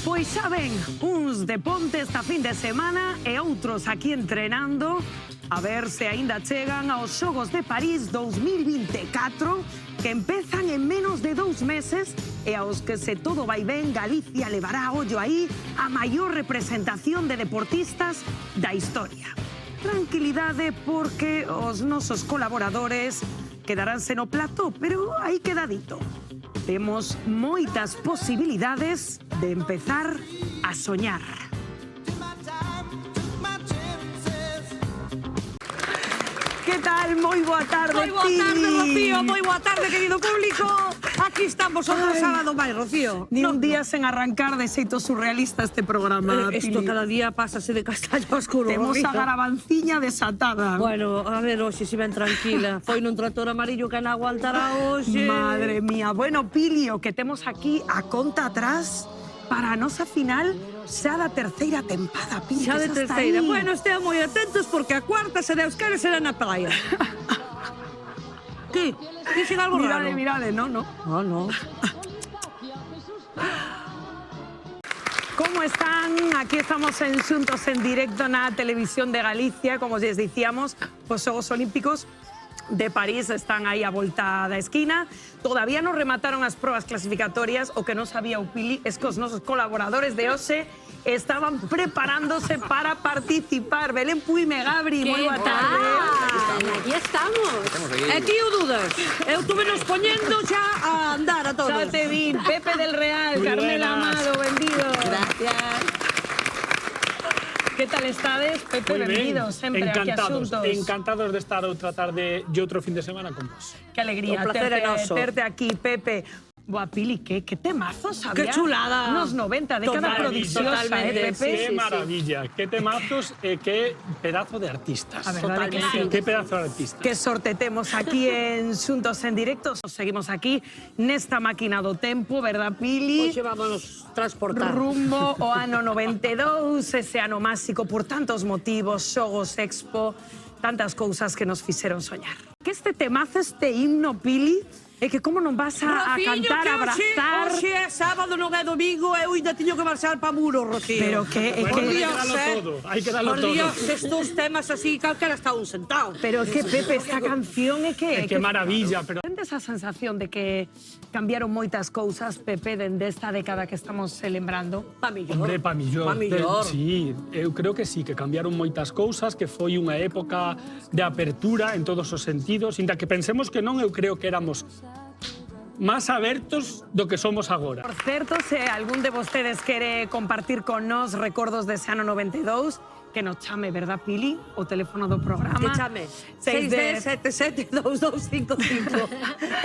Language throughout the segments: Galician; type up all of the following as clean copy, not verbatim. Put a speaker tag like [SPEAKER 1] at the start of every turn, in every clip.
[SPEAKER 1] Pois xa ven, uns de ponte esta fin de semana e outros aquí entrenando a ver se aínda chegan aos Xogos de París 2024 que empezan en menos de 2 meses e aos que, se todo vai ben, Galicia levará ollo aí a maior representación de deportistas da historia. Tranquilidade porque os nosos colaboradores quedaránse no plató, pero aí quedadito. Temos moitas posibilidades de empezar a soñar. Que tal? Moi boa tarde,
[SPEAKER 2] Moi boa tarde, Rocío. Moi boa tarde, querido público. Aquí estamos outro sábado máis, Rocío.
[SPEAKER 1] Ni un día sen arrancar de xeito surrealista este programa,
[SPEAKER 2] Isto
[SPEAKER 1] Pili.
[SPEAKER 2] cada día pásase de castaño oscuro,
[SPEAKER 1] Temos
[SPEAKER 2] Rocío.
[SPEAKER 1] a garabanciña desatada.
[SPEAKER 2] Bueno, a ver, hoxe si ben tranquila. Foi nun tractor amarillo que non aguantará hoxe.
[SPEAKER 1] Madre mía. Bueno, Pili, o que temos aquí a conta atrás para a nosa final xa da terceira tempada, Pili.
[SPEAKER 2] Xa de
[SPEAKER 1] que está
[SPEAKER 2] terceira.
[SPEAKER 1] aí.
[SPEAKER 2] Bueno, estean moi atentos porque a cuarta, se Deus quere, será na praia. Que? Dixen algo raro?
[SPEAKER 1] Mirade, no.
[SPEAKER 2] Ah, no.
[SPEAKER 1] ¿Cómo están? Aquí estamos en Xuntos en directo na Televisión de Galicia, como les dicíamos, os Xogos Olímpicos de París están aí a volta da esquina. Todavía non remataron as probas clasificatorias. O que non sabía o Pili es que os nosos colaboradores de hoxe estaban preparándose para participar. Belén Puime, Gabri, moi boa tarde.
[SPEAKER 3] Aquí estamos.
[SPEAKER 2] E ti o dudas? Eu tuve nos poñendo xa a andar a todos.
[SPEAKER 1] Xa te vi, Pepe del Real,
[SPEAKER 4] Muy
[SPEAKER 1] Carmela
[SPEAKER 4] buenas.
[SPEAKER 1] Amado, benvido.
[SPEAKER 3] Gracias.
[SPEAKER 1] Que tal estades, Pepe?
[SPEAKER 4] Muy bien.
[SPEAKER 1] Benvido sempre
[SPEAKER 4] Encantados,
[SPEAKER 1] aquí a Xuntos.
[SPEAKER 4] encantados de estar outra tarde e outro fin de semana con vos.
[SPEAKER 1] Qué alegría
[SPEAKER 2] Un placer noso.
[SPEAKER 1] terte aquí, Pepe. Buah, Pili, qué temazos había.
[SPEAKER 2] Qué chulada.
[SPEAKER 1] Unos 90, década prodigiosa,
[SPEAKER 2] totalmente,
[SPEAKER 1] Pepe.
[SPEAKER 4] Qué maravilla, qué temazos e qué pedazo de artistas.
[SPEAKER 1] A verdade que sí.
[SPEAKER 4] Qué pedazo de artistas.
[SPEAKER 1] Qué sorte temos aquí en Xuntos en Directo. Seguimos aquí nesta máquina do tempo, verdad, Pili?
[SPEAKER 2] Hoxe vámonos transportar.
[SPEAKER 1] Rumbo ao ano 92, ese ano máxico por tantos motivos, Xogos, Expo, tantas cousas que nos fixeron soñar. Que este temazo, este himno, Pili, é que como non vas a cantar, a abrazar...
[SPEAKER 2] Hoxe é sábado, non é domingo, eu ainda teño que marchar pa Muro, Rocío.
[SPEAKER 1] Pero que... é
[SPEAKER 4] Bueno,
[SPEAKER 1] que...
[SPEAKER 4] hay que darlo todo, hay que darlo
[SPEAKER 2] Por
[SPEAKER 4] todo.
[SPEAKER 2] Dios, estos temas así, calquera está un sentado.
[SPEAKER 1] Pero que, Pepe, esta canción é que...
[SPEAKER 4] Qué maravilla, pero
[SPEAKER 1] Tens esa sensación de que cambiaron moitas cousas, Pepe, dende esta década que estamos celebrando?
[SPEAKER 2] Pa millor.
[SPEAKER 4] hombre, pa millor.
[SPEAKER 2] Pa millor.
[SPEAKER 4] Sí, eu creo que sí, que cambiaron moitas cousas, que foi unha época de apertura en todos os sentidos, inda que pensemos que non, eu creo que éramos máis abertos do que somos agora.
[SPEAKER 1] Por certo, se algún de vostedes quere compartir con nos recordos dese ano 92, que nos chame, verdad, Pili? O teléfono do programa.
[SPEAKER 2] Que chame. 610-77-2255.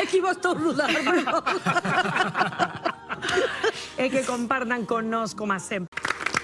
[SPEAKER 2] É que iba a estornudar, pero...
[SPEAKER 1] E que compartan con nos, como sempre.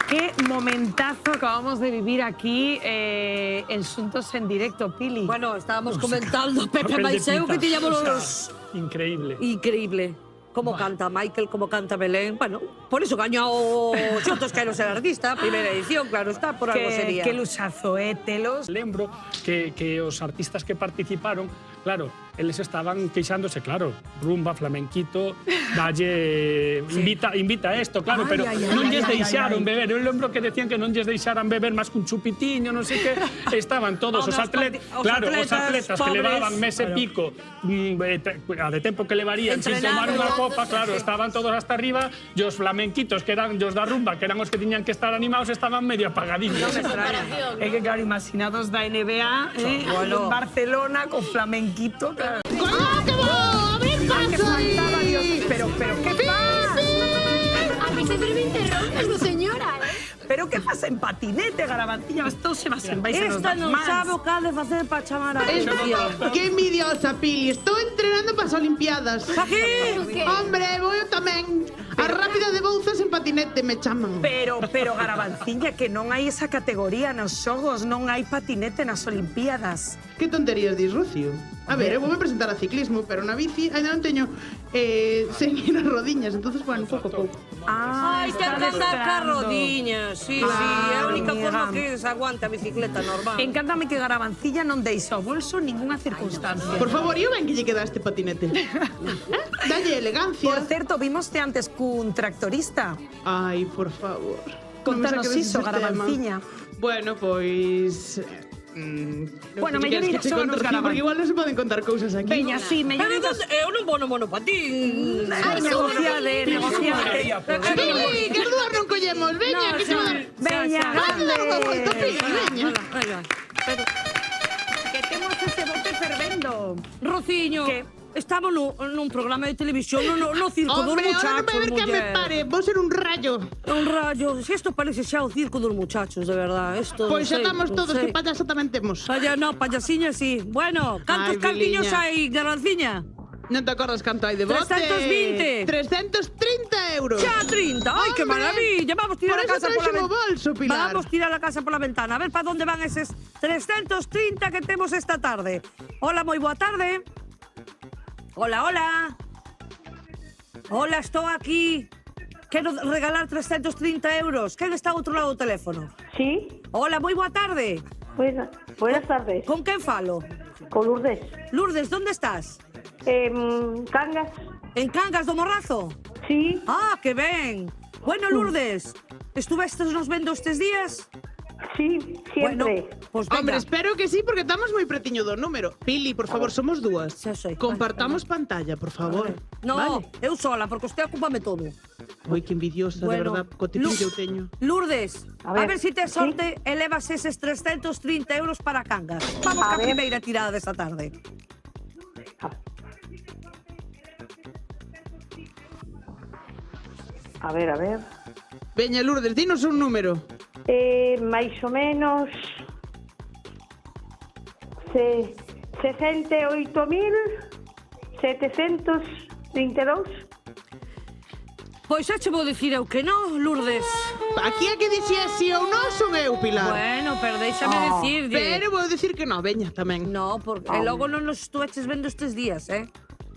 [SPEAKER 1] Qué momentazo acabamos de vivir aquí en Xuntos en Directo, Pili.
[SPEAKER 2] Bueno, estábamos comentando, Pepe
[SPEAKER 4] Papel de
[SPEAKER 2] Maiseu, que
[SPEAKER 4] pita.
[SPEAKER 2] tiñamos
[SPEAKER 4] O sea,
[SPEAKER 2] los...
[SPEAKER 4] increíble.
[SPEAKER 2] Increíble. Como canta Michael, como canta Belén. Bueno, por eso gañou Xuntos Quero Ser Artista, primeira edición, claro está, por algo sería.
[SPEAKER 1] Que luxazo, telos.
[SPEAKER 4] Lembro que os artistas que participaron, claro, eles estaban queixándose, claro, rumba, flamenquito, dalle, invita a esto, claro,
[SPEAKER 1] Ay,
[SPEAKER 4] pero
[SPEAKER 1] ay,
[SPEAKER 4] non
[SPEAKER 1] ay,
[SPEAKER 4] lles
[SPEAKER 1] ay,
[SPEAKER 4] deixaron
[SPEAKER 1] ay, ay.
[SPEAKER 4] beber. Eu lembro que decían que non lles deixaran beber máis cun chupitiño, non sei que, estaban todos
[SPEAKER 2] Home,
[SPEAKER 4] os atletas, claro, os atletas que
[SPEAKER 2] pobres,
[SPEAKER 4] levaban mes e pico, a de tempo que levarían sin tomar unha copa, claro, estaban todos hasta arriba, e os flamenquitos, que eran os da rumba, que eran os que tiñan que estar animados, estaban medio apagadiños.
[SPEAKER 1] É que, claro, imaginados da NBA,
[SPEAKER 2] Bueno.
[SPEAKER 1] en Barcelona, con flamenquito, claro.
[SPEAKER 3] ¡Ah, qué va! ¡A ver,
[SPEAKER 1] Que faltaba, Dios. Pero, ¿qué pasa?
[SPEAKER 3] A mí siempre me interrompes, tu señora,
[SPEAKER 1] Pero que pasa en patinete, garabancilla? Esto se va a vais
[SPEAKER 2] Esta non sabe o que ha de facer para chamar a atención.
[SPEAKER 5] ¡Qué envidiosa, Pili! Estou entrenando para as Olimpiadas.
[SPEAKER 2] Pa que?
[SPEAKER 5] Hombre, vou eu tamén. A rápida de Bouzas en patinete me chaman.
[SPEAKER 1] Pero, garabanciña, que non hai esa categoría nos xogos, non hai patinete nas Olimpiadas.
[SPEAKER 5] Que tonterías dis, Rocío? A ver, eu voume presentar a ciclismo, pero na bici ainda non teño sen ir as rodiñas, entonces, bueno, pouco a pouco.
[SPEAKER 2] Ai, ten que andar ca rodiñas. Sí, sí, é a única
[SPEAKER 1] amiga.
[SPEAKER 2] forma que se aguanta a bicicleta normal.
[SPEAKER 1] Encántame que Garavancilla non deixa o bolso ninguna circunstancia.
[SPEAKER 5] Por favor, eu ben que lle queda este patinete. Dalle elegancia.
[SPEAKER 1] Por certo, vimoste antes cun tractorista.
[SPEAKER 5] Ai, por favor.
[SPEAKER 1] Contanos
[SPEAKER 5] Non me saques
[SPEAKER 1] iso,
[SPEAKER 5] ese tema.
[SPEAKER 1] Garavanciña.
[SPEAKER 5] Bueno, pois...
[SPEAKER 1] Bueno,
[SPEAKER 5] mellor
[SPEAKER 1] mellor
[SPEAKER 5] porque
[SPEAKER 1] díganos, Garavan.
[SPEAKER 5] igual non se poden contar cousas aquí.
[SPEAKER 1] Veña, sí, mellor
[SPEAKER 2] Pero
[SPEAKER 1] digas...
[SPEAKER 2] eu non vou no monopatín.
[SPEAKER 1] Ai, negociade, negociade.
[SPEAKER 5] Sí, que as dúas non collemos. Veña, que se va a dar...
[SPEAKER 1] Veña, grande.
[SPEAKER 5] Veña.
[SPEAKER 2] Pero,
[SPEAKER 1] Que temos ese bote fervendo.
[SPEAKER 2] Rociño,
[SPEAKER 1] Que?
[SPEAKER 2] estamos nun programa de televisión, no circo dos
[SPEAKER 5] Hombre, ahora non
[SPEAKER 2] muchachos,
[SPEAKER 5] vai ver que me
[SPEAKER 2] muller.
[SPEAKER 5] pare. Vou ser un rayo.
[SPEAKER 2] Un rayo, si esto parece xa o circo dos muchachos, de verdad. Esto,
[SPEAKER 5] Pois xa
[SPEAKER 2] non sei,
[SPEAKER 5] estamos
[SPEAKER 2] non
[SPEAKER 5] todos,
[SPEAKER 2] sei.
[SPEAKER 5] que payasa tamén temos.
[SPEAKER 2] No, payasiña sí. Bueno, cantos
[SPEAKER 5] Ai,
[SPEAKER 2] caldiños
[SPEAKER 5] Biliña.
[SPEAKER 2] hai, Garranciña?
[SPEAKER 5] Non te acordas canto hai de bote?
[SPEAKER 2] 320.
[SPEAKER 5] 330 euros.
[SPEAKER 2] Xa 30, ai, que
[SPEAKER 5] Hombre.
[SPEAKER 2] maravilla. Vamos tirar
[SPEAKER 5] Por
[SPEAKER 2] a
[SPEAKER 5] eso
[SPEAKER 2] casa
[SPEAKER 5] traxe o
[SPEAKER 2] pola
[SPEAKER 5] bolso, Pilar.
[SPEAKER 2] Vamos tirar a casa pola ventana. A ver para onde van eses 330 que temos esta tarde. Hola, moi boa tarde. Hola, hola. Hola, estou aquí. Quero regalar 330 euros. Quen está ao outro lado do teléfono?
[SPEAKER 6] Sí,
[SPEAKER 2] Hola, moi boa tarde.
[SPEAKER 6] buenas tardes.
[SPEAKER 2] Con quen falo?
[SPEAKER 6] Con Lourdes.
[SPEAKER 2] Lourdes, onde estás?
[SPEAKER 6] Cangas.
[SPEAKER 2] En Cangas do Morrazo?
[SPEAKER 6] Sí,
[SPEAKER 2] Ah, que ben. Bueno, Lourdes, estuvestes nos vendo estes días?
[SPEAKER 6] sí, siempre.
[SPEAKER 2] Bueno, pues venga.
[SPEAKER 5] Hombre, espero que sí, porque estamos moi pretiño do número. Pili, por favor, somos dúas.
[SPEAKER 2] Xa sei.
[SPEAKER 5] Compartamos pantalla, por favor.
[SPEAKER 2] No,
[SPEAKER 5] Vale.
[SPEAKER 2] eu sola, porque usted ocúpame todo.
[SPEAKER 5] Oi, que envidiosa, de
[SPEAKER 2] Bueno,
[SPEAKER 5] verdad. Co tipín que eu teño.
[SPEAKER 2] Lourdes, a ver si te
[SPEAKER 6] ¿sí?
[SPEAKER 2] sorte elevas eses 330 euros para Cangas. Vamos
[SPEAKER 6] A
[SPEAKER 2] ca
[SPEAKER 6] ver.
[SPEAKER 2] primeira tirada desta tarde.
[SPEAKER 6] A ver.
[SPEAKER 5] Veña, Lourdes, dinos un número.
[SPEAKER 6] Máis ou menos... 68.732.
[SPEAKER 2] Pois xa che vou dicir eu que non, Lourdes.
[SPEAKER 5] Aquí a que dicía si ou non son eu, Pilar.
[SPEAKER 2] Bueno, pero déixame dicirlle.
[SPEAKER 5] Pero vou dicir que non, veña, tamén.
[SPEAKER 2] No, porque logo non nos estuveches vendo estes días,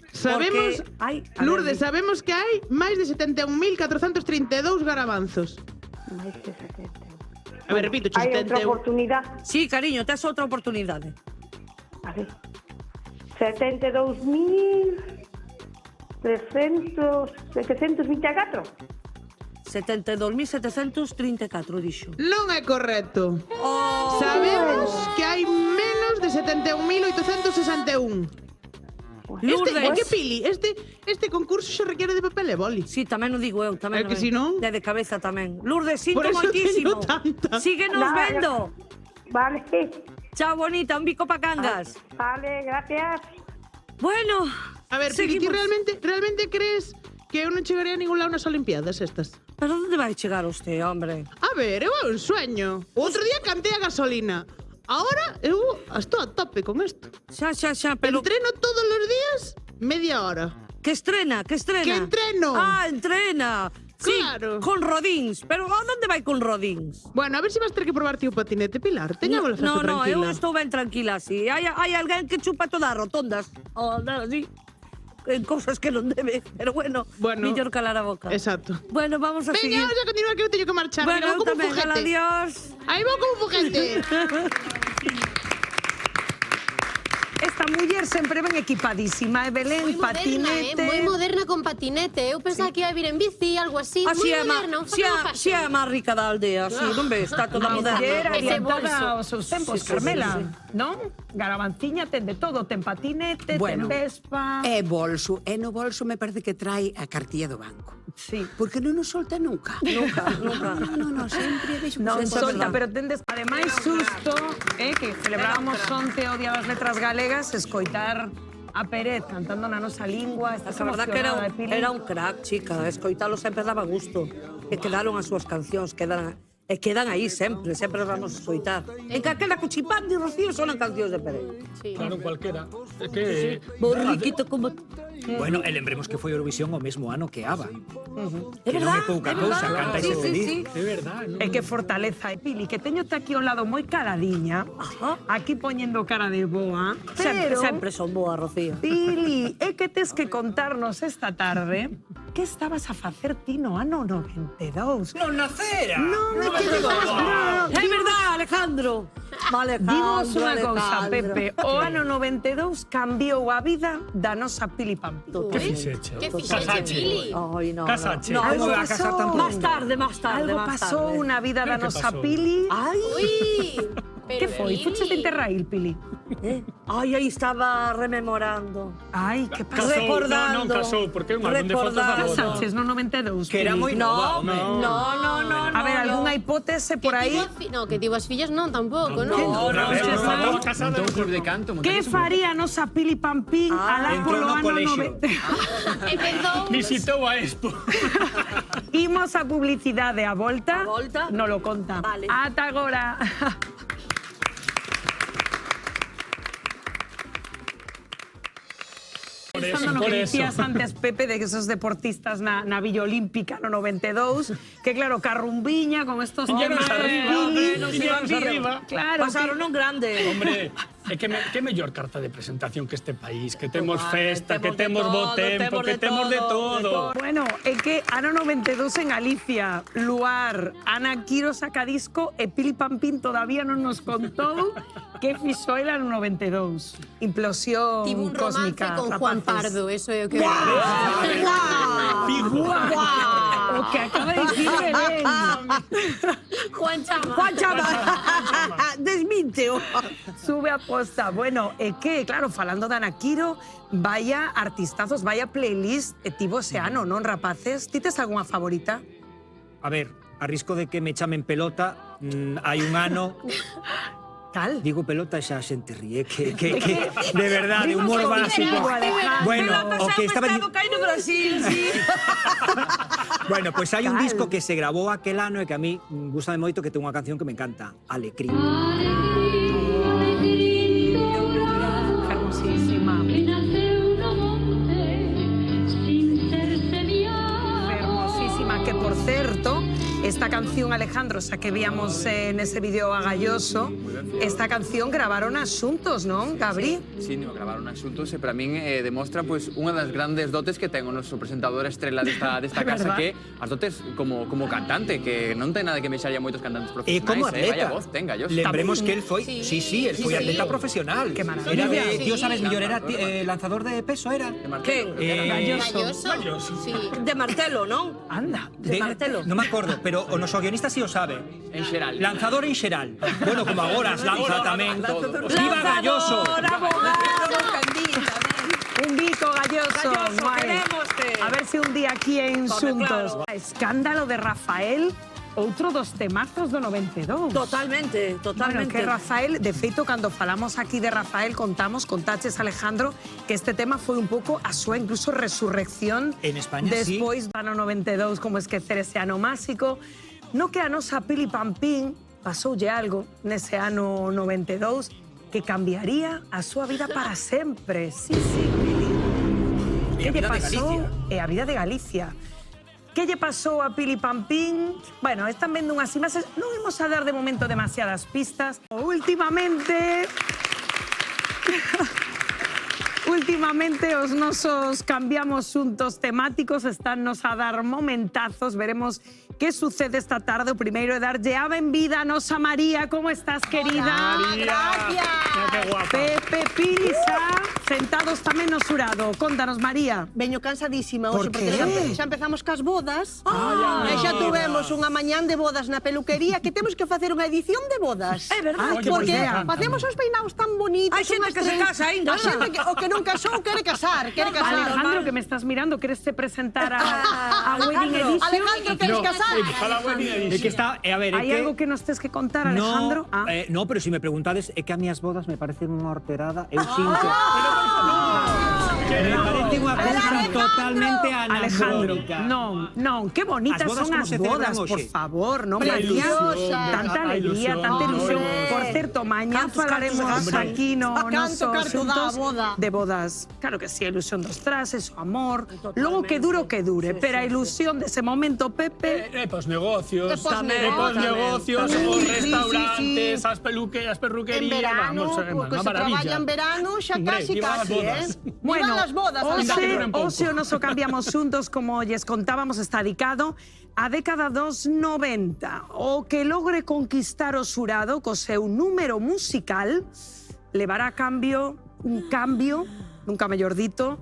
[SPEAKER 5] Sabemos,
[SPEAKER 2] Porque hai- a
[SPEAKER 5] Lourdes,
[SPEAKER 2] ver,
[SPEAKER 5] sabemos que hai máis de 71.432 garavanzos.
[SPEAKER 6] Máis de 70.
[SPEAKER 5] A ver, repito,
[SPEAKER 6] Hai outra
[SPEAKER 5] 71.
[SPEAKER 6] oportunidade.
[SPEAKER 2] Sí, cariño, tes outra oportunidade.
[SPEAKER 6] A ver. 72.724.
[SPEAKER 2] 72.734, dixo.
[SPEAKER 5] Non é correcto.
[SPEAKER 2] Oh,
[SPEAKER 5] Sabemos que hai menos de 71.861.
[SPEAKER 2] Lourdes.
[SPEAKER 5] É que Pili, este concurso xa requiere de papel e boli.
[SPEAKER 2] Sí, tamén o digo eu, tamén.
[SPEAKER 5] É que
[SPEAKER 2] o
[SPEAKER 5] si non-
[SPEAKER 2] De cabeza tamén. Lourdes, sinto
[SPEAKER 5] Por eso
[SPEAKER 2] moitísimo.
[SPEAKER 5] teño tanta.
[SPEAKER 2] Síguenos
[SPEAKER 6] Nada,
[SPEAKER 2] vendo.
[SPEAKER 6] Vale.
[SPEAKER 2] Chao, bonita, un bico pa Cangas.
[SPEAKER 6] Vale, gracias.
[SPEAKER 2] Bueno,
[SPEAKER 5] A ver, Pili, ti
[SPEAKER 2] seguimos.
[SPEAKER 5] realmente crees que eu non chegaría a ningún lado nas Olimpiadas estas?
[SPEAKER 2] Pero onde vai chegar usted, hombre?
[SPEAKER 5] A ver, eu é un sueño. O outro día cantei a gasolina. Ahora eu estou a tope con isto.
[SPEAKER 2] Xa, pero...
[SPEAKER 5] Entreno todos os días media hora.
[SPEAKER 2] Que estrena, que estrena.
[SPEAKER 5] Que entreno.
[SPEAKER 2] Ah, entrena. Sí,
[SPEAKER 5] Claro.
[SPEAKER 2] con rodíns. Pero a onde vai con rodíns?
[SPEAKER 5] Bueno, a ver se vas ter que probar ti o patinete, Pilar. Teñamos a
[SPEAKER 2] No,
[SPEAKER 5] tranquila.
[SPEAKER 2] eu estou ben tranquila así. Hai alguén que chupa todas as rotondas. Oh, así. En cosas que non debe. Pero bueno, millor calar a boca.
[SPEAKER 5] Exacto.
[SPEAKER 2] Bueno, vamos a seguir.
[SPEAKER 5] Veña, vamos a continuar que eu teño que marchar.
[SPEAKER 2] Bueno,
[SPEAKER 5] Mira, vou como un
[SPEAKER 2] tamén,
[SPEAKER 5] fujete.
[SPEAKER 2] adiós.
[SPEAKER 5] Aí vou como un fujete.
[SPEAKER 1] Esta muller sempre ben equipadísima, e Belén, patinete...
[SPEAKER 3] Moi moderna con patinete. Eu pensaba que ia vir en bici, algo así. Moi moderna, un
[SPEAKER 2] Si é a máis rica da aldea, así, non ves? Está toda
[SPEAKER 1] Muller
[SPEAKER 2] moderna.
[SPEAKER 1] adiantada aos seus tempos,
[SPEAKER 2] Sí,
[SPEAKER 1] Carmela, non? Garavanciña ten de todo, ten patinete,
[SPEAKER 7] Bueno,
[SPEAKER 1] ten vespa...
[SPEAKER 7] É bolso, e no bolso me parece que trae a cartilla do banco.
[SPEAKER 1] Sí.
[SPEAKER 7] Porque non nos solta nunca.
[SPEAKER 2] Nunca.
[SPEAKER 7] No, sempre vexo
[SPEAKER 1] Non
[SPEAKER 2] Eso é
[SPEAKER 1] solta,
[SPEAKER 2] verdad.
[SPEAKER 1] pero tendes ademais susto, que celebrábamos onte o Día das Letras Galegas, escoitar a Pérez cantando na nosa lingua. Estás
[SPEAKER 2] A verdad que
[SPEAKER 1] emocionada, Pili?
[SPEAKER 2] era un crack, chica. Escoitalo sempre daba gusto. Que quedaron as súas cancións, quedan aí sempre as vamos a escoitar. En calquera cuchipán de Rocío sonan cancións de Pérez.
[SPEAKER 4] Claro, cualquiera. Es que...
[SPEAKER 2] Borriquito como...
[SPEAKER 8] Bueno, e lembremos que foi Eurovisión o mesmo ano que ABBA.
[SPEAKER 2] É
[SPEAKER 8] Que non é
[SPEAKER 2] verdad,
[SPEAKER 8] pouca
[SPEAKER 2] é
[SPEAKER 8] cousa,
[SPEAKER 2] verdad.
[SPEAKER 8] canta
[SPEAKER 2] Sí,
[SPEAKER 8] ese
[SPEAKER 2] sí,
[SPEAKER 8] feliz.
[SPEAKER 2] sí.
[SPEAKER 4] É verdad, non?
[SPEAKER 1] É que fortaleza. Pili, que teñote aquí ao lado moi caladiña, aquí poñendo cara de boa, pero...
[SPEAKER 2] Sempre son boa, Rocío.
[SPEAKER 1] Pili, é que tes que contarnos esta tarde que estabas a facer ti no ano 92.
[SPEAKER 8] Non nacera!
[SPEAKER 1] Non, é que
[SPEAKER 2] É verdad, Alejandro.
[SPEAKER 1] Dimos unha cousa,
[SPEAKER 2] Alejandro.
[SPEAKER 1] Pepe. O ano 92 cambiou a vida da nosa Pili Pampi.
[SPEAKER 4] Que fixeche?
[SPEAKER 3] Que fixeche,
[SPEAKER 4] Casache.
[SPEAKER 3] Pili?
[SPEAKER 2] Ay, no.
[SPEAKER 4] Casache.
[SPEAKER 2] No,
[SPEAKER 1] Algo
[SPEAKER 8] Como vai a casar tan
[SPEAKER 1] pasou.
[SPEAKER 2] Más tarde, más tarde.
[SPEAKER 1] Algo
[SPEAKER 2] más
[SPEAKER 1] pasou
[SPEAKER 2] tarde.
[SPEAKER 1] na vida da
[SPEAKER 4] Que
[SPEAKER 1] nosa
[SPEAKER 4] pasou?
[SPEAKER 1] Pili.
[SPEAKER 2] Ay,
[SPEAKER 3] Ui!
[SPEAKER 1] Que foi? Fuches de Interrail, Pili?
[SPEAKER 2] ay, aí estaba rememorando.
[SPEAKER 1] Ai, que pasou?
[SPEAKER 4] Casou,
[SPEAKER 2] Recordando.
[SPEAKER 4] non casou, porque é un álbum de fotos da
[SPEAKER 2] Recordando.
[SPEAKER 4] boda.
[SPEAKER 1] Casaches no 92,
[SPEAKER 8] Que era
[SPEAKER 1] Pili?
[SPEAKER 8] moi nova, home.
[SPEAKER 2] No.
[SPEAKER 1] A ver, algunha hipótese por aí?
[SPEAKER 3] No, que tivo as fillas non, tampouco, non?
[SPEAKER 4] Estaba casada
[SPEAKER 9] Montou un club de canto.
[SPEAKER 1] Que faría a nosa Pili Pampín alá
[SPEAKER 8] entrou
[SPEAKER 1] polo
[SPEAKER 8] no
[SPEAKER 1] ano
[SPEAKER 8] colexio.
[SPEAKER 1] 90?
[SPEAKER 3] Empezou...
[SPEAKER 4] Visitou a Expo.
[SPEAKER 1] Imos a publicidade a volta.
[SPEAKER 2] A volta?
[SPEAKER 1] No lo conta.
[SPEAKER 2] Vale.
[SPEAKER 1] Ata agora. Pensando no
[SPEAKER 4] por
[SPEAKER 1] que
[SPEAKER 4] eso.
[SPEAKER 1] dicías antes, Pepe, de que esos deportistas na Villa Olímpica no 92, que claro, Carrumbiña con estos
[SPEAKER 4] Tiñeros
[SPEAKER 1] temas,
[SPEAKER 4] arriba,
[SPEAKER 1] Pili,
[SPEAKER 4] nos íbamos arriba.
[SPEAKER 1] Claro,
[SPEAKER 2] Pasaron un grande.
[SPEAKER 4] Hombre, é que mellor carta de presentación que este país, que temos
[SPEAKER 2] Total,
[SPEAKER 4] festa, que
[SPEAKER 2] temos de
[SPEAKER 4] temos bo
[SPEAKER 2] todo,
[SPEAKER 4] tempo,
[SPEAKER 2] temos
[SPEAKER 4] que
[SPEAKER 2] de
[SPEAKER 4] temos de
[SPEAKER 2] todo,
[SPEAKER 4] todo.
[SPEAKER 1] Bueno, é que ano 92 en Galicia, Luar, Ana Quiro saca disco e Pili Pampín todavía non nos contou que fixo ela no 92. Implosión
[SPEAKER 3] Tivo un romance
[SPEAKER 1] cósmica.
[SPEAKER 3] con Juan
[SPEAKER 1] rapaces.
[SPEAKER 3] Pardo, eso é o que...
[SPEAKER 1] O que acaba de dicir Belén.
[SPEAKER 3] Juan Chama.
[SPEAKER 2] Juan Chama. Desmínteo.
[SPEAKER 1] Sube a posta. Bueno, é que, claro, falando de Ana Quiro, vaya artistazos, vaya playlist tivo ese ano, non, rapaces? Ti tes algunha favorita?
[SPEAKER 8] A ver, a risco de que me chamen pelota, hai un ano...
[SPEAKER 1] Cal?
[SPEAKER 8] Digo pelota e xa a xente ríe, que de verdade,
[SPEAKER 1] Digo,
[SPEAKER 8] humor
[SPEAKER 1] con
[SPEAKER 8] básico.
[SPEAKER 1] lengua, Alejandro.
[SPEAKER 8] Bueno, o que estaba...
[SPEAKER 2] caído no Brasil, sí.
[SPEAKER 8] Bueno, pois hai un
[SPEAKER 1] Cal?
[SPEAKER 8] disco que se grabou aquel ano e que a mí gusta moito, que ten unha canción que me encanta, Alecrín.
[SPEAKER 1] Hermosísima. Hermosísima, que por certo, esta canción, Alejandro, xa que víamos nese vídeo agalloso, esta canción gravaron xuntos, non, Gabri?
[SPEAKER 9] Sí, no, gravaron xuntos e para min demostra pois unha das grandes dotes que ten o noso presentador estrela desta casa,
[SPEAKER 1] Verdad.
[SPEAKER 9] que as dotes como cantante, que non ten nada que mexaría moitos cantantes
[SPEAKER 8] E como
[SPEAKER 9] profesionais,
[SPEAKER 8] atleta.
[SPEAKER 9] vaya voz, ten gallos.
[SPEAKER 8] Lembremos que él foi,
[SPEAKER 3] Sí,
[SPEAKER 8] sí, él foi
[SPEAKER 3] sí.
[SPEAKER 8] atleta profesional.
[SPEAKER 1] Qué maravilla.
[SPEAKER 8] Era de,
[SPEAKER 3] Sí.
[SPEAKER 8] tío, sabes, millor era lanzador de peso, era.
[SPEAKER 9] De martelo,
[SPEAKER 2] ¿Qué?
[SPEAKER 9] creo que era.
[SPEAKER 3] Galloso. Sí.
[SPEAKER 2] De martelo, ¿no?
[SPEAKER 1] Anda.
[SPEAKER 2] De martelo.
[SPEAKER 8] Non me acordo, pero o noso guionista sí o sabe.
[SPEAKER 9] En xeral.
[SPEAKER 8] Lanzador en xeral. Bueno, como agora as lanza tamén.
[SPEAKER 9] Todo.
[SPEAKER 8] Viva Galloso.
[SPEAKER 1] Un bico galloso.
[SPEAKER 2] Galloso,
[SPEAKER 1] Guai.
[SPEAKER 2] querémoste.
[SPEAKER 1] A ver se un día aquí en Xuntos.
[SPEAKER 2] claro.
[SPEAKER 1] Escándalo de Rafael, outro dos temazos do 92.
[SPEAKER 2] Totalmente,
[SPEAKER 1] Bueno,
[SPEAKER 2] totalmente.
[SPEAKER 1] que Rafael, de feito, cando falamos aquí de Rafael, contaches, Alejandro, que este tema foi un pouco a súa incluso resurrección
[SPEAKER 8] En España,
[SPEAKER 1] despois do ano 92, como esquecer ese ano máxico. No que a nosa Pili Pampín pasoulle algo nese ano 92 que cambiaría a súa vida para sempre. Sí, Pili. Que lle
[SPEAKER 8] vida de
[SPEAKER 1] pasou?
[SPEAKER 8] Galicia.
[SPEAKER 1] E a vida de Galicia. Que lle pasou a Pili Pampín? Bueno, están vendo unhas imaxes. Non imos a dar de momento demasiadas pistas. Últimamente os nosos cambiamos xuntos temáticos estános a dar momentazos. Veremos que sucede esta tarde. O primeiro é darlle a benvida a nosa María. Como estás, querida?
[SPEAKER 4] Mira que guapa.
[SPEAKER 1] Pepe, Pili, xa sentados tamén no xurado. Contanos, María.
[SPEAKER 10] Veño cansadísima
[SPEAKER 1] Por
[SPEAKER 10] hoxe porque
[SPEAKER 1] qué?
[SPEAKER 10] xa empezamos cas bodas. E xa tuvemos unha mañán de bodas na peluquería que temos que facer unha edición de bodas.
[SPEAKER 2] É verdade.
[SPEAKER 1] Ai, que
[SPEAKER 10] Porque
[SPEAKER 1] boa idea.
[SPEAKER 10] facemos os peinados tan bonitos.
[SPEAKER 2] Hai xente
[SPEAKER 10] unhas
[SPEAKER 2] que se casa aínda.
[SPEAKER 10] A xente que, o que non casou quere casar, quere casar.
[SPEAKER 1] Alejandro, que me estás mirando, queres te presentar a Wedding Edition?
[SPEAKER 10] Alejandro, queres casar?
[SPEAKER 4] Para la
[SPEAKER 8] É que está, a ver, é
[SPEAKER 1] Hai
[SPEAKER 8] que...
[SPEAKER 1] algo que nos tes que contar, Alejandro?
[SPEAKER 8] No, no, pero si me preguntades, é que a miñas bodas me parecen unha horterada. Eu sinto... Me parece unha cousa totalmente
[SPEAKER 1] Alejandro,
[SPEAKER 8] anacrónica.
[SPEAKER 1] non, que bonitas
[SPEAKER 8] As bodas
[SPEAKER 1] son
[SPEAKER 8] como
[SPEAKER 1] as
[SPEAKER 8] se celebran
[SPEAKER 1] bodas, por
[SPEAKER 8] hoxe.
[SPEAKER 1] favor, non, María?
[SPEAKER 10] Preciosa.
[SPEAKER 1] Tanta alegría, tanta ilusión. Por certo, mañá falaremos aquí no noso asuntos de bodas. Claro que sí, a ilusión dos trases, o amor. Logo que dure o que dure, pero a ilusión dese momento, Pepe...
[SPEAKER 4] Pos negocios,
[SPEAKER 10] Pos-negocios,
[SPEAKER 4] os
[SPEAKER 10] sí,
[SPEAKER 4] restaurantes,
[SPEAKER 10] sí.
[SPEAKER 4] as perruquerías,
[SPEAKER 10] En verano,
[SPEAKER 4] vamos,
[SPEAKER 10] porque
[SPEAKER 4] unha
[SPEAKER 10] se traballa
[SPEAKER 4] maravilla.
[SPEAKER 10] en verano xa
[SPEAKER 4] Hombre,
[SPEAKER 10] casi,
[SPEAKER 4] viva las bodas.
[SPEAKER 1] Bueno,
[SPEAKER 10] Vivan las bodas, Alejandro.
[SPEAKER 1] hoxe o noso Cambiamos Xuntos, como lles contábamos, está dedicado a década dos 90. O que logre conquistar o xurado co seu número musical levará a cambio, nunca mellor dito,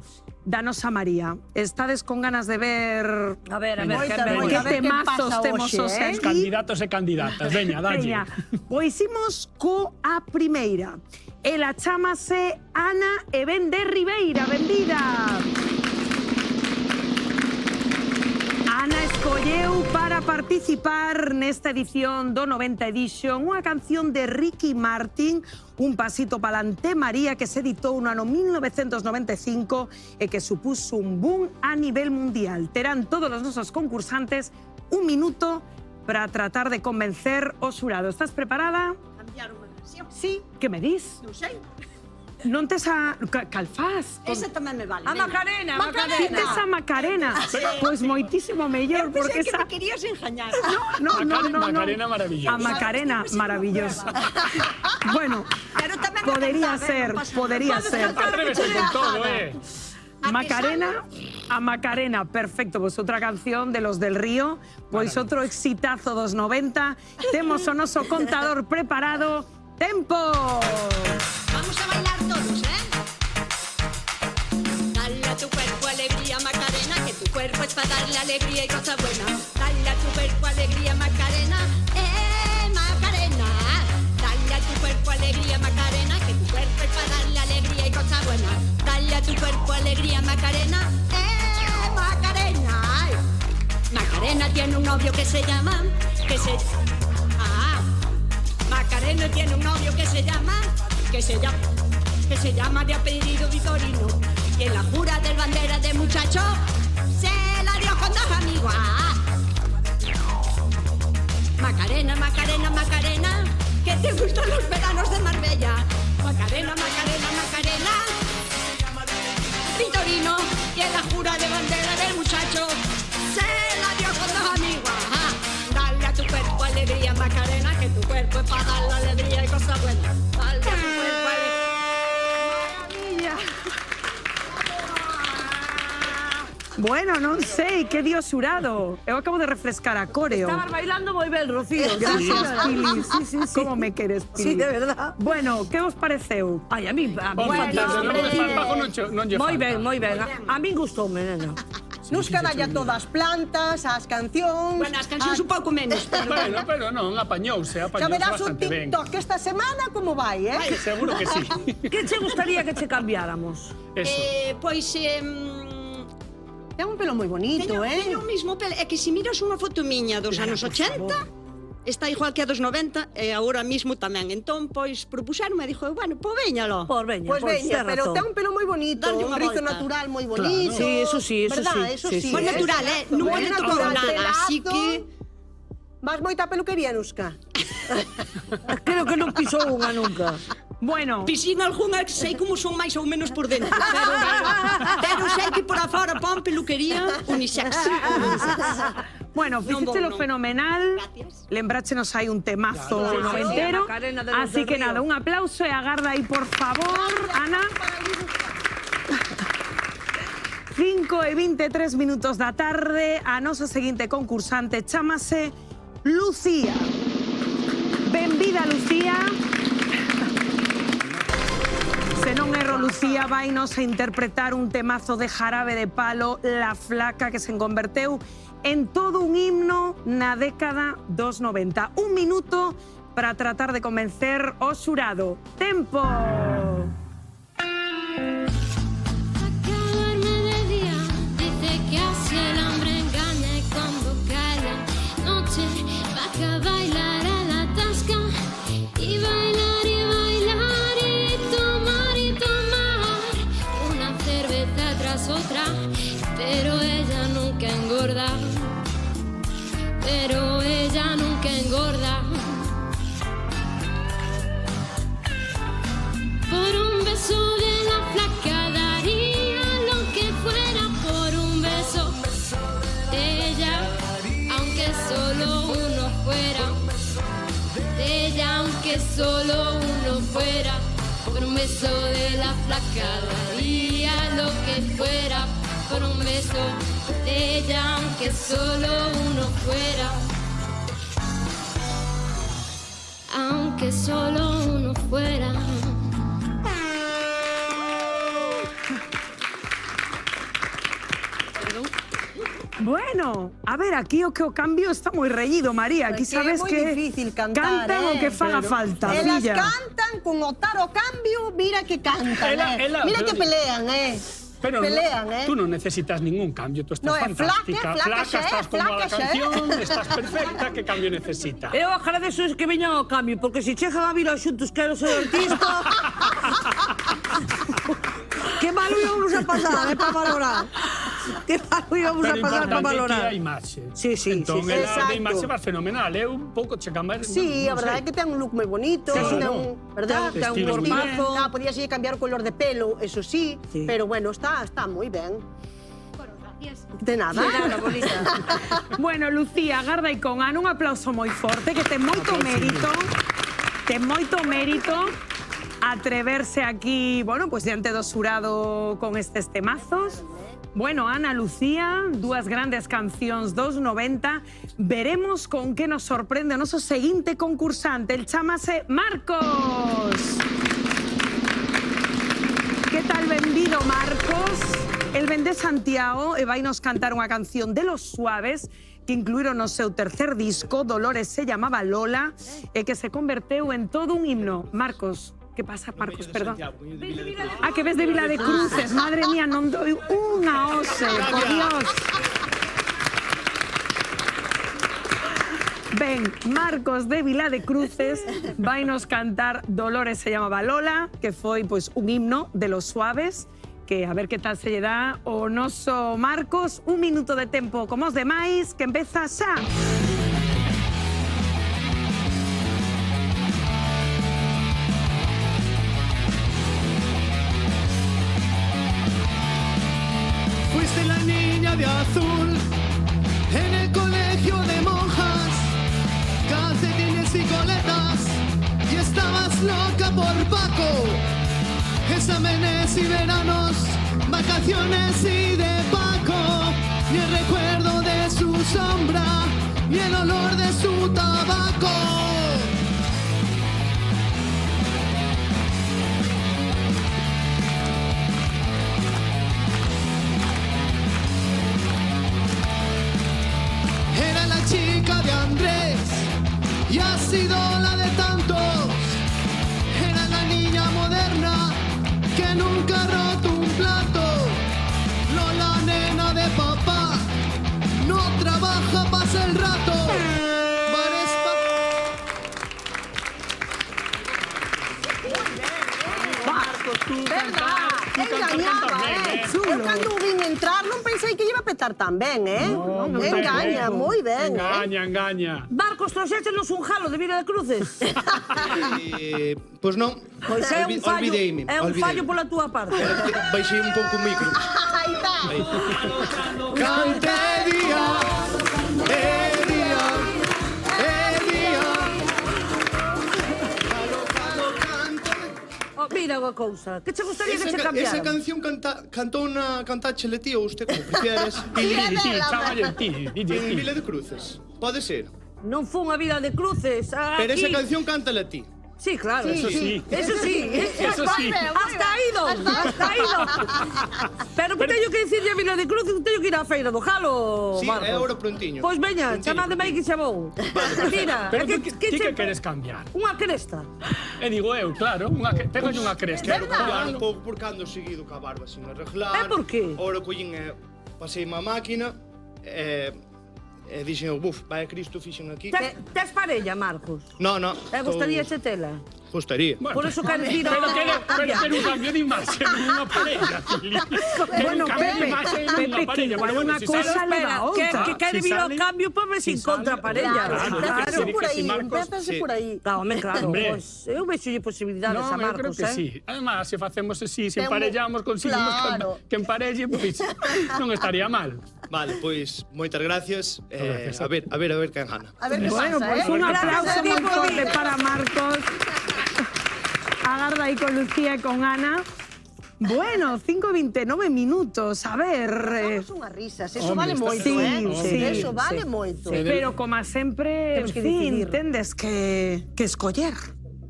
[SPEAKER 1] da nosa María. Estades con ganas de ver...
[SPEAKER 2] A ver,
[SPEAKER 1] que temazos temos os aquí.
[SPEAKER 4] Candidatos e candidatas, veña, dalle.
[SPEAKER 1] Veña, pois imos coa primeira. Ela chámase Ana e ven de Ribeira. Benvida. Ana escolleu para participar nesta edición do 90 Edition unha canción de Ricky Martin, Un pasito pa'lante, María, que se editou no ano 1995 e que supuso un boom a nivel mundial. Terán todos os nosos concursantes un minuto para tratar de convencer o xurado. Estás preparada?
[SPEAKER 10] Cambiar unha versión.
[SPEAKER 1] Sí. Que me dis?
[SPEAKER 10] Non sei.
[SPEAKER 1] Non tes a... Calfaz?
[SPEAKER 10] Ese tamén me vale.
[SPEAKER 2] A Macarena,
[SPEAKER 1] Ti tes a Macarena? Pois moitísimo mellor, porque
[SPEAKER 10] Pensei que
[SPEAKER 1] esa...
[SPEAKER 10] me querías engañar.
[SPEAKER 1] No.
[SPEAKER 4] Macarena maravillosa.
[SPEAKER 1] A Macarena maravillosa. Bueno,
[SPEAKER 10] Pero tamén me
[SPEAKER 1] podería
[SPEAKER 10] cantaba,
[SPEAKER 1] ser,
[SPEAKER 10] non pasa
[SPEAKER 1] podería
[SPEAKER 10] nada.
[SPEAKER 1] ser.
[SPEAKER 4] Atrévese con todo,
[SPEAKER 1] A Macarena, perfecto, pois outra canción de Los del Río, pois outro exitazo dos 90. Temos o noso contador preparado. ¡Tempo!
[SPEAKER 10] Vamos a bailar todos, ¿eh? Dale a tu cuerpo alegría, Macarena, que tu cuerpo es para darle alegría y cosa buena. Dale a tu cuerpo alegría, Macarena, Macarena. Dale a tu cuerpo alegría, Macarena, que tu cuerpo es para darle alegría y cosa buena. Dale a tu cuerpo alegría, Macarena, Macarena. Macarena tiene un novio que se llama, Macarena tiene un novio que se llama de apellido Vitorino. Y en la jura del bandera de muchacho se la dio con dos amigos. Macarena, Macarena, Macarena, que te gustan los veranos de Marbella. Macarena, Macarena, Macarena, Vitorino. Y en la jura de bandera del muchacho se la dio con dos amigos. Dale a tu cuerpo alegría, Macarena, que tu cuerpo es para dar la alegría y cosas buenas. Dale a tu cuerpo alegría.
[SPEAKER 1] Bueno, non sei, que dio xurado. Eu acabo de refrescar a coreo.
[SPEAKER 2] Estabas bailando moi ben, Rocío.
[SPEAKER 1] Gracias, Pili. Sí. Como me queres, Pili?
[SPEAKER 2] Sí, de verdad.
[SPEAKER 1] Bueno, que vos pareceu?
[SPEAKER 2] Ai, a mí moi ben. A mí gustoume, nena.
[SPEAKER 10] Nos caralla todas as plantas, as cancións...
[SPEAKER 2] Bueno, as cancións un pouco menos, pero...
[SPEAKER 4] Bueno, pero non, apañouse
[SPEAKER 10] Xa verás un
[SPEAKER 4] bastante ben.
[SPEAKER 10] TikTok esta semana como vai, eh?
[SPEAKER 4] Seguro que sí.
[SPEAKER 2] Que che gustaría que che cambiáramos?
[SPEAKER 4] Eso.
[SPEAKER 10] Pois... Ten un pelo moi bonito,
[SPEAKER 11] Teño o mismo pelo. É que se miras unha foto miña dos anos 80, está igual que a dos 90 e agora mismo tamén. Entón, pois, propuxeronme e dixo, bueno, pois veñalo.
[SPEAKER 10] Pois veña, pero ten un pelo moi bonito, un rizo natural moi bonito.
[SPEAKER 2] Sí, eso sí.
[SPEAKER 11] Moi natural, Non me tocou nada, así que...
[SPEAKER 10] Vas moita peluquería, Nuska?
[SPEAKER 2] Creo que non pisou unha nunca.
[SPEAKER 1] Bueno,
[SPEAKER 11] piscina algunha, sei como son máis ou menos por dentro, pero sei que por afora pon peluquería unisex.
[SPEAKER 1] Bueno, fixéchelo fenomenal. Lembráchenos hai un temazo noventero. Así que nada, un aplauso e agarda aí, por favor, Ana. 5:23 minutos da tarde. A nosa seguinte concursante chámase Lucía. Benvida, Lucía. Se non erro, Lucía vainos a interpretar un temazo de Jarabe de Palo, La Flaca, que se converteu en todo un himno na década dos 90. Un minuto para tratar de convencer o xurado. ¡Tempo!
[SPEAKER 12] Cerveza
[SPEAKER 3] pero ella nunca engorda. Por un beso de la flaca daría lo que fuera, por un beso de ella, aunque solo uno fuera, de ella, aunque solo uno fuera, por un beso de la flaca daría lo que fuera, por un beso de ella, aunque solo uno fuera, aunque solo uno fuera.
[SPEAKER 1] Bueno, a ver, aquí o que o cambio está moi reñido, María. Aquí sabes
[SPEAKER 12] é moi
[SPEAKER 1] que
[SPEAKER 12] difícil cantar,
[SPEAKER 1] cantan o que faga falta,
[SPEAKER 12] Elas
[SPEAKER 1] filla.
[SPEAKER 12] cantan con o taro cambio, mira que cantan, mira que pelean,
[SPEAKER 4] Pero
[SPEAKER 12] pelean,
[SPEAKER 4] tú no necesitas ningún cambio, tú estás
[SPEAKER 12] No, é
[SPEAKER 4] fantástica.
[SPEAKER 12] flaca xa é,
[SPEAKER 4] estás como a la
[SPEAKER 12] flaca xa é.
[SPEAKER 4] canción, estás perfecta, que cambio necesita?
[SPEAKER 2] Eu agradeço que veñan ao cambio, porque se chegan a vir xuntos quero ser artista... que malo íbamos a pasar, para valorar. Que malo íbamos a pasar para valorar.
[SPEAKER 4] Pero importante é que a imaxe.
[SPEAKER 2] Sí, sí,
[SPEAKER 4] entón,
[SPEAKER 2] sí.
[SPEAKER 4] ela
[SPEAKER 12] Exacto.
[SPEAKER 4] de imaxe va fenomenal, é un pouco checamar...
[SPEAKER 12] Sí, a verdade é que ten un look moi bonito,
[SPEAKER 4] Claro.
[SPEAKER 12] ten un, verdad?
[SPEAKER 4] Ten un
[SPEAKER 12] Ten un
[SPEAKER 4] corpazo.
[SPEAKER 12] estilo. Podías cambiar o color de pelo, eso sí, pero bueno, está moi ben. De nada.
[SPEAKER 2] bonita.
[SPEAKER 1] Bueno, Lucía, garda e con Ana, un aplauso moi forte, que ten moito mérito. Ten moito mérito atreverse aquí, bueno, pues diante do xurado con estes temazos. Bueno, Ana, Lucía, dúas grandes cancións dos 90. Veremos con que nos sorprende o noso seguinte concursante. El chámase Marcos. Que tal, benvido, Marcos? El ven de Santiago e vai nos cantar unha canción de Los Suaves que incluíron no seu tercer disco, Dolores se llamaba Lola, e que se converteu en todo un himno. Marcos, que pasa, Marcos? Perdón. Ah, que ves de Vila de Cruces. Madre mía, non doi unha ose, por Dios. Ben, Marcos de Vila de Cruces vai nos cantar Dolores se llamaba Lola, que foi pois un himno de Los Suaves, que a ver que tal se lle dá o noso Marcos. Un minuto de tempo como os demais, que empeza xa.
[SPEAKER 13] Fuiste la niña de azul en el colegio de monjas, calcetines y coletas, y estabas loca por Paco. Exámenes y veranos, vacaciones y de Paco, ni el recuerdo de su sombra, ni el olor de su tabaco. Era la chica de Andrés y ha sido la de tantos. Era la niña moderna que nunca ha roto un plato. Lola, nena de papá, no trabaja, pasa el rato. Bares
[SPEAKER 12] Marcos, tú engañaba, Eu cando vin entrar non pensei que iba a petar tan ben, Engaña, moi ben,
[SPEAKER 4] Engaña.
[SPEAKER 2] Marcos, trouxéchenos un jalo de Vila de Cruces.
[SPEAKER 13] Pois non.
[SPEAKER 2] Pois é un fallo,
[SPEAKER 13] Olvideime.
[SPEAKER 2] é un fallo pola túa parte.
[SPEAKER 13] Baixei un pouco o micro.
[SPEAKER 12] Aí está.
[SPEAKER 13] Cante día, día, día.
[SPEAKER 2] Oh, mira unha cousa, que che gustaría que che cambiara?
[SPEAKER 13] Esa canción cantáchele ti ou usted como prefieres. En Vila de Cruces. Pode ser.
[SPEAKER 2] Non fun a Vila de Cruces.
[SPEAKER 13] Pero esa canción cántala ti.
[SPEAKER 2] Sí, claro.
[SPEAKER 13] Eso sí.
[SPEAKER 2] Eso sí.
[SPEAKER 13] Eso sí.
[SPEAKER 2] Hasta aí don. Hasta aí don. Pero teño que dicirlle a Vila de Cruces, teño que ir á feira do Jalo,
[SPEAKER 13] Sí,
[SPEAKER 2] Marcos.
[SPEAKER 13] é ahora prontiño.
[SPEAKER 2] Pois veña, chamademe aí que xa vou. Mira,
[SPEAKER 4] Pero
[SPEAKER 2] é
[SPEAKER 4] ti que queres cambiar?
[SPEAKER 2] Unha cresta.
[SPEAKER 4] E digo eu, claro, pégale unha cresta.
[SPEAKER 13] Quero cambiar un pouco porque ando seguido ca barba sin arreglar.
[SPEAKER 2] E por qué?
[SPEAKER 13] Ora collín pasei má máquina e dixen, buf, vai a Cristo, fixen aquí.
[SPEAKER 2] Tes parella, Marcos?
[SPEAKER 13] No.
[SPEAKER 2] Te gustaría che tela?
[SPEAKER 13] Gustaría.
[SPEAKER 2] Por eso queres ir
[SPEAKER 4] Pero quero un cambio de imaxe nunha parella, Pili.
[SPEAKER 1] Bueno, Pepe,
[SPEAKER 4] nunha parella. Pero bueno,
[SPEAKER 1] una
[SPEAKER 4] si
[SPEAKER 1] cosa
[SPEAKER 4] sale-
[SPEAKER 1] leva a outra.
[SPEAKER 2] que quere vir ao cambio para ver se encontra parella.
[SPEAKER 12] Empézase por aí,
[SPEAKER 4] Marcos,
[SPEAKER 12] empézase
[SPEAKER 4] sí.
[SPEAKER 12] por aí.
[SPEAKER 2] Claro, claro.
[SPEAKER 4] Hombre.
[SPEAKER 2] Pois eu vexolle posibilidades
[SPEAKER 4] No,
[SPEAKER 2] a
[SPEAKER 4] eu creo
[SPEAKER 2] Marcos,
[SPEAKER 4] que sí. Además, se facemos así, se
[SPEAKER 12] Ten un-
[SPEAKER 4] emparellamos, conseguimos
[SPEAKER 12] Claro.
[SPEAKER 4] que emparelle, pois non estaría mal.
[SPEAKER 13] Vale, pois moitas gracias.
[SPEAKER 4] Gracias.
[SPEAKER 13] A ver quen gana.
[SPEAKER 12] A ver que
[SPEAKER 1] Bueno,
[SPEAKER 12] pasa,
[SPEAKER 1] pues un aplauso
[SPEAKER 12] Gracias,
[SPEAKER 1] muy fuerte para Marcos. Agarda ahí con Lucía y con Ana. Bueno, 5:29 minutos. A ver.
[SPEAKER 12] Damos unhas risas, eso
[SPEAKER 4] Hombre,
[SPEAKER 12] vale
[SPEAKER 4] está-
[SPEAKER 12] moito,
[SPEAKER 1] Sí,
[SPEAKER 12] Eso
[SPEAKER 1] sí.
[SPEAKER 12] vale moito.
[SPEAKER 1] Pero como sempre, en
[SPEAKER 12] Temos que
[SPEAKER 1] fin,
[SPEAKER 12] decidir.
[SPEAKER 1] tendes que escoller.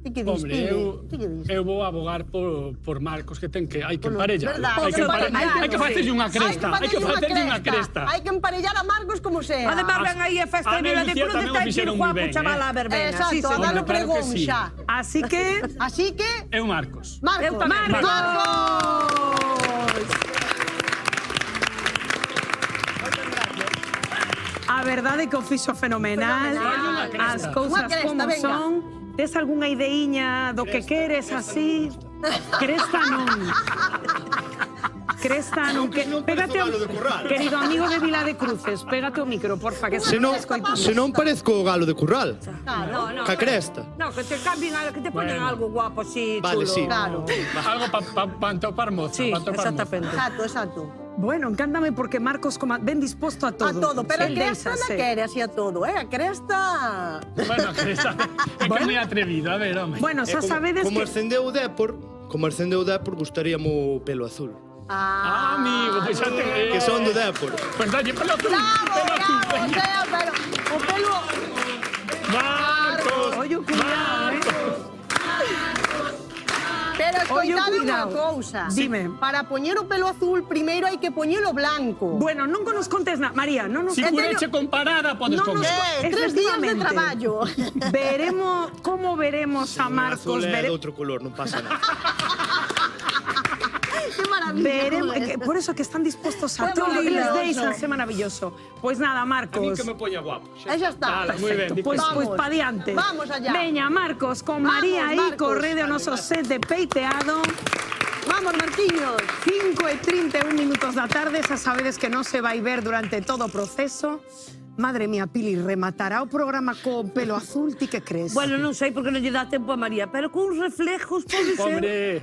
[SPEAKER 12] Ti que dis,
[SPEAKER 4] Hombre,
[SPEAKER 12] Pili? Ti que dis?
[SPEAKER 4] eu vou abogar por Marcos, que ten que hai que
[SPEAKER 12] Bueno,
[SPEAKER 4] emparellar.
[SPEAKER 12] verdad,
[SPEAKER 4] Hai que
[SPEAKER 12] emparellar,
[SPEAKER 4] facerlle unha cresta, hai que facerlle unha cresta.
[SPEAKER 12] Hai que emparellar a Marcos como sea.
[SPEAKER 2] Además, ven aí a festa de
[SPEAKER 4] Ana e
[SPEAKER 2] Vila de
[SPEAKER 4] Lucía
[SPEAKER 2] Cruz,
[SPEAKER 4] tamén o
[SPEAKER 2] está aquí
[SPEAKER 4] fixeron
[SPEAKER 2] el
[SPEAKER 4] moi
[SPEAKER 2] guapo
[SPEAKER 4] ben,
[SPEAKER 2] chaval a verbena.
[SPEAKER 12] Exacto,
[SPEAKER 2] Sí,
[SPEAKER 12] a
[SPEAKER 2] señor.
[SPEAKER 12] darlo
[SPEAKER 4] Hombre, claro que
[SPEAKER 12] pregón
[SPEAKER 4] sí.
[SPEAKER 12] xa.
[SPEAKER 1] Así que.
[SPEAKER 12] Así que,
[SPEAKER 4] É un Marcos.
[SPEAKER 12] Marcos.
[SPEAKER 2] Eu tamén.
[SPEAKER 12] Marcos.
[SPEAKER 1] A verdade é que o fixo fenomenal.
[SPEAKER 12] Fenomenal.
[SPEAKER 1] As cousas
[SPEAKER 12] Unha cresta,
[SPEAKER 1] como
[SPEAKER 12] venga.
[SPEAKER 1] son. Tes algunha ideiña do que queres así? Cresta non. Cresta non. Pégate ao... Querido amigo de Vila de Cruces, pégate o micro, porfa, que
[SPEAKER 13] Se non, se non parezco o galo de curral.
[SPEAKER 2] No,
[SPEAKER 13] Ca cresta.
[SPEAKER 2] No, que te cambien algo, que te ponen
[SPEAKER 4] Bueno.
[SPEAKER 2] algo guapo así,
[SPEAKER 13] Vale,
[SPEAKER 2] chulo.
[SPEAKER 13] sí.
[SPEAKER 12] Claro.
[SPEAKER 4] Algo para topar moza.
[SPEAKER 2] Sí,
[SPEAKER 4] pa topar moza.
[SPEAKER 2] exactamente.
[SPEAKER 12] Exacto, exacto.
[SPEAKER 1] Bueno, encántame porque Marcos ven disposto a todo.
[SPEAKER 12] A todo, pero a
[SPEAKER 1] Él
[SPEAKER 12] cresta non
[SPEAKER 1] déixase.
[SPEAKER 12] quere así a todo, A cresta...
[SPEAKER 4] Bueno, cresta. É que moi atrevido, a ver, home.
[SPEAKER 1] Bueno, xa sabedes
[SPEAKER 13] Como
[SPEAKER 1] que...
[SPEAKER 13] ascendeu o Dépor, gustaríamos o pelo azul.
[SPEAKER 4] Ah, amigo, pois xa te veo.
[SPEAKER 13] Que son do Dépor.
[SPEAKER 4] Pois dalle pelo azul,
[SPEAKER 12] Bravo,
[SPEAKER 4] pelo azul.
[SPEAKER 12] bravo,
[SPEAKER 4] veña.
[SPEAKER 12] o pelo...
[SPEAKER 4] Marcos.
[SPEAKER 1] Oye, cuidado,
[SPEAKER 12] Pero
[SPEAKER 1] Oye,
[SPEAKER 12] escoitade unha
[SPEAKER 1] cuidado.
[SPEAKER 12] cousa.
[SPEAKER 1] Dime.
[SPEAKER 12] Para poñer o pelo azul, primeiro hai que poñelo blanco.
[SPEAKER 1] Bueno, non nos contes nada. María, non nos
[SPEAKER 4] Si cureche con parada, podes
[SPEAKER 1] No
[SPEAKER 4] comer.
[SPEAKER 1] nos-
[SPEAKER 12] 3 días de
[SPEAKER 1] Efectivamente.
[SPEAKER 12] traballo.
[SPEAKER 1] ¿Cómo veremos a
[SPEAKER 13] O
[SPEAKER 1] Marcos?
[SPEAKER 13] azul é de outro color, non pasa nada.
[SPEAKER 12] Qué maravilla.
[SPEAKER 1] Veremos,
[SPEAKER 12] joder.
[SPEAKER 1] por eso que están dispuestos a
[SPEAKER 12] Qué
[SPEAKER 1] todo.
[SPEAKER 12] maravilloso.
[SPEAKER 1] Les deis a maravilloso. Pues nada,
[SPEAKER 4] A mí
[SPEAKER 1] Marcos.
[SPEAKER 4] que me poña guapo.
[SPEAKER 12] Aí xa está.
[SPEAKER 4] Vale, moi ben. di que
[SPEAKER 1] Pues,
[SPEAKER 4] sí.
[SPEAKER 1] pues
[SPEAKER 12] Vamos.
[SPEAKER 1] pa diante.
[SPEAKER 12] Vamos allá.
[SPEAKER 1] Veña, Marcos, con
[SPEAKER 12] Vamos,
[SPEAKER 1] María aí,
[SPEAKER 12] Marcos.
[SPEAKER 1] correde o noso set de peiteado.
[SPEAKER 12] Vamos, Martiños.
[SPEAKER 1] 5:31 minutos da tarde, xa sabedes que non se vai ver durante todo o proceso. Madre mía, Pili, rematará o programa con pelo azul, ti que crees?
[SPEAKER 2] Bueno, non sei porque non lle dá tempo a María, pero con uns reflejos pode ser.
[SPEAKER 4] Hombre,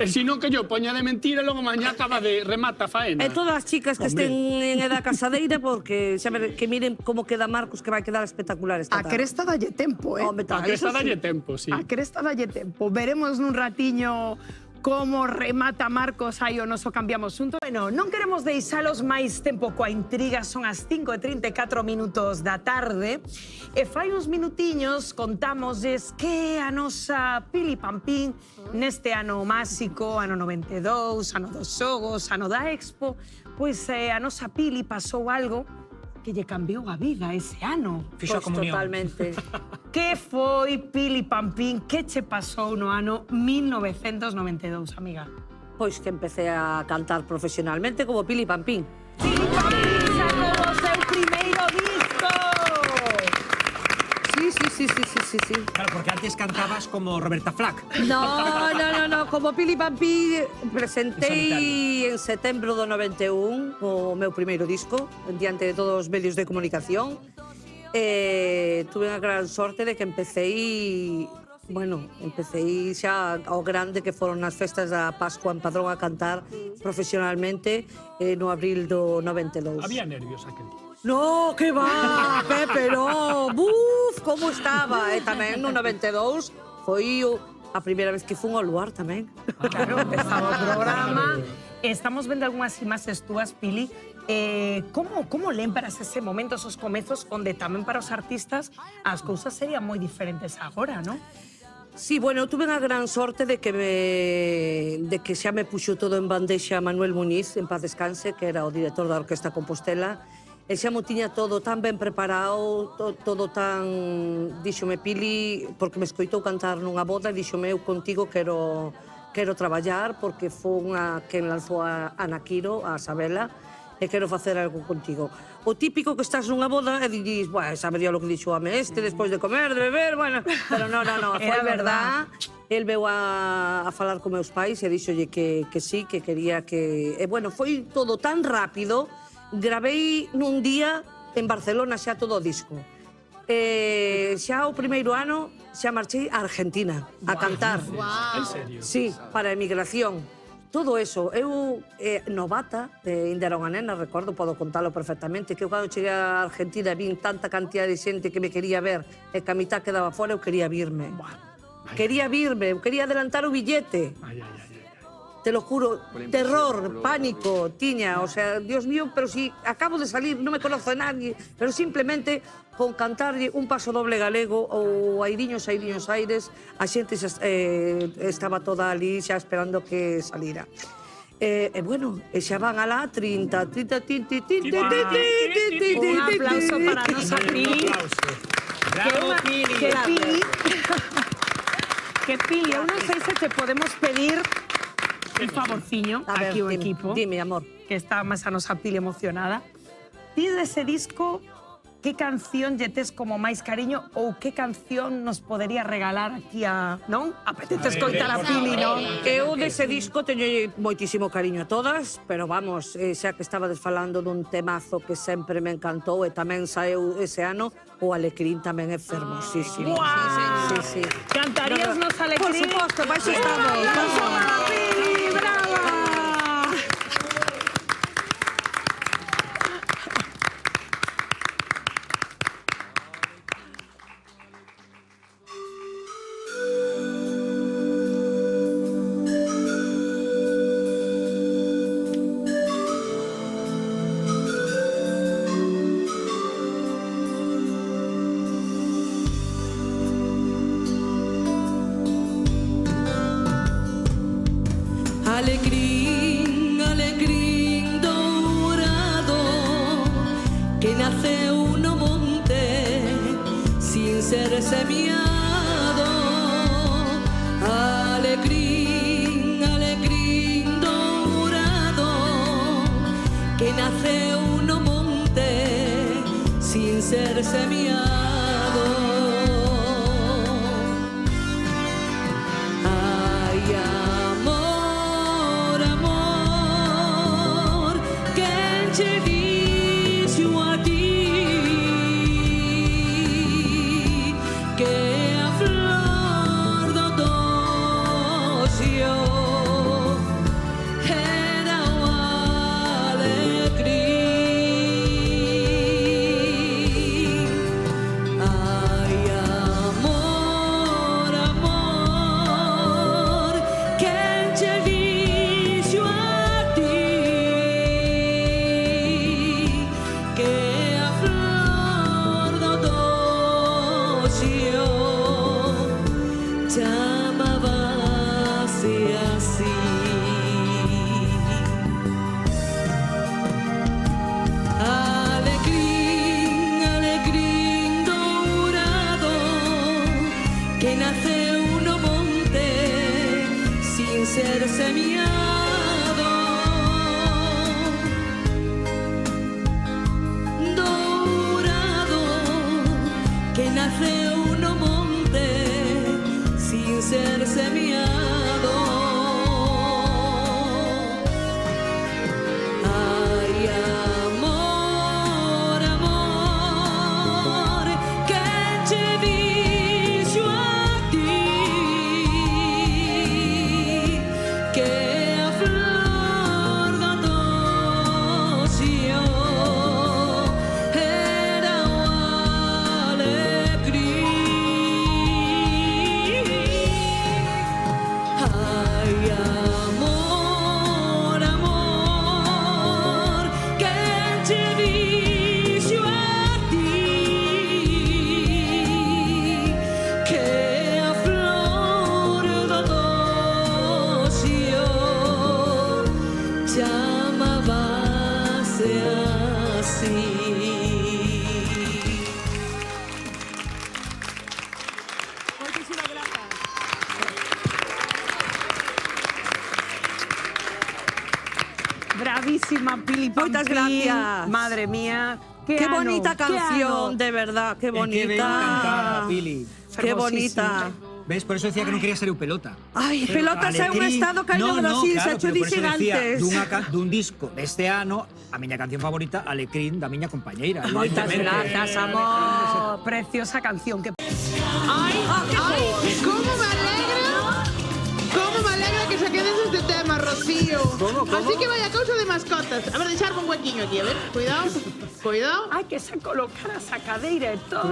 [SPEAKER 4] e si non que yo poña de mentira, logo mañá acaba de remata a faena.
[SPEAKER 2] E todas as chicas que
[SPEAKER 4] Hombre.
[SPEAKER 2] estén en edad casadeira, porque xa ver, que miren como queda Marcos, que vai quedar espectacular esta
[SPEAKER 1] A
[SPEAKER 2] tarde.
[SPEAKER 1] cresta dalle tempo,
[SPEAKER 2] Home,
[SPEAKER 4] A que
[SPEAKER 2] eso
[SPEAKER 4] está
[SPEAKER 2] sí.
[SPEAKER 4] dalle tempo, sí.
[SPEAKER 1] A cresta dalle tempo. Veremos nun ratiño como remata Marcos aí o noso cambiamos xunto. Bueno, non queremos deixalos máis tempo coa intriga, son as 5:34 minutos da tarde. E fai uns minutiños contámosles que a nosa Pili Pampín neste ano máxico, ano 92, ano dos xogos, ano da Expo, pois a nosa Pili pasou algo que lle cambiou a vida ese ano.
[SPEAKER 8] Fixo a
[SPEAKER 2] Pois
[SPEAKER 8] comunión.
[SPEAKER 2] totalmente.
[SPEAKER 1] Que foi, Pili Pampín, que che pasou no ano 1992, amiga?
[SPEAKER 2] Pois que empecé a cantar profesionalmente como Pili Pampín.
[SPEAKER 1] Pili Pampín sacou o seu primeiro disco!
[SPEAKER 2] Sí.
[SPEAKER 8] Claro, porque antes cantabas como Roberta Flack.
[SPEAKER 2] No, como Pili Pampín presentei en setembro do 91 o meu primeiro disco diante de todos os medios de comunicación. Tuve a gran sorte de que empecé xa ao grande, que foron as festas da Pascua en Padrón, a cantar profesionalmente no abril do 92.
[SPEAKER 4] Había nervios aquel.
[SPEAKER 2] No, que va, Pepe, no. Buf, como estaba. Tamén no 92 foi a primeira vez que fun ao luar tamén.
[SPEAKER 1] Claro, empezaba o programa. Estamos vendo algunhas imaxes túas, Pili. Como lembras ese momento, esos comezos, onde tamén para os artistas as cousas serían moi diferentes agora, non?
[SPEAKER 2] Sí, bueno, eu tuve a gran sorte de que xa me puxo todo en bandexa Manuel Muñiz, en paz descanse, que era o director da Orquesta Compostela. E xa mo tiña todo tan ben preparado, todo tan... Díxome, Pili, porque me escoitou cantar nunha boda, díxome, eu contigo quero traballar, porque foi unha quen lanzou a Ana Quiro, a Sabela, e quero facer algo contigo. O típico que estás nunha boda e dis, bueno, sabería lo que dixo a este, despois de comer, de beber, bueno, pero no, foi
[SPEAKER 1] Era
[SPEAKER 2] verdad El veu a falar con meus pais e dixolle que sí, que quería que... E, bueno, foi todo tan rápido, gravei nun día en Barcelona xa todo o disco. Xa o primeiro ano xa marchei a Argentina a cantar.
[SPEAKER 4] En serio?
[SPEAKER 2] Sí, para a emigración. Todo eso. Eu, novata, ainda era unha nena, recordo, podo contalo perfectamente, que eu cando cheguei a Argentina vin tanta cantidad de xente que me quería ver e que a mitad quedaba fora, eu quería virme. Quería virme, eu quería adelantar o billete. Te lo juro, terror, pánico, tiña, o sea, Dios mío, pero si acabo de salir, non me conoce nadie, pero simplemente con cantarlle un paso doble galego ou Airiños, Airiños, Aires, a xente xa, estaba toda ali xa esperando que salira. E bueno, xa van alá 30,
[SPEAKER 1] Un aplauso para nosa Pili.
[SPEAKER 4] Bravo, Pili.
[SPEAKER 1] Que Pili, eu non sei se te podemos pedir un favorciño aquí o equipo.
[SPEAKER 2] Dime, amor.
[SPEAKER 1] Que está máis a nosa Pili emocionada. Ti dese disco, que canción lle tes como máis cariño ou que canción nos podería regalar aquí a... Non? Apetece escoitar a Pili, non?
[SPEAKER 2] Eu dese disco teño moitísimo cariño a todas, pero vamos, xa que estabades falando dun temazo que sempre me encantou e tamén saeu ese ano, o Alecrín tamén é fermosísimo.
[SPEAKER 1] Guau!
[SPEAKER 2] Sí.
[SPEAKER 1] Cantarías nos Alecrín?
[SPEAKER 2] Por suposto, vais estamos.
[SPEAKER 1] Pili, brava!
[SPEAKER 14] Alecrín, alecrín dourado, que naceu no monte sin ser semiado. Alecrín, alecrín dourado, que naceu no monte sin ser semiado. Ser semiado, dourado, que naceu no monte sin ser semiado. Ai, amor, amor, que che dixo a ti.
[SPEAKER 1] Bravísima, Pili Pampín.
[SPEAKER 2] Moitas gracias.
[SPEAKER 1] Madre mía.
[SPEAKER 2] Qué
[SPEAKER 1] ano,
[SPEAKER 2] bonita
[SPEAKER 1] qué
[SPEAKER 2] canción,
[SPEAKER 1] ano.
[SPEAKER 2] de verdad, qué bonita.
[SPEAKER 8] Qué ben cantada, Pili.
[SPEAKER 2] Qué bonita.
[SPEAKER 8] Ves, por eso decía que non quería ser eu pelota.
[SPEAKER 2] Ai, pelota é un
[SPEAKER 8] Alecrín-
[SPEAKER 2] estado que hai no Brasil,
[SPEAKER 8] claro,
[SPEAKER 2] xa cho
[SPEAKER 8] pero por eso
[SPEAKER 2] dixen
[SPEAKER 8] decía,
[SPEAKER 2] antes.
[SPEAKER 8] dun disco deste ano, a miña canción favorita, Alecrín, da miña compañeira.
[SPEAKER 1] Moitas
[SPEAKER 8] evidentemente.
[SPEAKER 1] grazas, amor. Preciosa canción. Que...
[SPEAKER 5] Ay, cómo me alegra. Cómo me alegra que saquedes este tema, Rocío.
[SPEAKER 8] ¿Cómo?
[SPEAKER 5] Así que vaya causa de mascotas. A ver, deixarme un huequiño aquí, a ver. Cuidado, cuidado.
[SPEAKER 1] Ai, que se colocar a sacadeira e todo.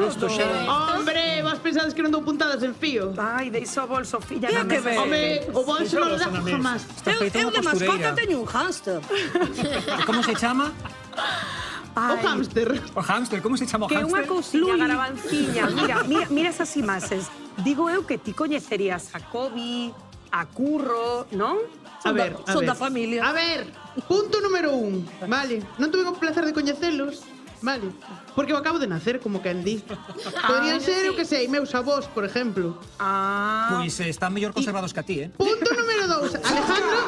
[SPEAKER 5] Hombre, vos pensades que non dou puntadas en fío.
[SPEAKER 1] Ai, deixo o bolso, filla.
[SPEAKER 2] Mira
[SPEAKER 1] na
[SPEAKER 2] que
[SPEAKER 1] mesa.
[SPEAKER 2] ben.
[SPEAKER 5] Home, o bolso non lo dejo jamás.
[SPEAKER 2] Eu de mascota teño un hámster.
[SPEAKER 8] Como se chama?
[SPEAKER 5] O hámster.
[SPEAKER 8] O hámster, como se chama o
[SPEAKER 1] Que unha
[SPEAKER 8] hámster?
[SPEAKER 1] cousiña, Garabanciña. Mira esas imaxes. Digo eu que ti coñecerías a Kobe, a Curro, non?
[SPEAKER 5] A ver,
[SPEAKER 2] Son da familia.
[SPEAKER 5] A ver, punto número 1, vale. Non tuve o placer de coñecelos, vale. Porque eu acabo de nacer, como quen di. Podrían ser, eu que sei, meus avós, por exemplo.
[SPEAKER 8] Pois están mellor conservados que a ti, eh?
[SPEAKER 5] Punto número 2, Alejandro,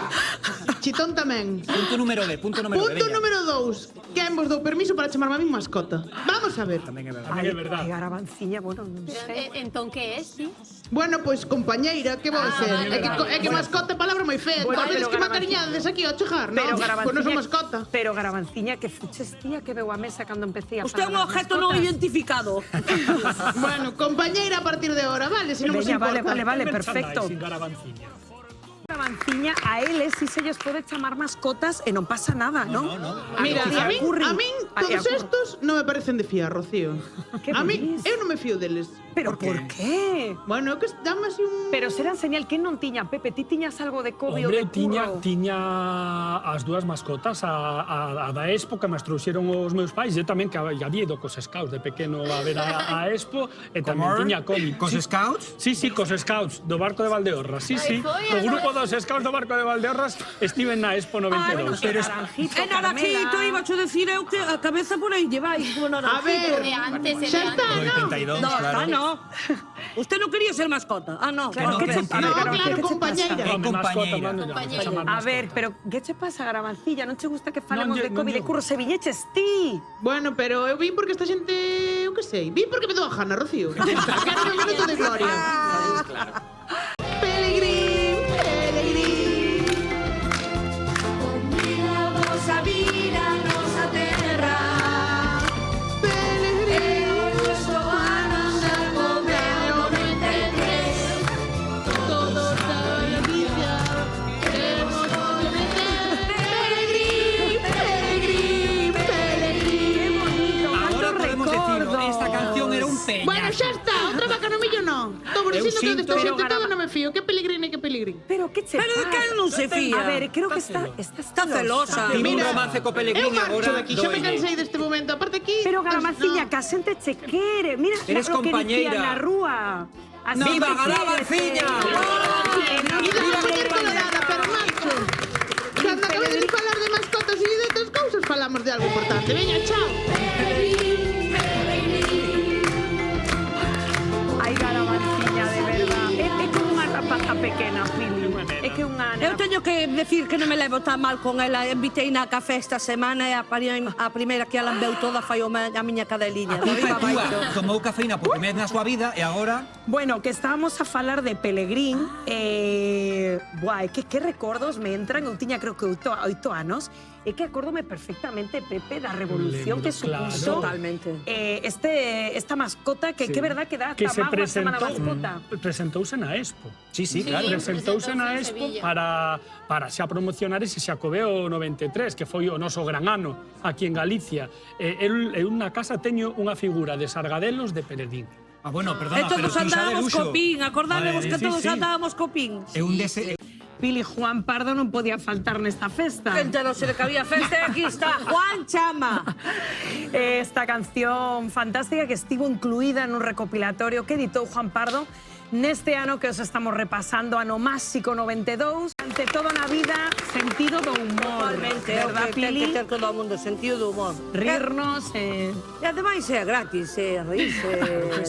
[SPEAKER 5] Chitón tamén.
[SPEAKER 8] Punto número B, punto número B.
[SPEAKER 5] Punto número 2, quen vos dou permiso para chamarme a min mascota? Vamos a ver.
[SPEAKER 8] Tamén é verdad.
[SPEAKER 1] Ai, que Garabanciña, bueno, non sei.
[SPEAKER 10] Entón, que é, sí?
[SPEAKER 5] Bueno, pois compañeira, que vou ser?
[SPEAKER 10] vale,
[SPEAKER 5] É que mascota é palabra moi fea.
[SPEAKER 1] Bueno,
[SPEAKER 5] Tal vez
[SPEAKER 1] pero
[SPEAKER 5] que macariñades aquí ao chegar, non?
[SPEAKER 1] Pero
[SPEAKER 5] Pois non son mascota.
[SPEAKER 1] Pero Garabanciña, que fuches tía que veu a mesa cando empecé a
[SPEAKER 2] Usted é un
[SPEAKER 1] falar das
[SPEAKER 2] objeto non
[SPEAKER 1] mascotas.
[SPEAKER 2] identificado.
[SPEAKER 5] Bueno, compañeira a partir de ahora, vale? Se non vos
[SPEAKER 1] Veña,
[SPEAKER 5] importa.
[SPEAKER 1] vale, perfecto.
[SPEAKER 4] Sin Garabanciña.
[SPEAKER 1] Garabanciña, a eles si se lles pode chamar mascotas e non pasa nada, non?
[SPEAKER 5] Mira,
[SPEAKER 1] Aquí
[SPEAKER 5] a
[SPEAKER 1] Curri.
[SPEAKER 5] min
[SPEAKER 1] Ai,
[SPEAKER 5] todos
[SPEAKER 1] a Curri.
[SPEAKER 5] estos non me parecen de fiar, Rocío.
[SPEAKER 1] Que
[SPEAKER 5] A min,
[SPEAKER 1] dis?
[SPEAKER 5] eu non me fío deles.
[SPEAKER 1] Pero por qué?
[SPEAKER 5] Bueno, que dame así un...
[SPEAKER 1] Pero serán señal que non tiña, Pepe, ti tiñas algo de Kobe ou
[SPEAKER 4] Hombre,
[SPEAKER 1] de Curro?
[SPEAKER 4] tiña as dúas mascotas, a da Expo que me trouxeron os meus pais, e tamén que había ido cos scouts de pequeno a ver a Expo, e tamén
[SPEAKER 8] Como?
[SPEAKER 4] tiña Kobe.
[SPEAKER 8] Cos scouts?
[SPEAKER 4] Sí, cos scouts do barco de Valdeorras, sí. O grupo dos scouts do barco de Valdeorras estiven na Expo 92.
[SPEAKER 1] Pero Naranjito,
[SPEAKER 2] É naranjito, iba a decir eu que a cabeza por aí lleváis como
[SPEAKER 5] A
[SPEAKER 2] naranjito.
[SPEAKER 5] ver,
[SPEAKER 10] De antes,
[SPEAKER 5] xa está,
[SPEAKER 8] Do
[SPEAKER 5] non?
[SPEAKER 8] 82,
[SPEAKER 2] No,
[SPEAKER 8] claro.
[SPEAKER 2] no. Usted non quería ser mascota. Ah, no.
[SPEAKER 1] Claro,
[SPEAKER 2] Ok.
[SPEAKER 1] que che-
[SPEAKER 5] No,
[SPEAKER 1] pero
[SPEAKER 5] claro,
[SPEAKER 1] ¿qué te
[SPEAKER 5] compañeira.
[SPEAKER 1] pasa?
[SPEAKER 4] Home, mascota,
[SPEAKER 8] compañeira.
[SPEAKER 4] mano, ya,
[SPEAKER 10] Compañeira.
[SPEAKER 4] chamar
[SPEAKER 1] A
[SPEAKER 4] mascota.
[SPEAKER 1] ver, pero que che pasa, Garabancilla? Non che gusta que falemos
[SPEAKER 4] Non
[SPEAKER 1] de Kobe
[SPEAKER 4] lle-
[SPEAKER 1] de Curro? Se viñeches ti.
[SPEAKER 5] Bueno, pero eu vim porque esta xente, eu que sei, vim porque me dou a gana, Rocío. Quero un minuto de gloria. Pelegrín, pelegrín.
[SPEAKER 14] Convidamos a vir a nosa terra.
[SPEAKER 5] Pelegrín.
[SPEAKER 14] Nuestro ano da comeu 93.
[SPEAKER 5] Todos a Galicia queremos volver. Pelegrín, pelegrín, pelegrín.
[SPEAKER 8] Ahora podemos decirlo,
[SPEAKER 1] recordo.
[SPEAKER 8] esta canción era un peñazo.
[SPEAKER 5] Bueno, xa está, outra vaca no millo non. Estou
[SPEAKER 8] Eu
[SPEAKER 5] dicindo que
[SPEAKER 8] sinto,
[SPEAKER 5] desta
[SPEAKER 8] pero
[SPEAKER 5] xente
[SPEAKER 1] Garaba-
[SPEAKER 5] todo non me fío. Que pelegrín e que pelegrín.
[SPEAKER 1] Pero que che
[SPEAKER 2] Pero de
[SPEAKER 1] pasa?
[SPEAKER 2] que non se fía?
[SPEAKER 1] A ver, creo que
[SPEAKER 4] Está
[SPEAKER 1] está
[SPEAKER 2] celosa.
[SPEAKER 8] Tivo un
[SPEAKER 5] Mira,
[SPEAKER 8] romance co
[SPEAKER 5] Eu
[SPEAKER 8] Pellegrini
[SPEAKER 5] marcho
[SPEAKER 8] agora.
[SPEAKER 5] de aquí, xa me
[SPEAKER 8] doelle.
[SPEAKER 5] cansei deste momento. Aparte aquí...
[SPEAKER 1] Pero
[SPEAKER 5] pues,
[SPEAKER 1] Garabanciña,
[SPEAKER 5] no.
[SPEAKER 1] que a xente che quere. Mira
[SPEAKER 8] Eres
[SPEAKER 1] lo que dicía
[SPEAKER 8] compañeira.
[SPEAKER 1] na rúa. A xente
[SPEAKER 8] Viva
[SPEAKER 1] quérete.
[SPEAKER 8] Garabanciña!
[SPEAKER 5] E dá muller colorada, pero macho. Cando acabes de falar de mascotas e de outras cousas, falamos de algo importante. Veña, chao.
[SPEAKER 1] Ai, Garabanciña, de verdad. É como unha rapaza pequena, Pili. É que unha...
[SPEAKER 2] Eu teño que decir que non me levo tan mal con ela. Invitei na café esta semana e a primeira que a lambeu toda foi a miña cadeliña.
[SPEAKER 8] A culpa é túa. Tomou cafeína por primeira vez na súa vida e agora...
[SPEAKER 1] Bueno, que estábamos a falar de Pelegrín. Buah, que recordos me entran. Eu tiña creo que 8 anos. E que acórdome perfectamente, Pepe, da revolución que supuso
[SPEAKER 2] Totalmente.
[SPEAKER 1] esta mascota que é verdad que dá
[SPEAKER 4] Que se
[SPEAKER 1] mágoa chama da
[SPEAKER 4] presentou,
[SPEAKER 1] mascota.
[SPEAKER 4] presentouse na Expo.
[SPEAKER 8] Sí, claro.
[SPEAKER 4] Presentouse na
[SPEAKER 10] en
[SPEAKER 4] Expo
[SPEAKER 10] Sevilla.
[SPEAKER 4] para xa promocionar ese Xacobeo 93, que foi o noso gran ano aquí en Galicia. Eu na casa teño unha figura de Sargadelos de Pelegrín.
[SPEAKER 8] Ah, bueno,
[SPEAKER 2] E
[SPEAKER 8] perdona, pero
[SPEAKER 2] todos
[SPEAKER 8] tú xa de
[SPEAKER 2] andábamos
[SPEAKER 8] luxo.
[SPEAKER 2] co pin. Acordádemos que
[SPEAKER 4] Sí,
[SPEAKER 2] todos
[SPEAKER 4] sí.
[SPEAKER 2] andábamos co pin.
[SPEAKER 8] É un dese...
[SPEAKER 1] Pili Juan Pardo non podía faltar nesta festa.
[SPEAKER 2] Gente, non se le cabía festa e aquí está Juan Chama.
[SPEAKER 1] Esta canción fantástica que estivo incluída nun recopilatorio que editou Juan Pardo neste ano que os estamos repasando, ano máxico 92. Ante todo na vida, sentido do humor.
[SPEAKER 2] Totalmente, é o
[SPEAKER 1] verdad,
[SPEAKER 2] que ten que
[SPEAKER 1] Pili?
[SPEAKER 2] ter todo o mundo, sentido do humor.
[SPEAKER 1] Rirnos,
[SPEAKER 2] E ademais é gratis, reírse,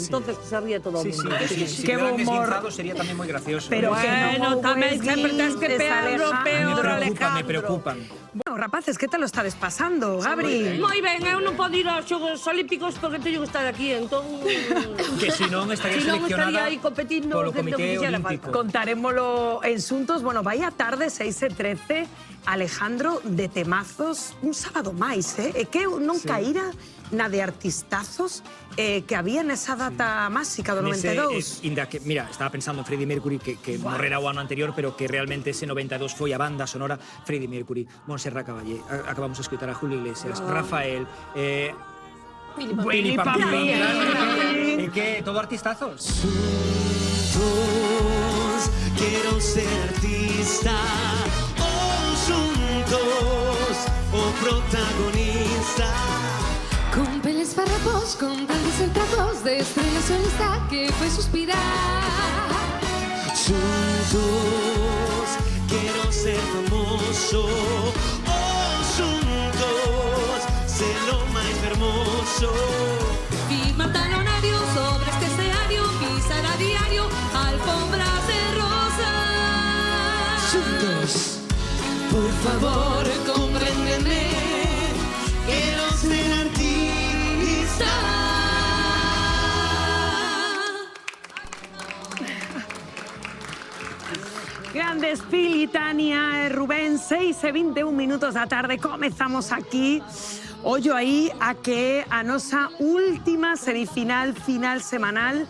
[SPEAKER 2] entonces que se ríe todo o
[SPEAKER 8] Sí,
[SPEAKER 2] mundo.
[SPEAKER 8] si
[SPEAKER 1] Qué
[SPEAKER 8] quedan
[SPEAKER 1] humor.
[SPEAKER 8] desguinzados sería tamén moi gracioso.
[SPEAKER 1] Pero que non
[SPEAKER 2] Bueno,
[SPEAKER 1] houbo
[SPEAKER 2] tamén sempre tens que
[SPEAKER 1] esguinces,
[SPEAKER 2] pearlo
[SPEAKER 1] Alejandro.
[SPEAKER 2] peor,
[SPEAKER 8] me
[SPEAKER 2] Alejandro.
[SPEAKER 8] preocupan.
[SPEAKER 1] Bueno, rapaces, que tal lo estades pasando, Gabri?
[SPEAKER 2] Moi ben, eu non podo ir aos Xogos Olímpicos porque teño que estar aquí, entón...
[SPEAKER 8] Que si non estaría
[SPEAKER 2] Si non
[SPEAKER 8] seleccionada
[SPEAKER 2] estaría aí competindo
[SPEAKER 8] polo
[SPEAKER 2] que
[SPEAKER 8] Comité
[SPEAKER 2] fixera
[SPEAKER 8] Olímpico.
[SPEAKER 2] falta.
[SPEAKER 1] Contarémoslo en Xuntos. Bueno, vai a tarde, 6:13, Alejandro, de temazos, un sábado máis, E que eu non caíra na de artistazos que había nesa data máxica do 92.
[SPEAKER 8] Inda que, mira, estaba pensando en Freddie Mercury que morrera o ano anterior, pero que realmente ese 92 foi a banda sonora Freddie Mercury, Montserrat Caballé, acabamos de escutar a Julio Iglesias, Rafael, Willy Pampín, claro, que todo artistazos.
[SPEAKER 13] Juntos quiero ser artista, juntos o protagonista.
[SPEAKER 3] Con peles farrapos, con grandes centavos de estrella solista que fue suspirar.
[SPEAKER 13] Juntos quiero ser famoso, juntos ser lo más hermoso.
[SPEAKER 3] Firmar talonario sobre este escenario, pisar a diario alfombras de rosas.
[SPEAKER 13] Juntos, por favor, compréndeme. Quiero ser artista.
[SPEAKER 1] Grandes Pili, Tania, Rubén, 6:21 da tarde, comezamos aquí. Ollo aí a que a nosa última semifinal, final semanal.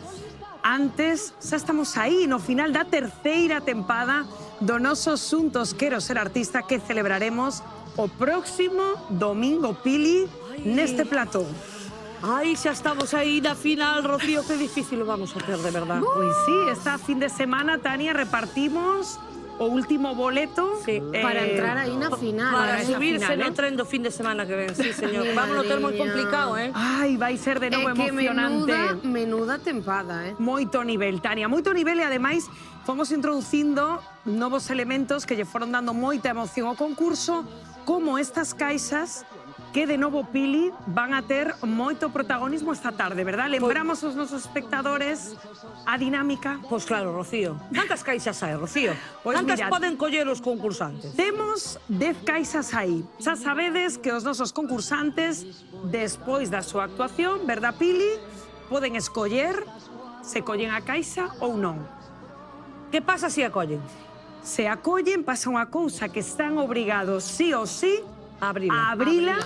[SPEAKER 1] Antes, xa estamos aí no final da terceira tempada do noso Xuntos Quero Ser Artista que celebraremos o próximo domingo, Pili, neste plató.
[SPEAKER 2] Ai, xa estamos aí na final, Rocío, que difícil lo vamos a ter, de verdad.
[SPEAKER 1] Pois sí, esta fin de semana, Tania, repartimos o último boleto
[SPEAKER 15] para entrar aí na final.
[SPEAKER 2] Para subirse
[SPEAKER 1] final,
[SPEAKER 2] no tren do fin de semana que ven, sí, señor. Vamos a ter moi complicado,
[SPEAKER 1] Ai, vai ser de novo emocionante.
[SPEAKER 15] Menuda tempada,
[SPEAKER 1] Moito nivel, Tania, moito nivel e ademais fomos introducindo novos elementos que lle foron dando moita emoción ao concurso, como estas caixas que de novo, Pili, van a ter moito protagonismo esta tarde, verdad? Lembramos aos nosos espectadores a dinámica.
[SPEAKER 2] Pois claro, Rocío. Cantas caixas hai, Rocío?
[SPEAKER 1] Pois
[SPEAKER 2] Cantas
[SPEAKER 1] mira,
[SPEAKER 2] poden coller os concursantes?
[SPEAKER 1] Temos 10 caixas aí. Xa sabedes que os nosos concursantes, despois da súa actuación, verdad, Pili, poden escoller se collen a caixa ou non.
[SPEAKER 2] Que pasa se a collen?
[SPEAKER 1] Se a collen, pasa unha cousa que están obrigados sí ou sí a abrila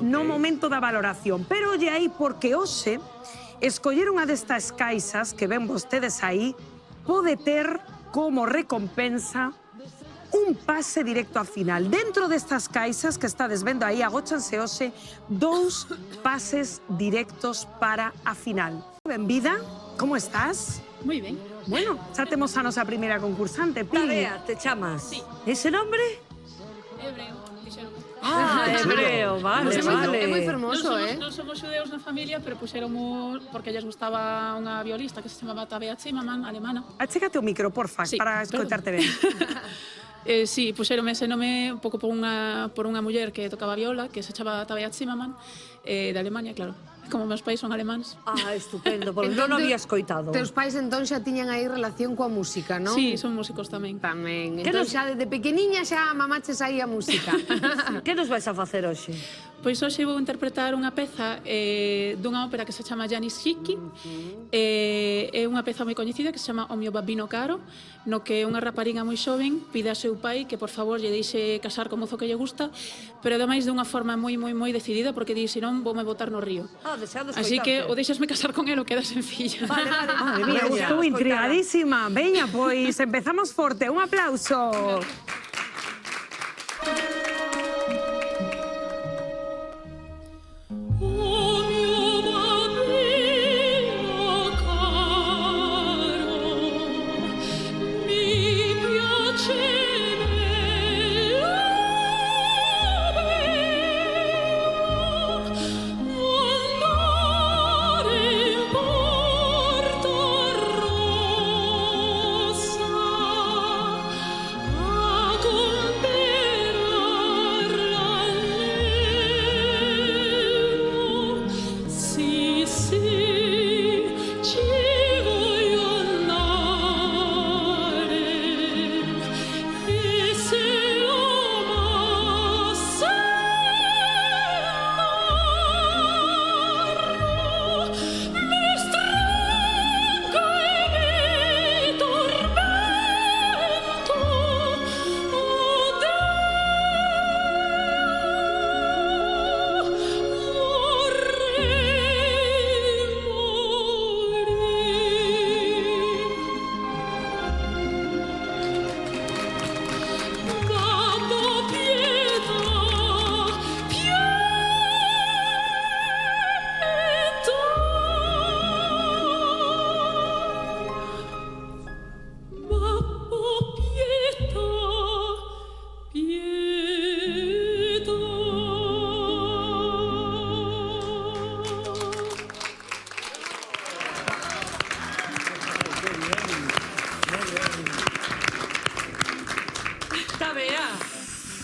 [SPEAKER 1] no momento da valoración. Pero olle aí porque hoxe escoller unha destas caixas que ven vostedes aí pode ter como recompensa un pase directo á final. Dentro destas caixas que estades vendo aí, agóchanse hoxe 2 pases directos para a final. Benvida, como estás?
[SPEAKER 16] Moi ben.
[SPEAKER 1] Bueno, xa temos a nosa primeira concursante, Pili.
[SPEAKER 2] Tarea, te chamas?
[SPEAKER 16] Sí.
[SPEAKER 2] Ese nombre?
[SPEAKER 16] Hebreo, dixeron.
[SPEAKER 2] Ah, hebreo, vale,
[SPEAKER 15] É moi fermoso,
[SPEAKER 16] Non somos xudeus na familia, pero puxéramos porque lles gustaba unha violista que se chamaba Tabea Zimmermann, alemana.
[SPEAKER 1] Achégate o micro, porfa,
[SPEAKER 16] Sí,
[SPEAKER 1] para escoitarte ben.
[SPEAKER 16] Sí, puxeronme ese nome un pouco por unha muller que tocaba viola, que se chamaba Tabea Zimmermann, de Alemania, claro. Como meus pais son alemáns.
[SPEAKER 2] Ah, estupendo, porque non había escoitado.
[SPEAKER 15] Teus pais entón xa tiñan aí relación coa música, non?
[SPEAKER 16] Sí, son músicos tamén.
[SPEAKER 15] Tamén. Entón xa desde pequeniña xa mamaches aí a música.
[SPEAKER 2] Que nos vais a facer hoxe?
[SPEAKER 16] Pois hoxe vou interpretar unha peza dunha ópera que se chama Janis Hickey. É unha peza moi coñecida que se chama O mio babbino caro, no que unha rapariga moi xoven pide a seu pai que por favor lle deixe casar co mozo que lle gusta, pero ademais dunha forma moi decidida, porque di, senón voume botar no río. Así que o deixasme casar con él ou quedas en filla.
[SPEAKER 2] Vale.
[SPEAKER 1] Madre mía, estou intrigadísima. Veña, pois empezamos forte. Un aplauso.
[SPEAKER 3] Rosa,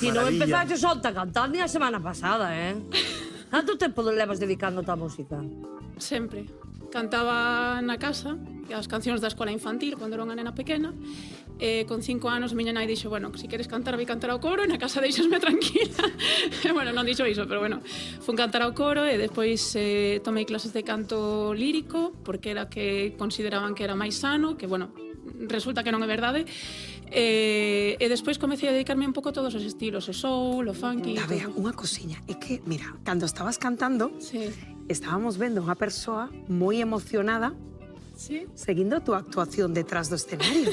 [SPEAKER 2] Ti non
[SPEAKER 17] Maravilla.
[SPEAKER 2] empezaste solta a cantar ni a semana pasada, Canto tempo levas dedicándote á música?
[SPEAKER 16] Sempre. Cantaba na casa as cancións da escola infantil cando era unha nena pequena. Con 5 anos miña nai dixo, bueno, se queres cantar, vai cantar ao coro e na casa deixasme tranquila. Bueno, non dixo iso, pero bueno, fun cantar ao coro e despois tomei clases de canto lírico porque era que consideraban que era máis sano, que bueno, resulta que non é verdade. E despois comecei a dedicarme un pouco a todos os estilos, o soul, o funky.
[SPEAKER 1] A ver, unha cosiña, é que, mira, cando estabas cantando, estábamos vendo unha persoa moi emocionada seguindo a túa actuación detrás do escenario.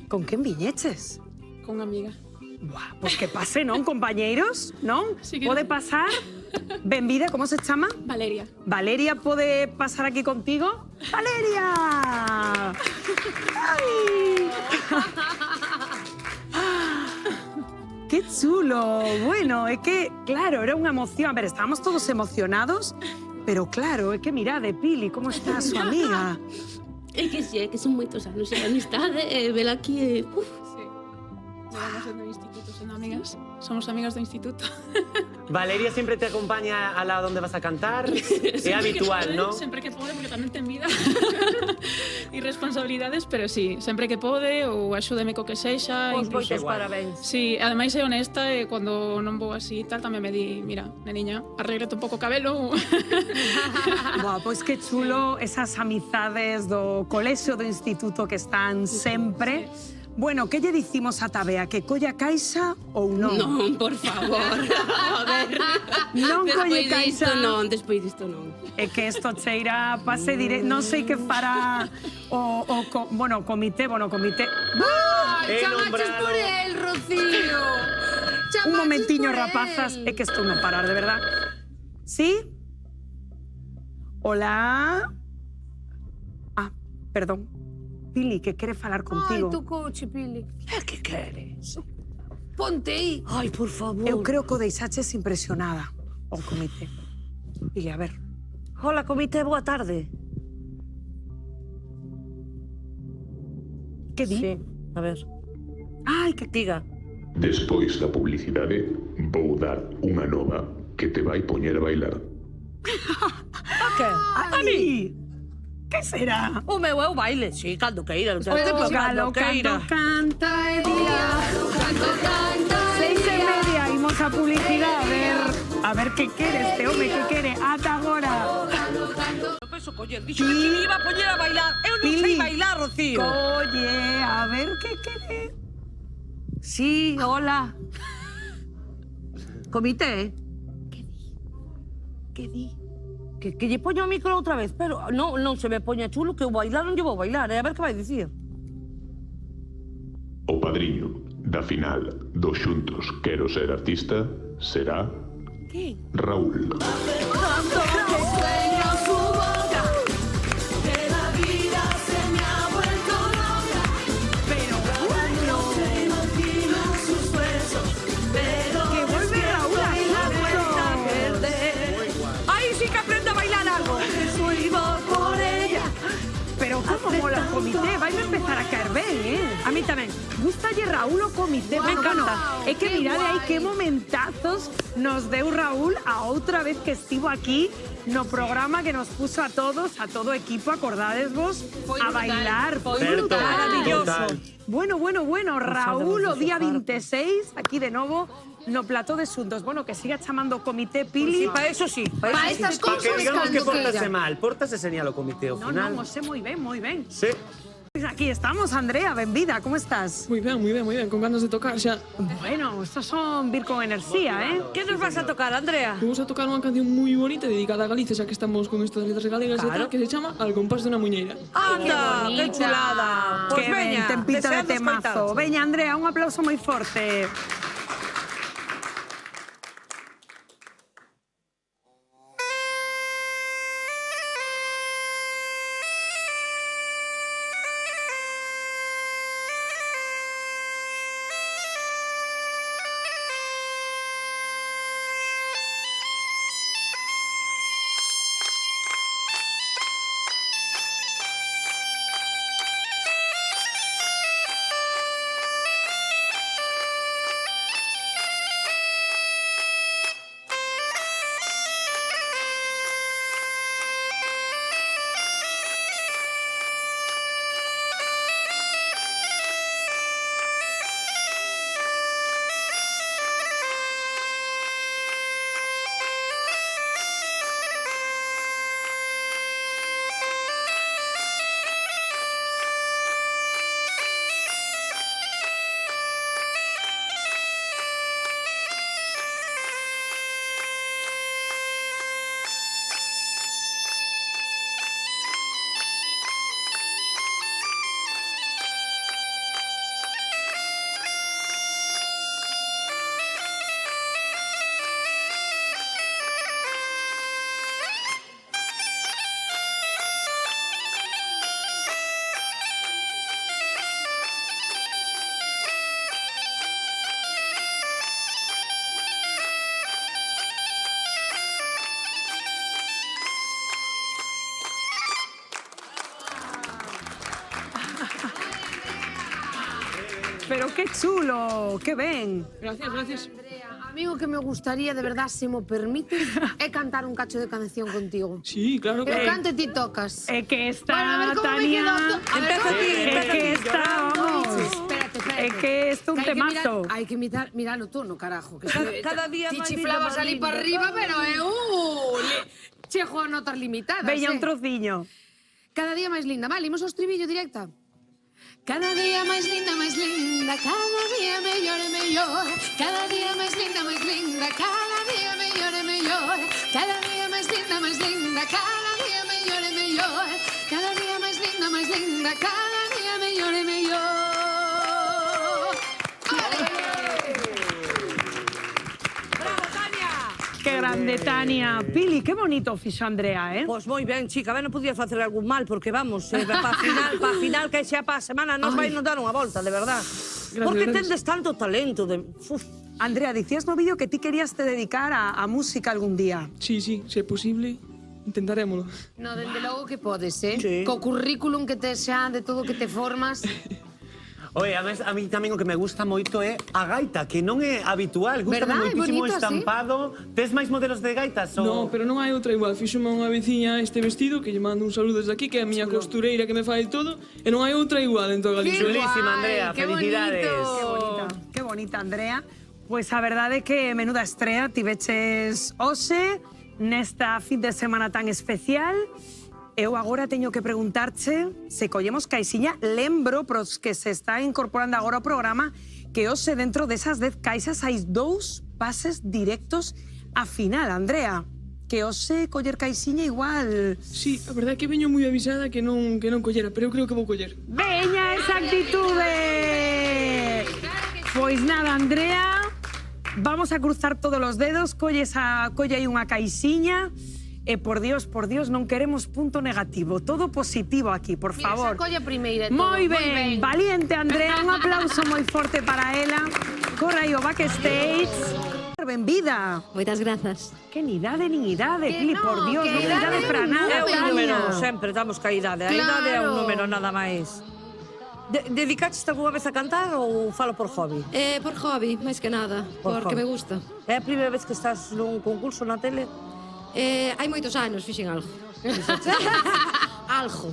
[SPEAKER 1] Con quen viñeches?
[SPEAKER 16] Con unha amiga.
[SPEAKER 1] Buah, pois que pase, non, compañeiros? Non?
[SPEAKER 16] Sí que
[SPEAKER 1] Pode
[SPEAKER 16] non.
[SPEAKER 1] pasar? Benvida, como se chama?
[SPEAKER 16] Valeria.
[SPEAKER 1] Valeria, pode pasar aquí contigo? Valeria! Ai! ¡Qué chulo! Bueno, é que, claro, era unha emoción. A ver, estábamos todos emocionados, pero claro, é que mirade, Pili, como está a súa amiga?
[SPEAKER 3] É que sí, é que son moitos anos de amistade e vela aquí uf.
[SPEAKER 16] Levamos do instituto sendo amigas. Somos amigas do instituto.
[SPEAKER 17] Valeria siempre te acompaña a la donde vas a cantar. Es
[SPEAKER 16] Sempre
[SPEAKER 17] habitual,
[SPEAKER 16] que pode,
[SPEAKER 17] ¿no?
[SPEAKER 16] Sempre que pode, porque tamén ten vida e responsabilidades, pero sí, sempre que pode ou axúdeme co que sexa.
[SPEAKER 2] Pois
[SPEAKER 16] incluso-
[SPEAKER 2] moitos parabéns.
[SPEAKER 16] Sí, ademais é honesta e cando non vou así tal tamén me di, mira, neniña, arréglate un pouco o cabelo.
[SPEAKER 1] Buah, pois que chulo esas amizades do colexio do instituto que están sempre. Bueno, que lle dicimos a Tabea? Que colla caixa ou non?
[SPEAKER 3] Non, por favor. A ver.
[SPEAKER 1] Non colle caixa.
[SPEAKER 3] Despois disto non.
[SPEAKER 1] É que isto cheira pase directo. Non sei que fará bueno, comité.
[SPEAKER 15] Chamaches por el, Rocío.
[SPEAKER 1] Un momentiño, rapazas, é que estou non parar, de verdad. ¿Sí? Hola. Ah, perdón. Pili, que quere falar contigo.
[SPEAKER 15] Ai, tu coche, Pili.
[SPEAKER 1] Que queres?
[SPEAKER 15] Ponte aí.
[SPEAKER 2] Ai, por favor.
[SPEAKER 1] Eu creo que o deixaches impresionada o comité. Pili, a ver.
[SPEAKER 2] Hola, comité, boa tarde.
[SPEAKER 1] Que di?
[SPEAKER 2] Sí, a ver.
[SPEAKER 1] Ai, que
[SPEAKER 2] diga.
[SPEAKER 18] Despois da publicidade, vou dar unha nova que te vai poñer a bailar.
[SPEAKER 2] A que? A mí?
[SPEAKER 1] Que será?
[SPEAKER 2] O meu é o baile, sí, cando queira.
[SPEAKER 1] O galo canta e día. 6:30, imos a publicidade. A ver que quere este home, que quere. Ata agora.
[SPEAKER 2] Penso, coller, dixo que me iba a poñer a bailar. Eu non sei bailar, Rocío.
[SPEAKER 1] Oye, a ver que quere. Sí, hola.
[SPEAKER 2] Comité?
[SPEAKER 1] Que di?
[SPEAKER 2] Que lle poño o micro outra vez, pero non se me poña chulo que eu bailar non lle vou bailar, a ver que vai dicir.
[SPEAKER 18] O padriño da final do Xuntos Quero Ser Artista será
[SPEAKER 1] ¿Qué?
[SPEAKER 18] Raúl.
[SPEAKER 1] Que vuelve Raúl a
[SPEAKER 2] Ahí sí que aprende a bailar algo.
[SPEAKER 1] por ella. Pero como mola o comité, vai me empezar a caer ben,
[SPEAKER 2] A mí tamén.
[SPEAKER 1] Gustalle Raúl o comité,
[SPEAKER 2] Me encanta.
[SPEAKER 1] É que
[SPEAKER 2] Qué
[SPEAKER 1] mirade aí
[SPEAKER 2] guai.
[SPEAKER 1] que momentazos nos deu Raúl a outra vez que estivo aquí no programa que nos puso a todos, a todo o equipo, acordadesvos, a bailar. Foi
[SPEAKER 17] Certo,
[SPEAKER 1] brutal.
[SPEAKER 17] maravilloso.
[SPEAKER 1] Bueno, Raúl o día 26, aquí de novo, no plató de Xuntos. Bueno, que siga chamando o comité Pili.
[SPEAKER 2] Sí, para eso sí.
[SPEAKER 15] Para estas
[SPEAKER 17] Para que
[SPEAKER 15] cousas
[SPEAKER 17] digamos que
[SPEAKER 15] cando
[SPEAKER 17] portase
[SPEAKER 15] queira.
[SPEAKER 17] mal, portase señal o comité ao
[SPEAKER 1] No,
[SPEAKER 17] final.
[SPEAKER 1] o sé moi ben, moi ben.
[SPEAKER 17] Sí.
[SPEAKER 1] Pois aquí estamos, Andrea, benvida, como estás?
[SPEAKER 19] Muy bien, con ganas de tocar xa.
[SPEAKER 1] Bueno, estos son vir con enerxía,
[SPEAKER 2] Que nos vas a tocar, Andrea?
[SPEAKER 19] Vamos a tocar unha canción moi bonita dedicada a Galicia, xa que estamos con estas letras galegas e tal, que se chama Al compás de unha muñeira.
[SPEAKER 2] Anda, que chulada. Pois
[SPEAKER 1] Que ben,
[SPEAKER 2] veña,
[SPEAKER 1] tempito de
[SPEAKER 2] deseando
[SPEAKER 1] temazo.
[SPEAKER 2] escoitaros.
[SPEAKER 1] Veña, Andrea, un aplauso moi forte. Pero qué chulo, qué ben.
[SPEAKER 19] Gracias, gracias.
[SPEAKER 15] A mí o que me gustaría, de verdad, se mo permites, é cantar un cacho de canción contigo.
[SPEAKER 19] Sí, claro.
[SPEAKER 15] Eu canto e ti tocas.
[SPEAKER 1] É que está,
[SPEAKER 15] Bueno, a ver como me
[SPEAKER 1] Tania.
[SPEAKER 15] quedo.
[SPEAKER 2] Empieza ti,
[SPEAKER 1] É que está, vamos.
[SPEAKER 15] Espérate.
[SPEAKER 1] É que esto un temazo.
[SPEAKER 15] Hai que miralo tú, no carajo. Que
[SPEAKER 2] Cada día
[SPEAKER 15] ti
[SPEAKER 2] máis
[SPEAKER 15] chiflabas
[SPEAKER 2] lindo,
[SPEAKER 15] ali
[SPEAKER 2] máis
[SPEAKER 15] para
[SPEAKER 2] lindo.
[SPEAKER 15] arriba, pero chego a notas limitadas.
[SPEAKER 1] Veña un trociño.
[SPEAKER 15] Cada día máis linda. Vale, imos ao estribillo directa. Cada día máis linda, cada día mellor e mellor. Cada día máis linda, cada día mellor e mellor. Cada día máis linda, cada día mellor e mellor. Cada día máis linda, cada día mellor e mellor.
[SPEAKER 1] Qué grande, Tania. Pili, qué bonito fixo Andrea, eh?
[SPEAKER 2] Pois moi ben, chica, ben non podía facer algún mal, porque vamos, pa final, que xa pa semana, nos vai nos dar unha volta, de verdad. Porque tendes tanto talento.
[SPEAKER 1] Andrea, dicías no vídeo que ti querías te dedicar a música algún día.
[SPEAKER 19] Sí, se é posible, intentarémolo.
[SPEAKER 15] No, dende logo que podes, eh?
[SPEAKER 19] Sí.
[SPEAKER 15] Co currículum que tes xa, de todo que te formas.
[SPEAKER 17] Oye, a mí tamén o que me gusta moito é a gaita, que non é habitual. Gusta
[SPEAKER 15] Verdad? É
[SPEAKER 17] moitísimo
[SPEAKER 15] bonito,
[SPEAKER 17] estampado. Tes máis modelos de gaitas?
[SPEAKER 19] No, pero non hai outra igual. Fíxome unha veciña este vestido, que lle mando un saludo desde aquí, que é a miña costureira que me fai todo, e non hai outra igual en toda Galicia.
[SPEAKER 17] Chulísima, Andrea, felicidades.
[SPEAKER 1] Qué bonita, Andrea. Pues a verdade é que menuda estrea tiveches hoxe nesta fin de semana tan especial. Eu agora teño que preguntarche se collemos caixiña. Lembro pros que se está incorporando agora ao programa que hoxe dentro desas 10 caixas hai 2 pases directos a final, Andrea. Que hoxe coller caixiña igual...
[SPEAKER 19] Sí, a verdade é que veño moi avisada que non collera, pero eu creo que vou coller.
[SPEAKER 1] Veña esa actitude! Pois nada, Andrea, vamos a cruzar todos os dedos, colle aí unha caixiña. E por Dios, non queremos punto negativo, todo positivo aquí, por favor.
[SPEAKER 15] Mira, esa colla primeira e todo.
[SPEAKER 1] Moi ben, valiente Andrea, un aplauso moi forte para ela. Corre aí o backstage. Benvida.
[SPEAKER 20] Moitas grazas.
[SPEAKER 1] Que nin idade, Pili, por Dios, non
[SPEAKER 2] idade
[SPEAKER 1] idade para nada,
[SPEAKER 2] é un
[SPEAKER 1] Tania.
[SPEAKER 2] número, sempre damos ca idade. A idade é un número, nada máis. Dedicaste algunha vez a cantar ou falo por hobby?
[SPEAKER 20] Por hobby, máis que nada, porque me gusta.
[SPEAKER 2] É a primeira vez que estás nun concurso na tele?
[SPEAKER 20] Hai moitos anos fixen algo. Algo.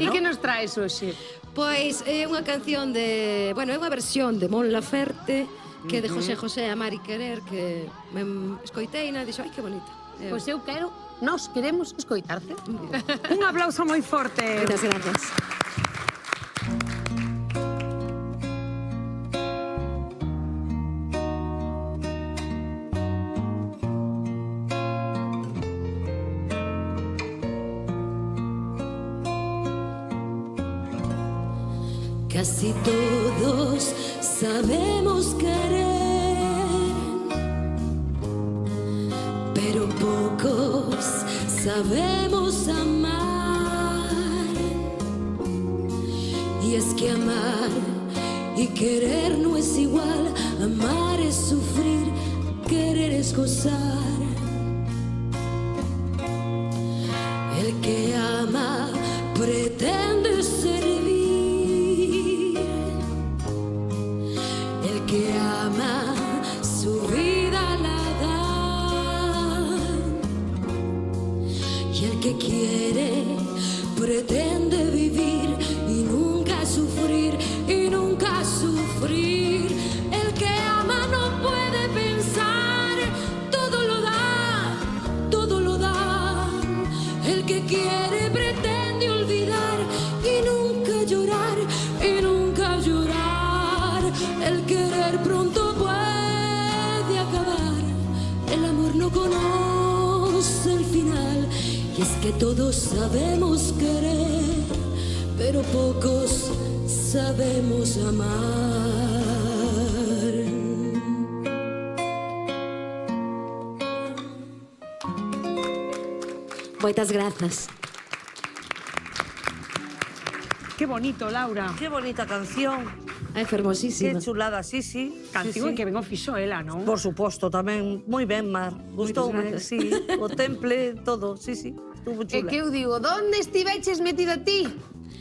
[SPEAKER 15] E que nos traes hoxe?
[SPEAKER 20] Pois é unha canción de... Bueno, é unha versión de Mon Laferte, que é de José José a Mari Querer, que me escoitei e dixo, ai, que bonita.
[SPEAKER 15] Pois eu quero, nós queremos escoitarte.
[SPEAKER 1] Un aplauso moi forte.
[SPEAKER 20] Moitas grazas. Casi todos sabemos querer, pero pocos sabemos amar. Y es que amar y querer no es igual, amar es sufrir, querer es gozar. El que ama pretende servir. El que ama su vida la da, y el que quiere pretende vivir y nunca sufrir, y nunca sufrir. El que ama no puede pensar, todo lo da, todo lo da. El que quiere pretende olvidar y nunca llorar, y nunca llorar. El querer pronto puede acabar, el amor no conoce el final. Y es que todos sabemos querer, pero pocos sabemos amar. Moitas grazas.
[SPEAKER 1] Qué bonito, Laura.
[SPEAKER 2] Qué bonita canción.
[SPEAKER 20] É fermosísima.
[SPEAKER 2] Qué chulada, sí, sí.
[SPEAKER 1] Canción que ben o fixo ela, non?
[SPEAKER 2] Por suposto, tamén. Moi ben, Mar. Gustoume, sí. O temple, todo, sí, sí. Estuvo chula.
[SPEAKER 15] E que eu digo, donde estiveches metida ti?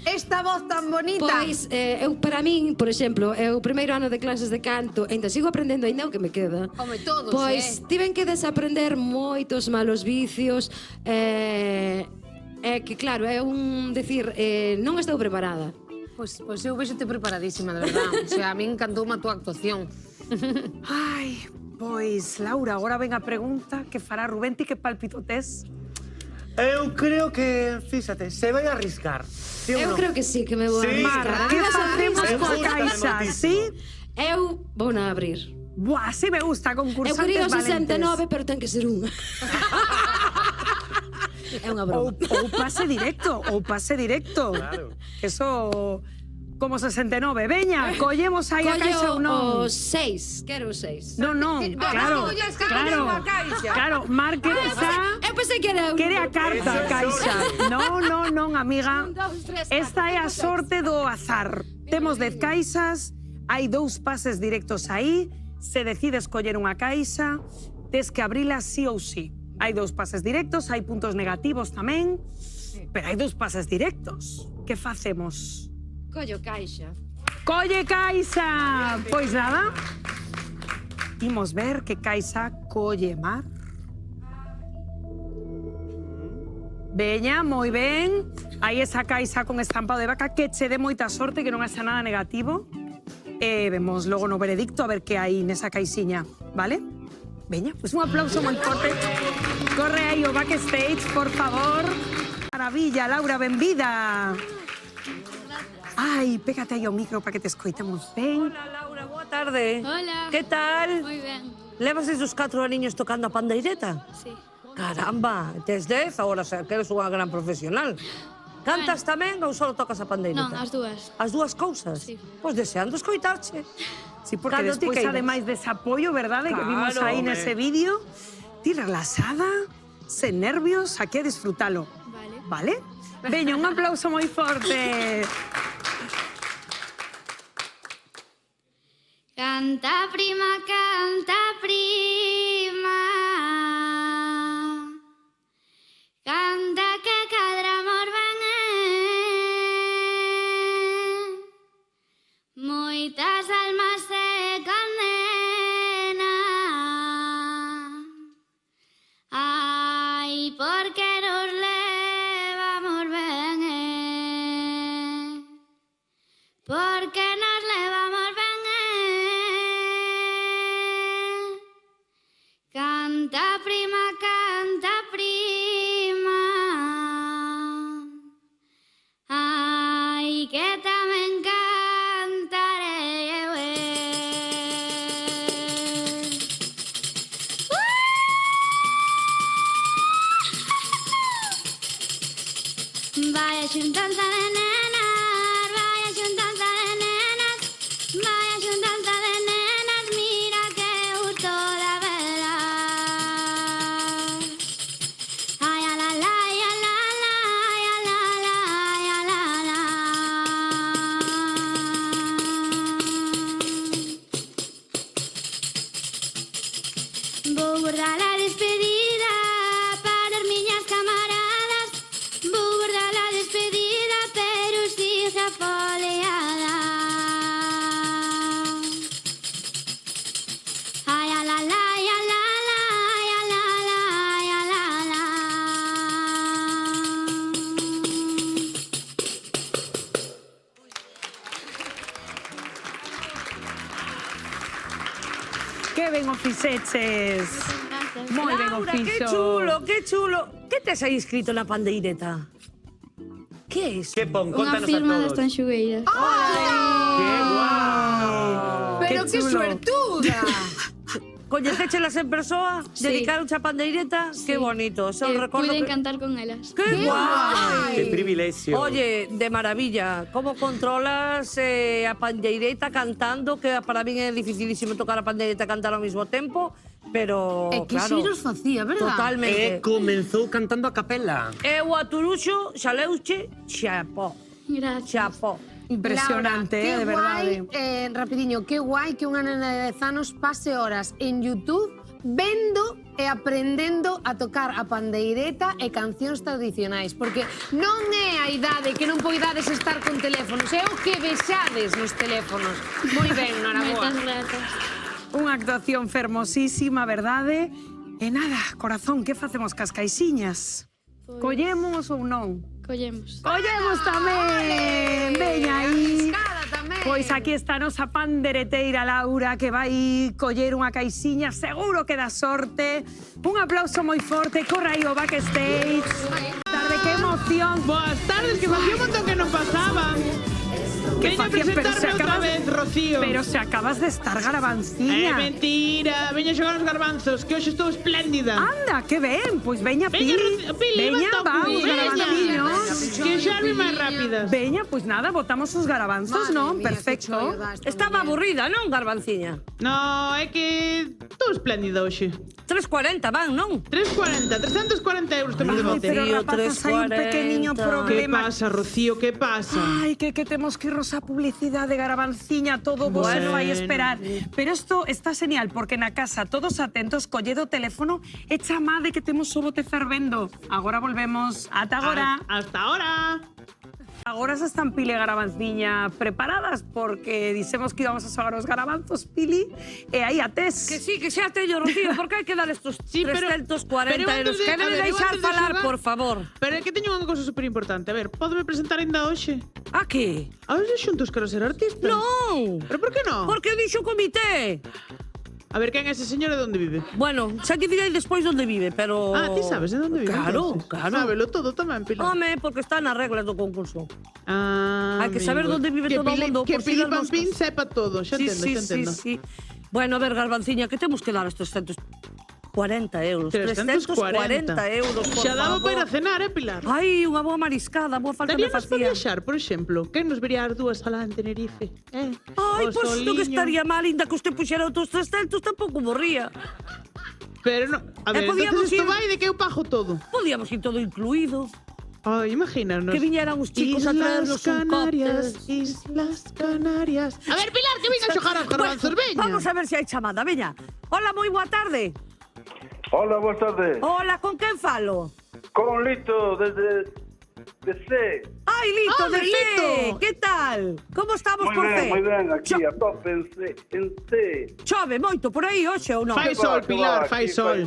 [SPEAKER 20] esta voz tan bonita. Pois, eu para min, por exemplo, é o primeiro ano de clases de canto, ainda sigo aprendendo ainda o que me queda.
[SPEAKER 15] Home, todos,
[SPEAKER 20] Pois, tiven que desaprender moitos malos vicios, é que, claro, é un decir, non estou preparada.
[SPEAKER 15] Pois eu vexote preparadísima, de verdad. O sea, a min encantoume a túa actuación.
[SPEAKER 1] Ai, pois, Laura, agora ven a pregunta que fará Rubén, ti que palpito tes?
[SPEAKER 17] Eu creo que, fíxate, se vai a arriscar. ¿Sí
[SPEAKER 20] Eu creo que sí, que me vou a arriscar.
[SPEAKER 1] Que facemos coa caixa, sí?
[SPEAKER 20] Eu vou na abrir.
[SPEAKER 1] Buah, sí me gusta, concursantes
[SPEAKER 20] Eu quería
[SPEAKER 1] valentes.
[SPEAKER 20] 69, pero ten que ser unha. É unha broma.
[SPEAKER 1] Ou pase directo.
[SPEAKER 17] Claro.
[SPEAKER 1] Eso, como 69. Veña, collemos aí a caixa ou non?
[SPEAKER 20] Collo os 6, quero os 6.
[SPEAKER 1] Non, claro. Claro, marque esa...
[SPEAKER 20] Eu pensei que era...
[SPEAKER 1] Quere a carta, a caixa. Non, amiga.
[SPEAKER 20] 1, 2, 3, 4,
[SPEAKER 1] Esta é a sorte do azar. Temos 10 caixas, hai 2 pases directos aí. Se decides coller unha caixa, tes que abrila sí ou sí. Hai 2 pases directos, hai puntos negativos tamén, pero hai 2 pases directos. Que facemos?
[SPEAKER 20] Collo caixa.
[SPEAKER 1] Colle caixa! Pois nada, imos ver que caixa colle Mar. Veña, moi ben. Aí esa caixa con estampado de vaca que che dé moita sorte, que non haxa nada negativo. Vemos logo no veredicto a ver que hai nesa caixiña, vale? Veña, pois un aplauso moi forte. Corre aí o backstage, por favor. Maravilla, Laura, benvida. Ai, pégate aí ao micro para que te escoitemos ben.
[SPEAKER 2] Hola, Laura, boa tarde.
[SPEAKER 3] Hola.
[SPEAKER 2] Que tal?
[SPEAKER 3] Moi ben.
[SPEAKER 2] Levas esos 4 aniños tocando a pandeireta?
[SPEAKER 3] Sí.
[SPEAKER 2] Caramba, tes 10, agora que eres unha gran profesional. Cantas tamén ou só tocas a pandeireta?
[SPEAKER 3] Non, as dúas.
[SPEAKER 2] As dúas cousas?
[SPEAKER 3] Sí.
[SPEAKER 2] Pois deseando escoitarche.
[SPEAKER 1] Sí, porque
[SPEAKER 2] Cando ti
[SPEAKER 1] despois,
[SPEAKER 2] queiras.
[SPEAKER 1] ademais dese apoio, verdade, que vimos
[SPEAKER 2] Claro,
[SPEAKER 1] aí
[SPEAKER 2] home.
[SPEAKER 1] nese vídeo, ti relaxada, sen nervios, aquí a disfrutalo.
[SPEAKER 3] Vale.
[SPEAKER 1] Vale? Veña, un aplauso moi forte.
[SPEAKER 3] Canta prima, canta prima. Canta que cadra amor ben moitas almas se condenan. Ai, porque nos levamos ben porque nos levamos ben canta prima, canta prima. Ai, que tamén cantarei eu. Vai a xuntanza de nenas, vai a xuntanza de nenas, vai a xuntanza de nenas, mira que gusto da vela. Ai, a la la, ai, a la la, ai, a la la, ai, a la la. Vou guardar a despedida para as miñas camaradas. Vou guardar a despedida, pero sigue apoleada. Ai, a la la, ai, a la la, ai, a la la, ai, a la la.
[SPEAKER 1] Que ben o fixeches. Moi ben o
[SPEAKER 2] Laura, que
[SPEAKER 1] fixo.
[SPEAKER 2] chulo, que chulo. Que tes aí escrito na pandeireta? Que é isto?
[SPEAKER 17] Que pon?
[SPEAKER 3] Unha
[SPEAKER 17] Contanos a
[SPEAKER 3] firma das
[SPEAKER 17] todos.
[SPEAKER 3] Tanxugueiras.
[SPEAKER 17] ¡Qué guau!
[SPEAKER 15] Pero que
[SPEAKER 1] chulo.
[SPEAKER 15] suertuda.
[SPEAKER 2] Coñecéchelas en persoa?
[SPEAKER 3] Sí.
[SPEAKER 2] Dedicaron a pandeireta? Que bonito. Eso recordo
[SPEAKER 3] Puiden
[SPEAKER 2] que...
[SPEAKER 3] cantar con elas.
[SPEAKER 2] ¡Qué guai!
[SPEAKER 17] ¡Qué privilegio!
[SPEAKER 2] Oye, de maravilla. ¿Cómo controlas a pandeireta cantando? Que para mí é dificilísimo tocar a pandeireta e cantar ao mesmo tempo, pero,
[SPEAKER 15] E que
[SPEAKER 2] claro,
[SPEAKER 15] xiros facía, verdad?
[SPEAKER 2] totalmente.
[SPEAKER 17] comenzou cantando a capela.
[SPEAKER 2] Eu a Turuxo, xaleuche, xapó.
[SPEAKER 3] Gracias.
[SPEAKER 2] Xapó.
[SPEAKER 1] Impresionante,
[SPEAKER 15] Laura,
[SPEAKER 1] de verdade.
[SPEAKER 15] Rapidiño, que guai que unha nena de 10 anos pase horas en YouTube vendo e aprendendo a tocar a pandeireta e cancións tradicionais, porque non é a idade que non poidades estar con teléfonos, é o que vexades nos teléfonos. Moi ben, Noraboa.
[SPEAKER 3] Moitas grazas.
[SPEAKER 1] Unha actuación fermosísima, verdade? E nada, corazón, que facemos cas caixiñas? Collemos ou non?
[SPEAKER 3] Collemos.
[SPEAKER 1] Collemos tamén! Veña aí! Pois aquí está a nosa pandereteira Laura, que vai coller unha caixiña, seguro que dá sorte. Un aplauso moi forte, corra aí o backstage. Tarde, que emoción.
[SPEAKER 5] Boas tardes, que facía un montón que non pasaba. Veña a presentarme outra vez, Rocío.
[SPEAKER 1] Pero se acabas de estar Garavanciña.
[SPEAKER 5] Mentira, veña a xogar os garbanzos, que hoxe estou espléndida.
[SPEAKER 1] Anda, que ben, pois veña, Pili. Veña, vamos, garavanciños.
[SPEAKER 5] Que xa me máis rápidas.
[SPEAKER 1] Veña, pois nada, botamos os garbanzos, non? Perfecto.
[SPEAKER 2] Estaba aburrida, non, Garbanciña?
[SPEAKER 5] No, é que estou espléndida hoxe.
[SPEAKER 2] 3,40 van, non?
[SPEAKER 5] 3,40, 340 euros temos de bote.
[SPEAKER 1] Pero rapazas, hai un pequeniño problema.
[SPEAKER 5] Que pasa, Rocío, que pasa?
[SPEAKER 1] Ai, que temos que irnos a publicidade, Garavanciña, todo vos se fai esperar. Pero isto está genial, porque na casa todos atentos, colledo o teléfono e chamade que temos o bote fervendo. Agora volvemos. Ata agora.
[SPEAKER 5] Hasta ahora.
[SPEAKER 1] Agora xa están Pili e Garavanciña preparadas, porque dixemos que íbamos a xogar os garabanzos, Pili, e aí atés.
[SPEAKER 2] Que sí, que xa teño, Rocío, por que hai que dar estos 340 euros? Que me deixar
[SPEAKER 5] antes de
[SPEAKER 2] falar,
[SPEAKER 5] xogar-
[SPEAKER 2] por favor.
[SPEAKER 5] Pero é que teño unha cousa super importante. A ver, pódeme presentar ainda hoxe?
[SPEAKER 2] A que?
[SPEAKER 5] A ver, xuntos quero ser artista.
[SPEAKER 2] Non!
[SPEAKER 5] Pero por que non?
[SPEAKER 2] Porque o dixo o comité.
[SPEAKER 5] A ver, quen é ese señor e onde vive?
[SPEAKER 2] Bueno, xa que direi despois onde vive, pero...
[SPEAKER 5] Ah, ti sabes de onde vive?
[SPEAKER 2] Claro,
[SPEAKER 5] entonces?
[SPEAKER 2] claro.
[SPEAKER 5] Sábelo todo tamén, Pilar.
[SPEAKER 2] Home, porque está nas reglas do concurso.
[SPEAKER 5] Ah,
[SPEAKER 2] Hai que saber
[SPEAKER 5] amigo.
[SPEAKER 2] onde vive
[SPEAKER 5] Que
[SPEAKER 2] todo o
[SPEAKER 5] Pili-
[SPEAKER 2] mundo,
[SPEAKER 5] Que
[SPEAKER 2] por si
[SPEAKER 5] Pili
[SPEAKER 2] las moscas.
[SPEAKER 5] Pampín sepa todo, xa
[SPEAKER 2] Sí,
[SPEAKER 5] entendo,
[SPEAKER 2] sí,
[SPEAKER 5] xa entendo.
[SPEAKER 2] sí, sí. Bueno, a ver, Garbanciña, que temos que dar estes 340 euros. 340 euros, por
[SPEAKER 5] Xa daba
[SPEAKER 2] favor.
[SPEAKER 5] para ir a cenar, Pilar?
[SPEAKER 2] Ai, unha boa mariscada, boa falta me
[SPEAKER 5] Estaríamos para
[SPEAKER 2] facía.
[SPEAKER 5] viaxar, por exemplo. Quen nos vería as dúas alá en Tenerife?
[SPEAKER 2] Ai,
[SPEAKER 5] O
[SPEAKER 2] pois non que
[SPEAKER 5] soliño.
[SPEAKER 2] estaría mal, ainda que usted puxera outros 300, tampouco morría.
[SPEAKER 5] Pero no, a ver,
[SPEAKER 2] podíamos
[SPEAKER 5] entonces isto
[SPEAKER 2] ir-
[SPEAKER 5] vai de que eu pago todo.
[SPEAKER 2] Podíamos ir todo incluído.
[SPEAKER 5] Ai, imagínanos.
[SPEAKER 2] Que viñeran os chicos a traernos un
[SPEAKER 5] Canarias,
[SPEAKER 2] cóctel.
[SPEAKER 5] Islas Canarias. A ver, Pilar, que venga a xogar aos garbanzos, veña.
[SPEAKER 2] Vamos a ver se hai chamada, veña. Hola, moi boa tarde.
[SPEAKER 21] Hola, boas tardes.
[SPEAKER 2] Hola, con quen falo?
[SPEAKER 21] Con Lito, desde C.
[SPEAKER 2] Ai, Lito,
[SPEAKER 5] Hombre,
[SPEAKER 2] de C.
[SPEAKER 5] Lito.
[SPEAKER 2] Que tal? Como estamos por C?
[SPEAKER 21] Moi ben, aquí a tope en C.
[SPEAKER 2] Chove moito por aí hoxe ou non?
[SPEAKER 5] Fai sol, Pilar, fai sol.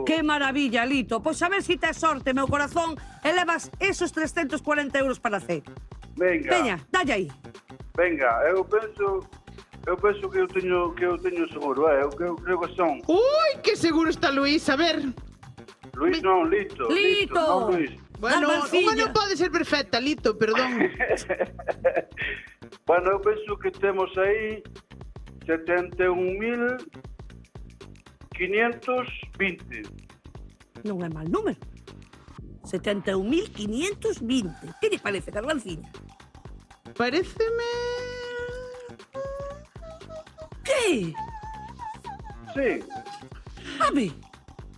[SPEAKER 2] Que maravilla, Lito. Pois a ver si tes sorte, meu corazón, e levas esos 340 euros para C.
[SPEAKER 21] Venga.
[SPEAKER 2] Veña, dalle aí.
[SPEAKER 21] Venga, eu penso que eu teño seguro, eu creo que son.
[SPEAKER 5] Ui, que seguro está Luís, a ver.
[SPEAKER 21] Luís non, Lito.
[SPEAKER 2] Lito.
[SPEAKER 21] Non Luís.
[SPEAKER 5] Bueno,
[SPEAKER 2] Garbanciña.
[SPEAKER 5] unha non pode ser perfecta, Lito, perdón.
[SPEAKER 21] Bueno, eu penso que temos aí 71.520.
[SPEAKER 2] Non é mal número. 71.520. Que lle parece, Garbanciña?
[SPEAKER 5] Paréceme...
[SPEAKER 2] Que?
[SPEAKER 21] Sí.
[SPEAKER 2] A ver.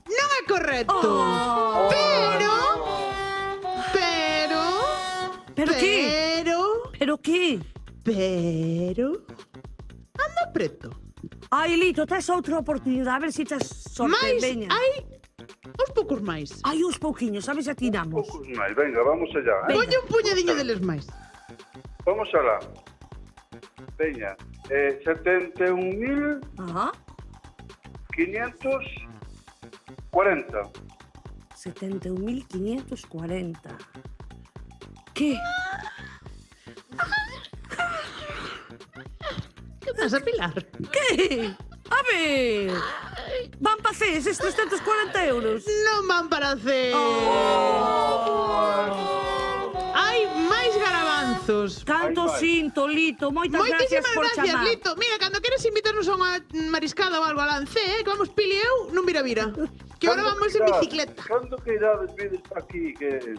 [SPEAKER 5] Non é correcto.
[SPEAKER 2] Oh.
[SPEAKER 5] Pero
[SPEAKER 2] que? Pero que?
[SPEAKER 5] Pero... Anda preto.
[SPEAKER 2] Ai, Lito, tes outra oportunidade, a ver se tes sorte,
[SPEAKER 5] Mais,
[SPEAKER 2] veña.
[SPEAKER 5] hai uns poucos máis.
[SPEAKER 2] Hai uns pouquiños, sabes, xa tiramos.
[SPEAKER 21] Poucos máis, venga, vamos allá.
[SPEAKER 5] Poñe un puñadiño deles máis.
[SPEAKER 21] Vamos alá. Veña, 71.540.
[SPEAKER 2] Ajá. 71.540. Que?
[SPEAKER 5] Que pasa, Pilar?
[SPEAKER 2] Que? A ver. Van pa C, eses 340 euros.
[SPEAKER 5] Non van para C. Hai máis garabanzos.
[SPEAKER 2] Canto sinto, Lito. Moitas gracias
[SPEAKER 5] Moitísimas
[SPEAKER 2] por
[SPEAKER 5] gracias,
[SPEAKER 2] chamar.
[SPEAKER 5] Lito. Mira, cando queres invitarnos a unha mariscada ou algo alá en C, que vamos Pili e eu, non vira. Que ahora vamos en bicicleta.
[SPEAKER 21] Cando que irades vides para aquí, que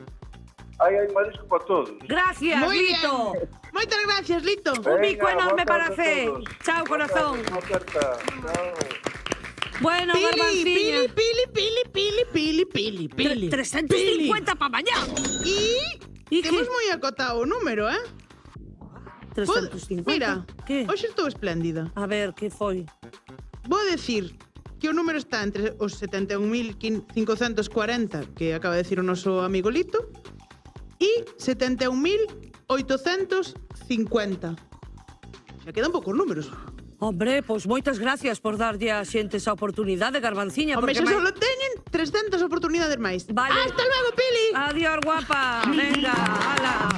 [SPEAKER 21] hai marisco para todos.
[SPEAKER 2] Gracias,
[SPEAKER 5] Moi
[SPEAKER 2] Lito.
[SPEAKER 5] bien. Moitas gracias, Lito.
[SPEAKER 2] Un bico enorme para C. Chao, corazón. Bueno, Garbanciña.
[SPEAKER 5] Pili.
[SPEAKER 2] 350 para mañá.
[SPEAKER 5] E temos moi acotado o número,
[SPEAKER 2] 350.
[SPEAKER 5] Mira,
[SPEAKER 2] Que?
[SPEAKER 5] hoxe estou espléndida.
[SPEAKER 2] A ver, que foi?
[SPEAKER 5] Vou decir que o número está entre os 71.540 que acaba de decir o noso amigo Lito e 71.850. Me quedan poucos números.
[SPEAKER 2] Hombre, pois moitas gracias por darlle a xente esa oportunidade, Garbanciña.
[SPEAKER 5] Home, xa solo teñen 300 oportunidades máis.
[SPEAKER 2] Vale.
[SPEAKER 5] Hasta luego, Pili.
[SPEAKER 2] Adiós, guapa. Venga, ala.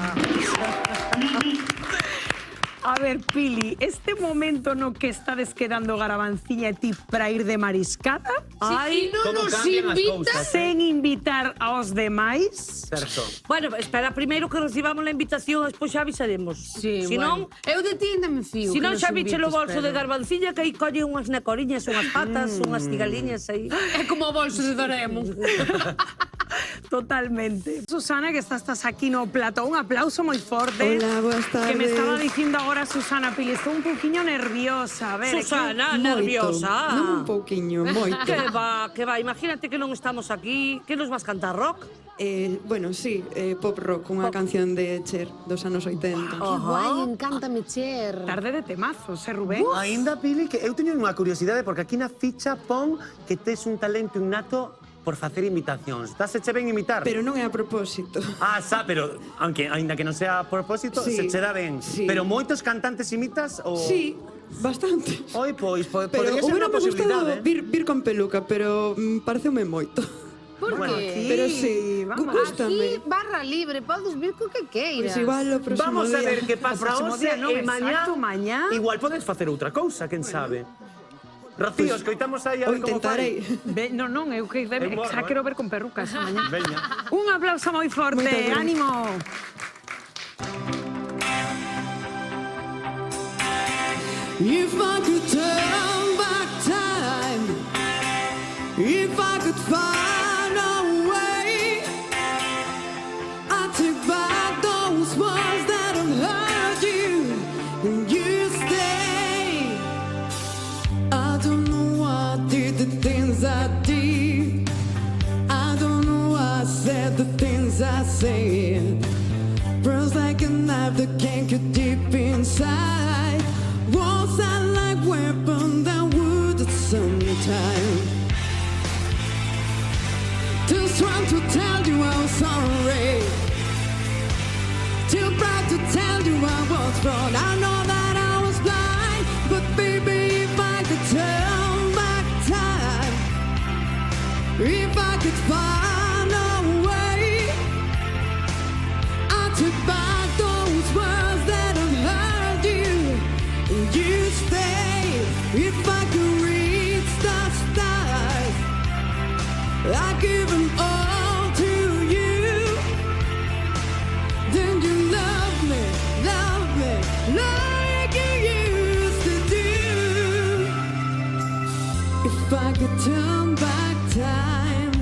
[SPEAKER 1] A ver, Pili, este momento no que estades quedando Garbanciña e ti para ir de mariscada?
[SPEAKER 2] Ai,
[SPEAKER 1] non nos invitas sen invitar aos demais?
[SPEAKER 17] Certo.
[SPEAKER 2] Bueno, espera primeiro que recibamos a invitación, despois xa avisaremos.
[SPEAKER 15] Sí,
[SPEAKER 2] si
[SPEAKER 15] bueno.
[SPEAKER 2] non,
[SPEAKER 15] Eu de ti ainda me fío.
[SPEAKER 2] si
[SPEAKER 15] que
[SPEAKER 2] non
[SPEAKER 15] nos
[SPEAKER 2] xa biche o
[SPEAKER 15] invites,
[SPEAKER 2] bolso de
[SPEAKER 15] pero-
[SPEAKER 2] Garbanciña que aí colle unhas necoriñas, unhas patas, unhas cigaliñas aí.
[SPEAKER 15] É como o bolso de Doraemon.
[SPEAKER 1] Totalmente. Susana, que estás aquí no plató, un aplauso moi forte.
[SPEAKER 6] Hola, boas tardes.
[SPEAKER 1] Que me estaba dicindo agora Susana Pili, estou un pouquiño nerviosa. A ver,
[SPEAKER 2] Susana,
[SPEAKER 6] Moito.
[SPEAKER 2] nerviosa.
[SPEAKER 6] Non un pouquiño, moito.
[SPEAKER 2] Que va, imagínate que non estamos aquí. Que nos vas cantar rock?
[SPEAKER 6] Bueno, sí, pop rock, unha canción de Cher dos anos 80.
[SPEAKER 15] Que guai, encántame, Cher.
[SPEAKER 1] Tarde de temazos, Rubén?
[SPEAKER 17] Ainda, Pili, que eu teño unha curiosidade, porque aquí na ficha pon que tes un talento innato por facer imitacións. Dáseche ben imitar?
[SPEAKER 6] Pero non é a propósito.
[SPEAKER 17] Ah, pero aínda que non sea a propósito,
[SPEAKER 6] Sí,
[SPEAKER 17] se che dá ben.
[SPEAKER 6] sí.
[SPEAKER 17] Pero moitos cantantes imitas ou...
[SPEAKER 6] Sí, bastante.
[SPEAKER 17] Oi, pois,
[SPEAKER 6] Pero
[SPEAKER 17] podería ser
[SPEAKER 6] hubiera
[SPEAKER 17] unha posibilidade.
[SPEAKER 6] vir con peluca, pero pareceume moito.
[SPEAKER 15] Por
[SPEAKER 17] Bueno,
[SPEAKER 15] qué?
[SPEAKER 6] Pero sí, gústame.
[SPEAKER 15] Aquí, barra libre, podes vir co que queiras.
[SPEAKER 6] Pois igual o próximo
[SPEAKER 17] Vamos a
[SPEAKER 6] día.
[SPEAKER 17] ver que pasa
[SPEAKER 1] próximo
[SPEAKER 17] hoxe
[SPEAKER 1] día non,
[SPEAKER 17] e mañá.
[SPEAKER 1] exacto, mañá.
[SPEAKER 17] Igual podes facer outra cousa, quen sabe. Rocío, escoitamos aí a
[SPEAKER 6] O
[SPEAKER 17] ver como
[SPEAKER 6] intentarei.
[SPEAKER 17] fai.
[SPEAKER 1] Non, eu que
[SPEAKER 17] Eu morro,
[SPEAKER 1] xa quero ver con perrucas mañá.
[SPEAKER 17] Veña.
[SPEAKER 1] Un aplauso moi forte,
[SPEAKER 6] Moitas gracias.
[SPEAKER 1] ánimo.
[SPEAKER 13] If I could turn back time, if I could find a way, I'd take back those words that have hurt you, and you stay. I don't know why I did the things I did. I don't know why I said the things I said. Burns like a knife that can't get deep inside. Was I like weapon that would at some time? Too strong to tell you I'm sorry. Too proud to tell you I was wrong. I know that I was blind, but baby, if I could turn back time, if I could find a way, I'd take back those words that have hurt you. And you stay. If I could reach the stars, I'd give them all to you. Then you love me like you used to do. If I could turn back time,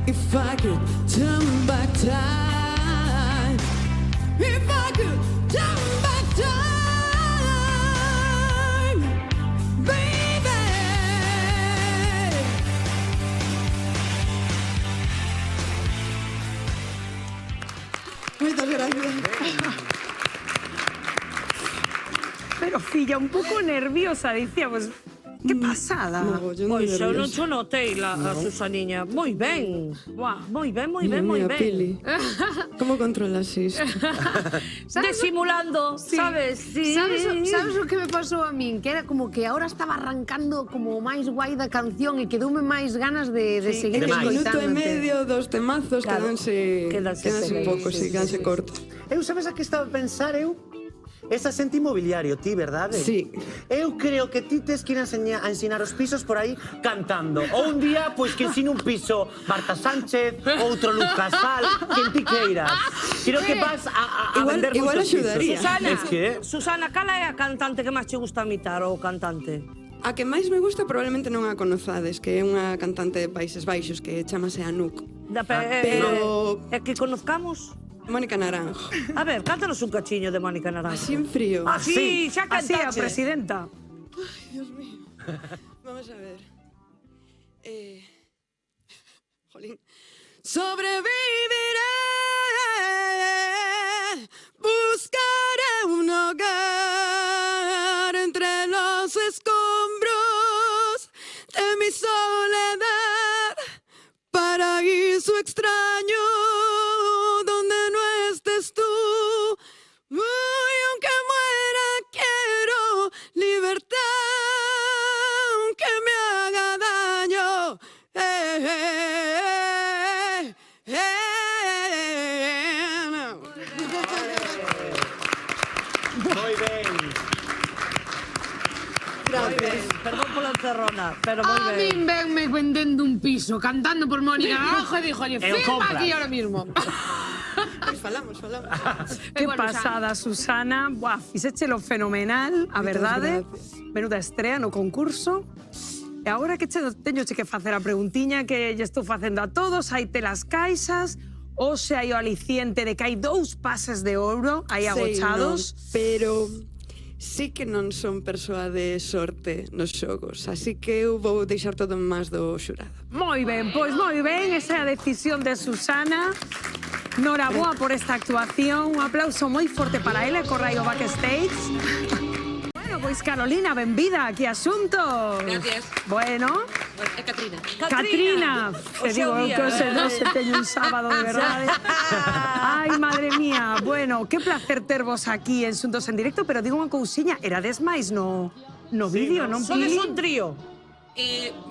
[SPEAKER 13] if I could turn back time, if I could turn back time, baby.
[SPEAKER 6] Moitas gracias.
[SPEAKER 1] Pero filla, un pouco nerviosa, dicía, pues, que pasada.
[SPEAKER 6] Pois
[SPEAKER 2] eu non cho notei a Susaniña. Moi ben. Moi ben, moi ben, moi ben.
[SPEAKER 6] Pili, como controlas isto?
[SPEAKER 2] Desimulando,
[SPEAKER 15] Sí.
[SPEAKER 2] sabes? Sí.
[SPEAKER 15] Sabes o que me pasou a min? Que era como que ahora estaba arrancando como o máis guai da canción e quedoume máis ganas de seguir
[SPEAKER 6] Un minuto e
[SPEAKER 15] escoitándote.
[SPEAKER 6] medio dos temazos
[SPEAKER 2] Claro.
[SPEAKER 6] quedanse poucos,
[SPEAKER 2] sí,
[SPEAKER 6] quedanse cortos.
[SPEAKER 17] Eu sabes a que estaba a pensar eu? Es asente inmobiliario, ti, verdade?
[SPEAKER 6] Sí.
[SPEAKER 17] Eu creo que ti tes que ir a ensinar os pisos por aí cantando. Ou un día, pois que ensine un piso Marta Sánchez, outro Lucas Sal, quen ti queiras. Creo que vas a vender
[SPEAKER 6] igual
[SPEAKER 17] moitos
[SPEAKER 6] axudaría.
[SPEAKER 17] pisos.
[SPEAKER 2] Susana,
[SPEAKER 17] Es que...
[SPEAKER 2] Susana, cala é a cantante que máis che gusta imitar ou cantante?
[SPEAKER 6] A que máis me gusta probablemente non a conozades, que é unha cantante de Países Baixos que chamase Anouk. Pero
[SPEAKER 2] é que conozcamos
[SPEAKER 6] Mónica Naranjo.
[SPEAKER 2] A ver, cántanos un cachiño de Mónica Naranjo.
[SPEAKER 6] Así en frío.
[SPEAKER 2] Así, xa
[SPEAKER 1] Así, a
[SPEAKER 2] cantache.
[SPEAKER 1] presidenta.
[SPEAKER 6] Ay, Dios mío. Vamos a ver. Jolín.
[SPEAKER 13] Sobreviviré, buscaré un hogar entre los escombros
[SPEAKER 2] encerrona, pero moi
[SPEAKER 15] A
[SPEAKER 2] ben.
[SPEAKER 15] min venme vendendo un piso, cantando por Mónica Naranjo e dixo, oye, firma aquí ahora mismo.
[SPEAKER 6] Pois falamos.
[SPEAKER 1] Que pasada, Susana. Buah, fixéchelo fenomenal, a verdade. Menuda estrea no concurso. E agora que teño que facer a preguntiña que lle estou facendo a todos, hai telas caixas, hoxe hai o aliciente de que hai 2 pases de ouro aí agochados.
[SPEAKER 6] Non, pero sí que non son persoa de sorte nos xogos, así que eu vou deixar todo en más do xurado.
[SPEAKER 1] Moi ben, pois moi ben, esa é a decisión de Susana. Noraboa por esta actuación, un aplauso moi forte para ela, corrai o backstage. Bueno, pois Carolina, benvida aquí a Asuntos.
[SPEAKER 7] Gracias.
[SPEAKER 1] Bueno.
[SPEAKER 7] É Catrina.
[SPEAKER 1] Catrina, te digo que hoxe non se teño un sábado de verdade. Ai, madre mía. Bueno, que placer tervos aquí en Asuntos en directo, pero digo unha cousiña, erades máis no vídeo, non, Pili?
[SPEAKER 2] Sodes un trío.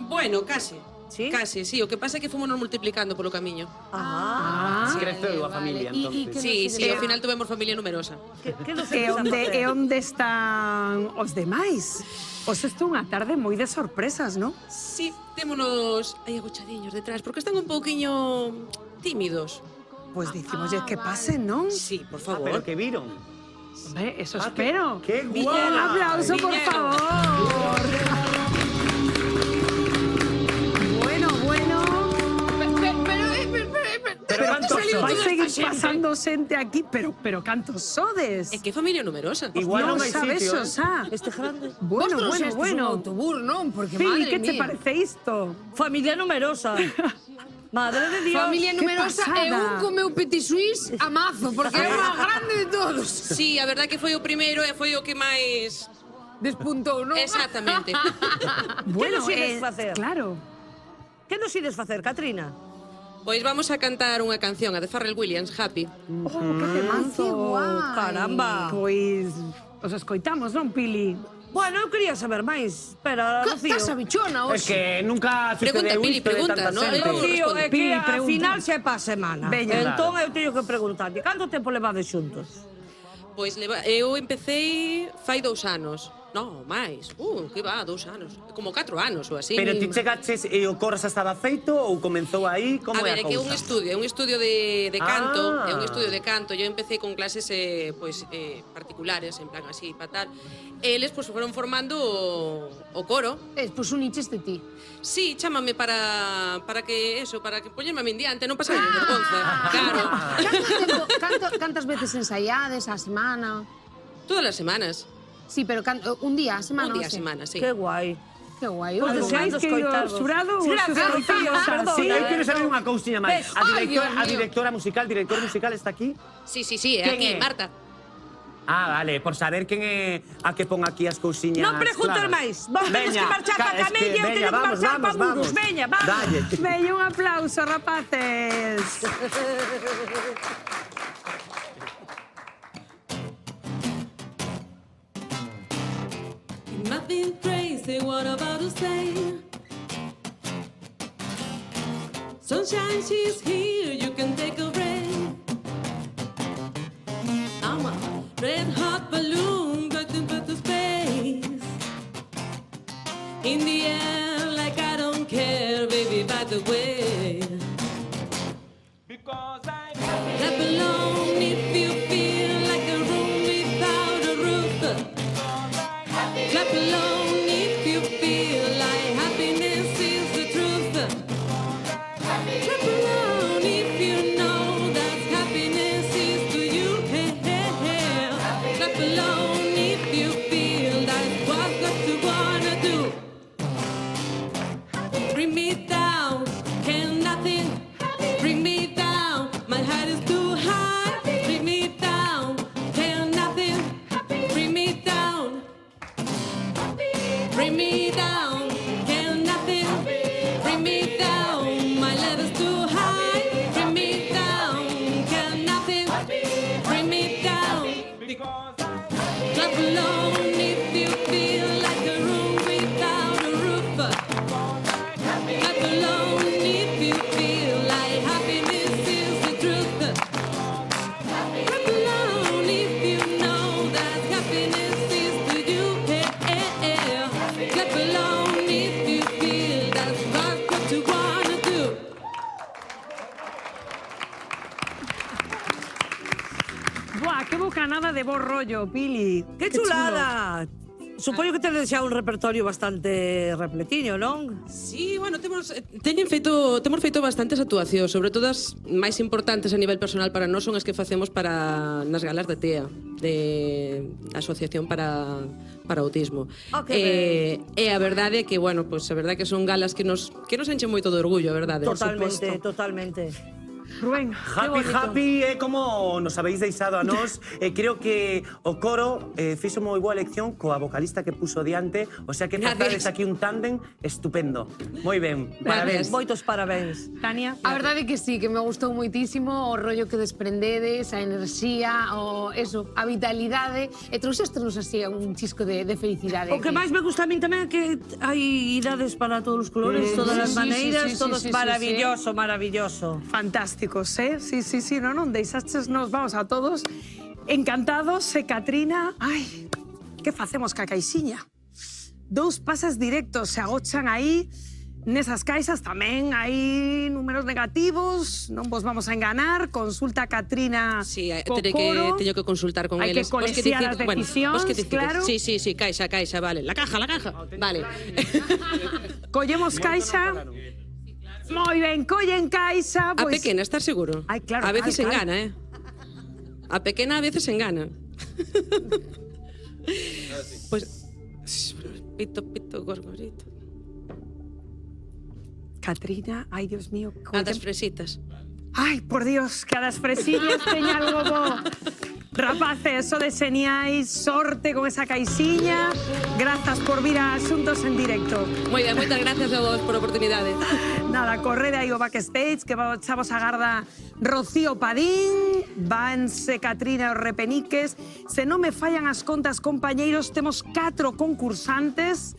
[SPEAKER 7] Bueno, case. Sí? Case, sí. O que pasa é que fomos nos multiplicando polo camiño.
[SPEAKER 17] Creceu a familia, entonces.
[SPEAKER 7] Sí, ao final tuvemos familia numerosa.
[SPEAKER 1] E onde están os demais? Os isto unha tarde moi de sorpresas, non?
[SPEAKER 7] Sí, témonos aí agochadiños detrás, porque están un pouquiño tímidos.
[SPEAKER 1] Pois dicimoslle que pasen, non?
[SPEAKER 7] Sí, por favor.
[SPEAKER 17] Pero que viron.
[SPEAKER 1] Hombre, eso espero.
[SPEAKER 17] ¡Qué guay!
[SPEAKER 1] Un aplauso, por favor. Pero vai seguir pasando xente aquí, pero cantos sodes?
[SPEAKER 7] É que familia numerosa.
[SPEAKER 17] Igual non hai
[SPEAKER 1] sabes,
[SPEAKER 17] sitio,
[SPEAKER 1] Xosá.
[SPEAKER 2] Este grande.
[SPEAKER 1] Bueno.
[SPEAKER 15] Un autobús, non? Porque,
[SPEAKER 1] Pili,
[SPEAKER 15] madre
[SPEAKER 1] que te
[SPEAKER 15] mía.
[SPEAKER 1] parece isto?
[SPEAKER 2] Familia numerosa. Madre de Dios.
[SPEAKER 15] Familia numerosa e un comeu petit suisse a mazo, porque é o máis grande de todos.
[SPEAKER 7] Sí, a verdade que foi o primeiro e foi o que máis
[SPEAKER 15] despuntou, non?
[SPEAKER 7] Exactamente.
[SPEAKER 2] Que nos ides facer?
[SPEAKER 1] Claro.
[SPEAKER 2] Que nos ides facer, Catrina?
[SPEAKER 7] Pois vamos a cantar unha canción, a de Pharrell Williams, Happy.
[SPEAKER 1] Que temazo.
[SPEAKER 2] Caramba.
[SPEAKER 1] Pois os escoitamos, non, Pili?
[SPEAKER 2] Bueno, eu quería saber máis, pero Rocío...
[SPEAKER 15] Estás bichona
[SPEAKER 17] Es que nunca sucedeu
[SPEAKER 7] Pili,
[SPEAKER 17] isto de
[SPEAKER 7] pregunta,
[SPEAKER 17] tanta
[SPEAKER 7] ¿no?
[SPEAKER 17] xente.
[SPEAKER 2] Rocío, é que
[SPEAKER 1] Pili,
[SPEAKER 2] a
[SPEAKER 1] pregunta.
[SPEAKER 2] final xa é pa semana.
[SPEAKER 1] Veña.
[SPEAKER 2] Entón eu teño que preguntarlle, canto tempo levades xuntos?
[SPEAKER 7] Pois eu empecé fai 2 anos. No, máis. Que va, 2 anos. Como 4 anos ou así.
[SPEAKER 17] Pero ti chegaches e o coro xa estaba feito ou comenzou aí? Como
[SPEAKER 7] A
[SPEAKER 17] é
[SPEAKER 7] ver,
[SPEAKER 17] a
[SPEAKER 7] é que é un estudio de canto,
[SPEAKER 17] Ah.
[SPEAKER 7] é un estudio de canto. Eu empecé con clases particulares, en plan así, para tal. Eles pois foron formando o coro.
[SPEAKER 15] Pois uniches de ti.
[SPEAKER 7] Sí, chámame para que poñerme a min diante, non pasar vergonza. Claro.
[SPEAKER 15] Cantas veces ensaiades a semana?
[SPEAKER 7] Todas as semanas.
[SPEAKER 15] Sí, pero un día a semana.
[SPEAKER 7] Un día a semana, sí.
[SPEAKER 2] Que guai.
[SPEAKER 15] Que guai.
[SPEAKER 2] Pois
[SPEAKER 1] Algo máis que o xurado ou os escoitamos?
[SPEAKER 17] Sí, eu quero saber unha cousiña máis.
[SPEAKER 7] Dios
[SPEAKER 17] A
[SPEAKER 7] mío.
[SPEAKER 17] director musical está aquí?
[SPEAKER 7] Sí, é
[SPEAKER 17] Quen
[SPEAKER 7] aquí,
[SPEAKER 17] é?
[SPEAKER 7] Marta.
[SPEAKER 17] Vale, por saber quen é a que pon aquí as cousiñas.
[SPEAKER 2] Non preguntes
[SPEAKER 17] claras.
[SPEAKER 2] máis. Vos tedes que marchar pa Camella, eu teño que marchar pa Muros. Veña, vamos.
[SPEAKER 17] Dalle.
[SPEAKER 1] Veña, un aplauso, rapaces.
[SPEAKER 22] Nothing crazy, what about to say? Sunshine, she's here, you can take a break. I'm a red hot balloon getting to space. In the air, like I don't care, baby, by the way. Clap along if you feel like a room without a roof. Clap along if you feel like happiness is the truth. Clap along if you know that happiness is to you. Hey, hey, hey. Clap along if you feel that's what you wanna do. Bring me down, can nothing bring me down. My heart is too high. Bring me down, can nothing bring me down. Bring me down, can nothing bring me down. My level's too high. Bring me down, can nothing bring me down. Clap along if you feel like a room without a roof. Clap along if you feel like happiness is the truth. Clap along if you know that happiness is to you. Hey, hey, hey. Clap along if
[SPEAKER 1] Buah, que bocanada de bo rollo, Pili.
[SPEAKER 2] Que chulada! Supoño que tedes xa un repertorio bastante repletiño, non?
[SPEAKER 7] Sí, bueno, temos feito bastantes actuacións, sobre todo as máis importantes a nivel personal para nós son as que facemos nas galas de TEA, de Asociación para Autismo. E a verdade é que, bueno, pues a verdade que son galas que nos enchen moito de orgullo, a verdade.
[SPEAKER 2] Totalmente.
[SPEAKER 1] Rubén,
[SPEAKER 17] Happy é como nos habéis deixado a nós. Creo que o coro fixo moi boa elección coa vocalista que puso diante, o sea que fazades aquí un tándem estupendo. Moi ben, parabéns.
[SPEAKER 2] Moitos parabéns.
[SPEAKER 1] Tania?
[SPEAKER 15] A verdade é que sí, que me gustou moitísimo o rollo que desprendedes, a enerxía, a vitalidade, e trouxestenos así un chisco de felicidade.
[SPEAKER 2] O que máis me gusta a min tamén é que hai idades para todos os colores, todas as maneiras, todo maravilloso, maravilloso.
[SPEAKER 1] Fantásticos, Sí, non deixaches nos, vamos a todos encantados. Catrina, ai, que facemos ca caixiña? 2 pases directos se agochan aí. Nesas caixas tamén hai números negativos, non vos vamos a enganar. Consulta a Catrina.
[SPEAKER 7] Sí,
[SPEAKER 1] teño
[SPEAKER 7] que consultar con eles.
[SPEAKER 1] Hai que colexiar as decisións, claro.
[SPEAKER 7] Sí, caixa, vale. La caja. Vale.
[SPEAKER 1] Collemos caixa. Moi ben, collen caixa.
[SPEAKER 7] A pequena, estás seguro?
[SPEAKER 1] Ai, claro.
[SPEAKER 7] A veces engana, A pequena a veces engana. Pues... Pito, gorgorito.
[SPEAKER 1] Catrina, ai, Dios mío.
[SPEAKER 7] A das fresitas.
[SPEAKER 1] Ai, por Dios, que a das fresillas teña algo bo. Rapaces, so deseñáis sorte con esa caixiña. Grazas por vir a Asuntos en Directo.
[SPEAKER 7] Moi ben, moitas gracias a vos por a oportunidade.
[SPEAKER 1] Nada, correde aí o backstage, que chavos agarda Rocío Padín, vanse Catrina e os repeniques. Se non me fallan as contas, compañeiros, temos 4 concursantes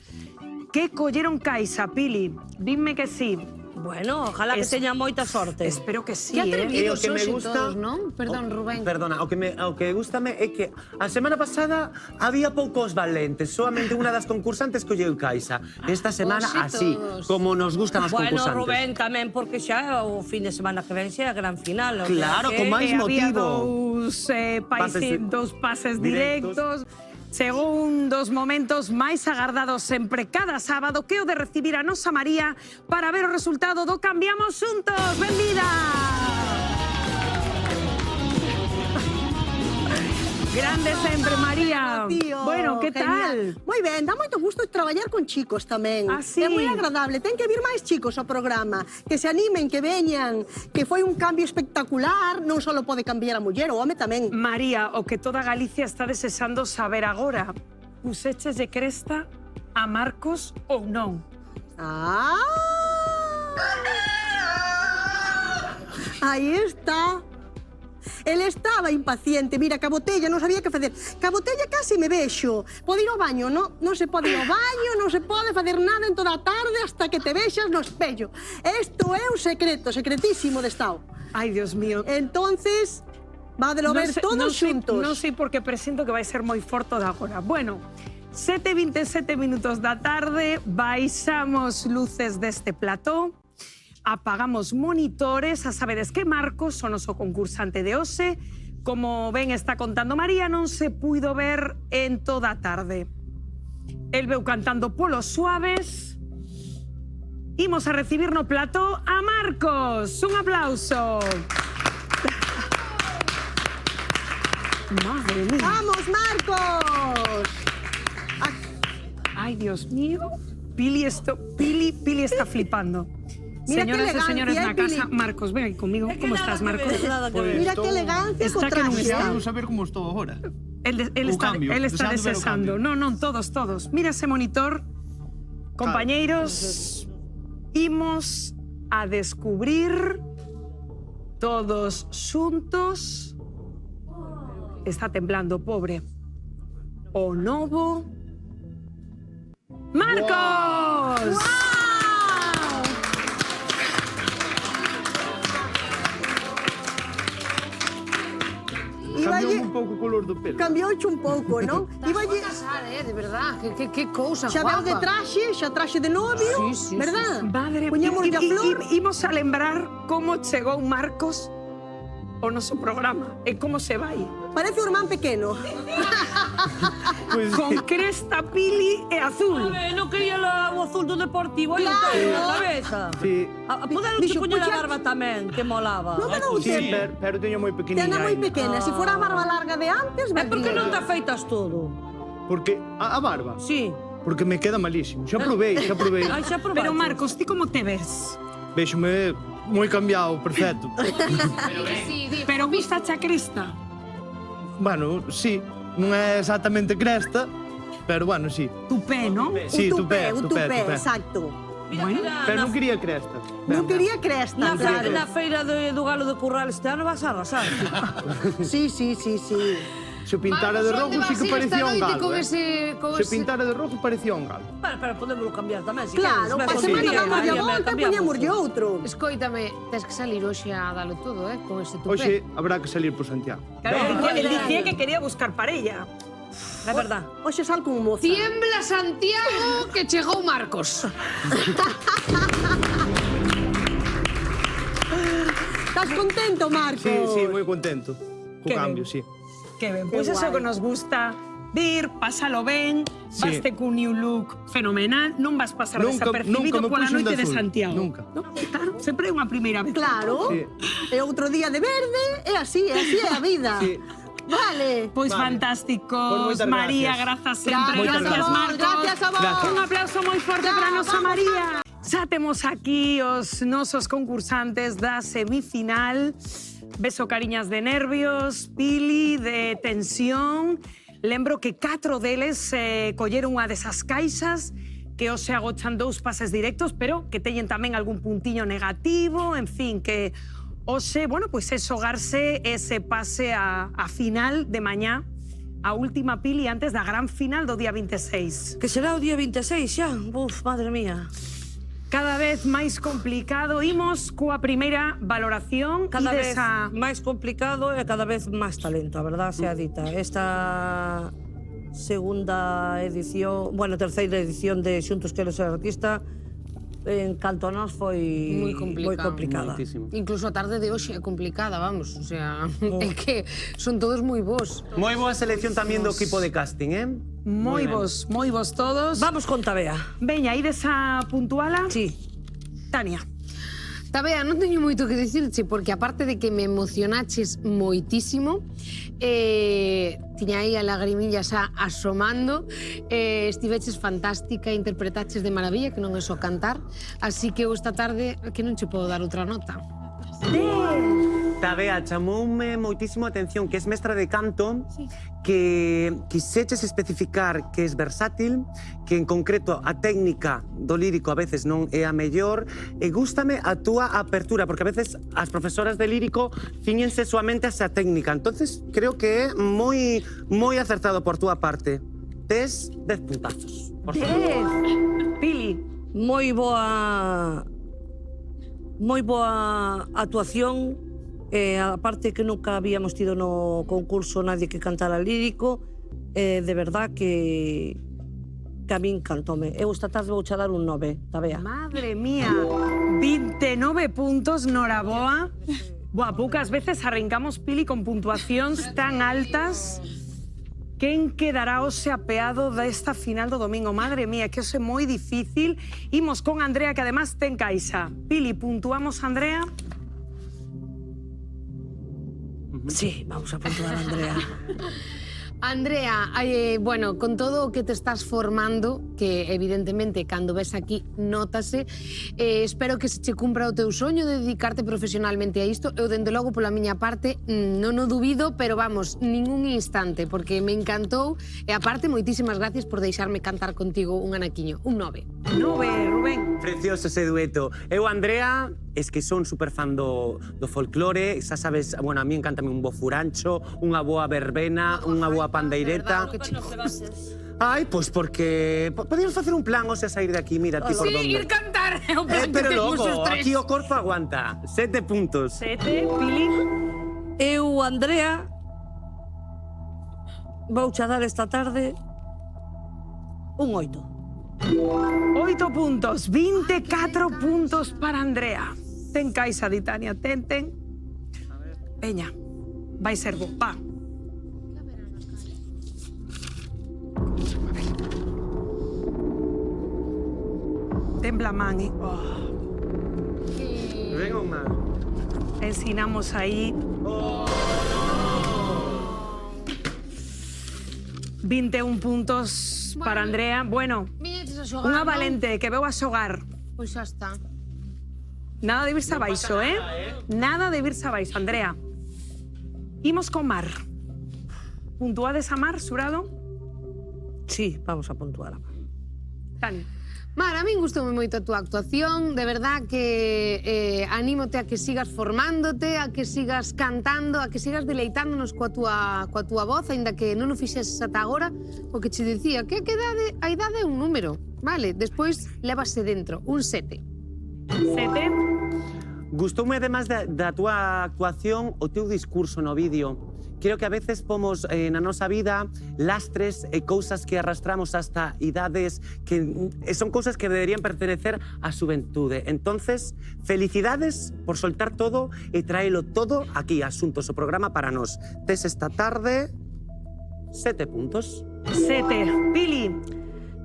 [SPEAKER 1] que colleron caixa, Pili. Dime que sí.
[SPEAKER 2] Bueno, ojalá que teñan moita sorte.
[SPEAKER 1] Espero que sí,
[SPEAKER 15] Que atrevidos
[SPEAKER 17] o que me
[SPEAKER 15] hoxe
[SPEAKER 17] gusta-
[SPEAKER 15] todos, non? Perdón, Rubén.
[SPEAKER 17] Perdona, o que gustame é que a semana pasada había poucos valentes, solamente unha das concursantes colleu caixa. Esta semana
[SPEAKER 15] Hoxe
[SPEAKER 17] así,
[SPEAKER 15] todos.
[SPEAKER 17] como nos gustan os
[SPEAKER 2] Bueno,
[SPEAKER 17] concursantes.
[SPEAKER 2] Rubén, tamén porque xa o fin de semana que ven xa é a gran final. o sea
[SPEAKER 17] Claro,
[SPEAKER 2] que-
[SPEAKER 17] con máis
[SPEAKER 1] Había
[SPEAKER 17] motivo.
[SPEAKER 1] dos pases directos. Chegou un dos momentos máis agardados sempre cada sábado, que é o de recibir a nosa María para ver o resultado do Cambiamos Xuntos. Benvida! Grande sempre, María.
[SPEAKER 12] Tío,
[SPEAKER 1] Bueno, que tal?
[SPEAKER 12] Moi ben, dá moito gusto traballar con chicos tamén.
[SPEAKER 1] Ah, sí?
[SPEAKER 12] É moi agradable, ten que vir máis chicos ao programa, que se animen, que veñan, que foi un cambio espectacular, non só pode cambiar a muller, o home tamén.
[SPEAKER 1] María, o que toda Galicia está desexando saber agora, puseches de cresta a Marcos ou non?
[SPEAKER 12] Ah! Aí está. Ele estaba impaciente, mira, que a botella non sabía que facer. Que a botella casi me vexo. Pode ir ao baño, non? Non se pode ir ao baño, non se pode facer nada en toda a tarde hasta que te vexas no espello. Isto é un secreto, secretísimo de estado.
[SPEAKER 1] Ai, Dios mío.
[SPEAKER 12] Entonces, vadelo ver todos xuntos.
[SPEAKER 1] Non sei porque presento que vai ser moi forte de agora. Bueno, 7:27 minutos da tarde, baixamos luces deste plató, apagamos monitores, a sabedes que Marcos, o noso concursante de hoxe, como ben está contando María, non se puido ver en toda a tarde. El veu cantando polos suaves. Imos a recibir no plató a Marcos. Un aplauso. Madre mía.
[SPEAKER 12] ¡Vamos, Marcos!
[SPEAKER 1] Ay, Dios mío. Pili está flipando.
[SPEAKER 12] Mira
[SPEAKER 1] Señoras
[SPEAKER 12] qué
[SPEAKER 1] e señores na
[SPEAKER 12] elegancia,
[SPEAKER 1] casa,
[SPEAKER 12] Pili.
[SPEAKER 1] Marcos, ven aquí conmigo. ¿Cómo estás, Marcos?
[SPEAKER 12] Mira que elegancia
[SPEAKER 1] Está
[SPEAKER 12] co
[SPEAKER 1] que non
[SPEAKER 12] traxe.
[SPEAKER 1] está.
[SPEAKER 9] Quero saber como estou agora.
[SPEAKER 1] Él está desesando. No, todos. Mira ese monitor. Compañeiros, imos a descubrir todos xuntos. Está temblando, pobre. O novo Marcos.
[SPEAKER 9] Cambiou un pouco o color do pelo.
[SPEAKER 12] Cambiouche un pouco, non? Iballe...
[SPEAKER 15] De verdad, que cousa
[SPEAKER 12] Xa veu de traxe, xa traxe de novio, verdad?
[SPEAKER 1] Madre,
[SPEAKER 12] Poñémoslle a flor.
[SPEAKER 1] Imos a lembrar como chegou Marcos o noso programa. E como se vai?
[SPEAKER 12] Parece un irmán pequeno.
[SPEAKER 1] Con cresta, pili e azul.
[SPEAKER 2] Non quería o azul do Deportivo, aí
[SPEAKER 12] Claro.
[SPEAKER 2] claro. Na cabeza.
[SPEAKER 9] Sí.
[SPEAKER 2] Poderon te poñer a barba tamén, que molaba.
[SPEAKER 12] Non me dou
[SPEAKER 9] Sí,
[SPEAKER 12] tempo.
[SPEAKER 9] pero teño moi pequeniña.
[SPEAKER 12] Tena moi
[SPEAKER 9] aínda.
[SPEAKER 12] pequena. Se fora a barba larga de antes,
[SPEAKER 2] E por que
[SPEAKER 12] valía.
[SPEAKER 2] non te afeitas todo?
[SPEAKER 9] Porque a barba?
[SPEAKER 2] Sí.
[SPEAKER 9] Porque me queda malísimo. Xa probei, xa probei.
[SPEAKER 2] Ai, xa probaste.
[SPEAKER 1] Pero Marcos, ti como te ves?
[SPEAKER 9] Véxome moi cambiado, perfecto.
[SPEAKER 1] Pero gusta a cresta?
[SPEAKER 9] Bueno, sí. Non é exactamente cresta, pero bueno, sí.
[SPEAKER 1] Tupé, non?
[SPEAKER 9] Sí,
[SPEAKER 12] Un
[SPEAKER 9] tupé,
[SPEAKER 12] tupé, exacto.
[SPEAKER 9] Pero non quería cresta.
[SPEAKER 12] Non quería cresta.
[SPEAKER 2] Na
[SPEAKER 12] claro.
[SPEAKER 2] feira do Galo de Curral este ano vas a arrasar.
[SPEAKER 12] Sí, sí, sí, sí.
[SPEAKER 9] Se pintara de rojo sí que parecía un galo.
[SPEAKER 15] con
[SPEAKER 9] eh.
[SPEAKER 15] ese... Con
[SPEAKER 9] Se
[SPEAKER 15] ese...
[SPEAKER 9] pintara de rojo parecía un galo.
[SPEAKER 2] Pero podémoslo cambiar tamén, se
[SPEAKER 12] Claro,
[SPEAKER 2] queres.
[SPEAKER 12] pa semana damos a volta e poñamos outro.
[SPEAKER 15] Escoítame, tens que salir hoxe a dalo todo, con ese tupé.
[SPEAKER 9] Hoxe habrá que salir por Santiago.
[SPEAKER 1] Claro, él dicía que quería buscar parella.
[SPEAKER 2] É verdad.
[SPEAKER 12] Hoxe sal con moza.
[SPEAKER 15] Tiembla Santiago que chegou Marcos.
[SPEAKER 12] Estás contento, Marcos?
[SPEAKER 9] Sí, sí, moi contento. Co
[SPEAKER 1] Que
[SPEAKER 9] cambio,
[SPEAKER 1] ben.
[SPEAKER 9] sí.
[SPEAKER 1] Que ben,
[SPEAKER 12] Qué
[SPEAKER 1] pois eso
[SPEAKER 12] guai.
[SPEAKER 1] que nos gusta. Vir, pásalo ben,
[SPEAKER 9] Sí.
[SPEAKER 1] vaste cun new look fenomenal, non vas pasar
[SPEAKER 9] Nunca
[SPEAKER 1] desapercibido
[SPEAKER 9] me
[SPEAKER 1] pola
[SPEAKER 9] puxen de
[SPEAKER 1] noite de
[SPEAKER 9] azul,
[SPEAKER 1] Santiago.
[SPEAKER 9] nunca.
[SPEAKER 1] No, claro, sempre é unha primeira vez.
[SPEAKER 12] Claro.
[SPEAKER 9] Sí.
[SPEAKER 12] E outro día de verde, é así é a vida.
[SPEAKER 9] Sí.
[SPEAKER 12] Vale.
[SPEAKER 1] Pois
[SPEAKER 9] Vale.
[SPEAKER 1] fantásticos,
[SPEAKER 9] Moitas
[SPEAKER 1] María, grazas
[SPEAKER 9] gracias.
[SPEAKER 1] sempre.
[SPEAKER 12] Gracias
[SPEAKER 1] Gracias,
[SPEAKER 12] a vos,
[SPEAKER 1] Marcos.
[SPEAKER 12] gracias a vos.
[SPEAKER 9] Gracias.
[SPEAKER 1] Un aplauso moi forte
[SPEAKER 12] Chao,
[SPEAKER 1] para a nosa
[SPEAKER 12] vamos,
[SPEAKER 1] María. Xa temos aquí os nosos concursantes da semifinal. Beso cariñas de nervios, pili, de tensión. Lembro que 4 deles colleron unha desas caixas que hoxe agochan 2 pases directos, pero que teñen tamén algún puntiño negativo, en fin, que hoxe, bueno, pois é xogarse ese pase a final de mañá, a última pili antes da gran final do día 26.
[SPEAKER 2] Que será o día 26 xa? Uf, madre mía.
[SPEAKER 1] Cada vez máis complicado. Imos coa primeira valoración.
[SPEAKER 2] Cada
[SPEAKER 1] Ides
[SPEAKER 2] vez
[SPEAKER 1] a...
[SPEAKER 2] máis complicado e cada vez máis talento, a verdad sea dita. Esta segunda edición, bueno, terceira edición de Xuntos Quero Ser Artista, en canto a nós foi
[SPEAKER 15] Moi complicada.
[SPEAKER 2] Moitísimo.
[SPEAKER 15] Incluso a tarde de hoxe é complicada, vamos. O sea, é que son todos moi bons.
[SPEAKER 17] Moi boa selección tamén do equipo de casting, eh?
[SPEAKER 1] Moi vos todos.
[SPEAKER 2] Vamos con Tabea.
[SPEAKER 1] Veña, ides a puntuala?
[SPEAKER 2] Sí.
[SPEAKER 1] Tania.
[SPEAKER 15] Tabea, non teño moito que dicirche, porque aparte de que me emocionaches moitísimo, tiña aí a lagrimilla xa asomando, estiveches fantástica, interpretaches de maravilla, que non é só cantar, así que eu esta tarde que non che podo dar outra nota.
[SPEAKER 17] Tabea, chamoume moitísimo a atención que es mestra de canto, que quixeches especificar que es versátil, que en concreto a técnica do lírico a veces non é a mellor, e gústame a túa apertura, porque a veces as profesoras de lírico ciñense soamente a esa técnica, entonces creo que é moi acertado por túa parte. Tes 10 puntazos. Por favor.
[SPEAKER 1] Pili.
[SPEAKER 2] Moi boa actuación, a parte que nunca habíamos tido no concurso nadie que cantara lírico, de verdad que a min cantome. Eu esta tarde vou che dar un 9, Tabea.
[SPEAKER 1] Madre mía, 29 puntos, noraboa. Buah, poucas veces arrancamos, Pili, con puntuacións tan altas. Quen quedará hoxe apeado desta final do domingo? Madre mía, que hoxe é moi difícil. Imos con Andrea, que además ten caixa. Pili, puntuamos, Andrea?
[SPEAKER 2] Sí, vamos a puntuar a Andrea.
[SPEAKER 15] Andrea, bueno, con todo o que te estás formando, que evidentemente cando ves aquí nótase, espero que se che cumpra o teu soño de dedicarte profesionalmente a isto. Eu, dende logo, pola miña parte, non o dubido, pero vamos, ningún instante, porque me encantou, e aparte, moitísimas gracias por deixarme cantar contigo un anaquiño. Un 9.
[SPEAKER 1] 9, Rubén.
[SPEAKER 17] Precioso ese dueto. Eu, Andrea, es que son super fan do folclore, xa sabes, bueno, a mí encántame un bo furancho, unha boa verbena, unha boa pandeireta. Ai, pois porque podíamos facer un plan, o sea, sair de aquí, mira, ti por
[SPEAKER 15] Sí,
[SPEAKER 17] donde.
[SPEAKER 15] ir cantar, é o plan que
[SPEAKER 17] Pero
[SPEAKER 15] temos
[SPEAKER 17] logo,
[SPEAKER 15] os tres.
[SPEAKER 17] aquí o corpo aguanta. 7 puntos.
[SPEAKER 1] 7, Pili.
[SPEAKER 2] Eu, Andrea, vou che dar esta tarde un 8.
[SPEAKER 1] 8 puntos, 24 puntos para Andrea. Ten caixa, Ditania, ten. Veña, vai ser bo, va. Tembla a man,
[SPEAKER 17] Ven o mal.
[SPEAKER 1] Ensinamos aí. 21 puntos para Andrea. Bueno, unha valente que veu a xogar.
[SPEAKER 15] Pois xa está.
[SPEAKER 1] Nada de virse abaixo, Nada de virse abaixo, Andrea. Imos con Mar. Puntuades a Mar, xurado?
[SPEAKER 2] Sí, vamos a puntuar a Mar.
[SPEAKER 1] Tania.
[SPEAKER 15] Mar, a min gustoume moito a túa actuación, de verdad que anímote a que sigas formándote, a que sigas cantando, a que sigas deleitándonos coa túa voz, aínda que non o fixeses ata agora, o que che dicía, que a idade é un número, vale? Despois, lévase dentro, un 7.
[SPEAKER 1] 7?
[SPEAKER 17] Gustoume, además da túa actuación, o teu discurso no vídeo. Creo que a veces pomos na nosa vida lastres e cousas que arrastramos hasta idades que son cousas que deberían pertenecer á xuventude. Entonces, felicidades por soltar todo e traelo todo aquí, Asuntos, o programa para nós. Tes esta tarde 7 puntos.
[SPEAKER 1] 7. Pili.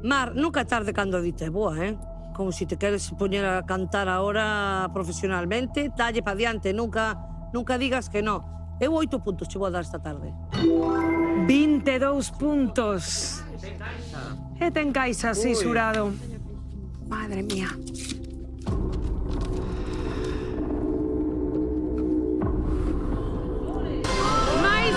[SPEAKER 2] Mar, nunca é tarde cando a dita é boa, Como si te queres poñer a cantar ahora profesionalmente, dalle pa diante, nunca digas que no. Eu 8 puntos che vou dar esta tarde.
[SPEAKER 1] 22 puntos. E te encaixa, sí, xurado. Madre mía. ¡Máis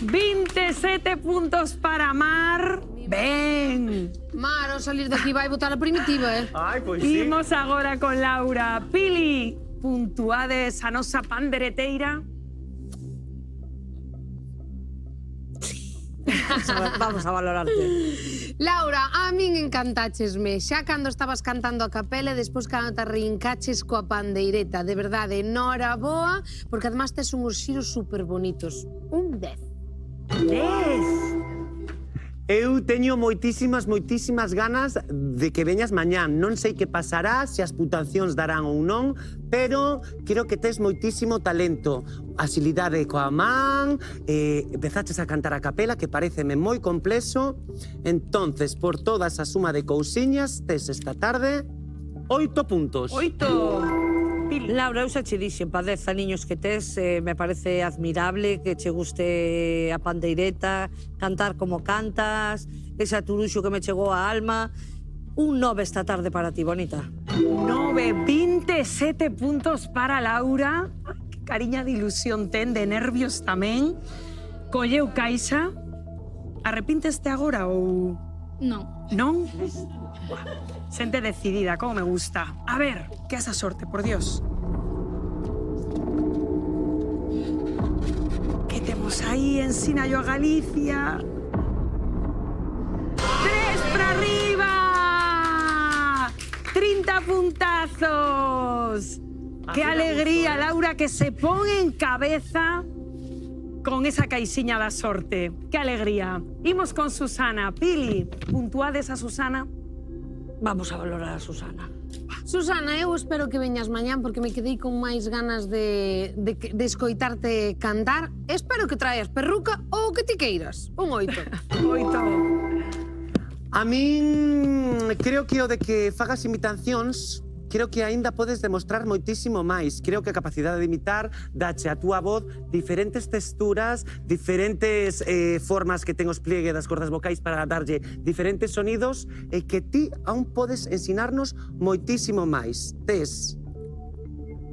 [SPEAKER 1] 5! 27 puntos para Mar. Ben.
[SPEAKER 15] Mar, ao salir de aquí vai botar a primitiva,
[SPEAKER 17] Ai, pois sí.
[SPEAKER 1] Imos agora con Laura. Pili, puntuades a nosa pandereteira?
[SPEAKER 2] Vamos a valorarte.
[SPEAKER 15] Laura, a min encantáchesme. Xa cando estabas cantando a capela e despois cando te rincaches coa pandeireta. De verdade, nora boa, porque además tes unhos xiros super bonitos. Un 10.
[SPEAKER 1] 10.
[SPEAKER 17] Eu teño moitísimas ganas de que veñas mañán. Non sei que pasará, se as puntuacións darán ou non, pero creo que tes moitísimo talento. Asilidade coa man, empezaches a cantar a capela, que pareceme moi complexo. Entonces, por toda esa suma de cousiñas, tes esta tarde 8 puntos.
[SPEAKER 1] 8.
[SPEAKER 2] Laura, eu xa che dixen, pa 10 aniños que tes, me parece admirable que che guste a pandeireta, cantar como cantas, ese aturuxo que me chegou á alma. Un 9 esta tarde para ti, bonita.
[SPEAKER 1] 9, 27 puntos para Laura. Que cariña de ilusión ten, de nervios tamén. Colleu caixa. Arrepínteste agora ou...
[SPEAKER 3] Non.
[SPEAKER 1] Non? Xente decidida, como me gusta. A ver, que esa sorte, por Dios. Que temos aí? Ensina yo a Galicia. 3 para arriba. 30 puntazos. Qué alegría, Laura, que se pon en cabeza con esa caixiña da sorte. Qué alegría. Imos con Susana. Pili, puntuades a Susana?
[SPEAKER 2] Vamos a valorar a Susana.
[SPEAKER 15] Susana, eu espero que veñas mañán porque me quedei con máis ganas de escoitarte cantar. Espero que traes perruca ou que ti queiras. Un 8.
[SPEAKER 1] 8.
[SPEAKER 17] A min creo que o de que fagas imitacións, creo que aínda podes demostrar moitísimo máis. Creo que a capacidade de imitar dache a túa voz diferentes texturas, diferentes formas que ten os pliegue das cordas vocais para darlle diferentes sonidos e que ti aún podes ensinarnos moitísimo máis. Tes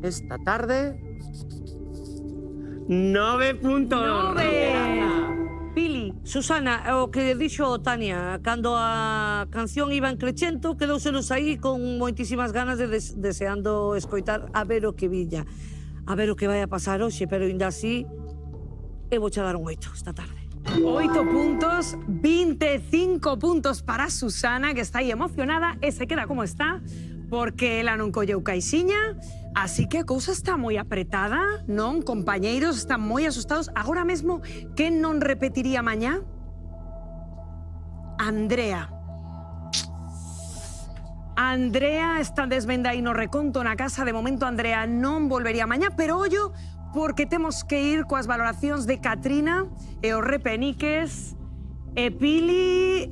[SPEAKER 17] esta tarde 9 puntos.
[SPEAKER 1] 9. Pili.
[SPEAKER 2] Susana, o que dixo Tania, cando a canción iba en crecento, quedouselos aí con moitísimas ganas de deseando escoitar a ver o que viña. A ver o que vai a pasar hoxe, pero ainda así, eu vou dar un 8 esta tarde.
[SPEAKER 1] 8 puntos, 25 puntos para Susana, que está aí emocionada e se queda como está, porque ela non colleu caixiña, así que a cousa está moi apretada, non? Compañeiros están moi asustados. Agora mesmo, quen non repetiría mañá? Andrea está desvenda aí no reconto na casa. De momento, Andrea non volvería mañá, pero ollo, porque temos que ir coas valoracións de Catrina e os repeniques. Pili,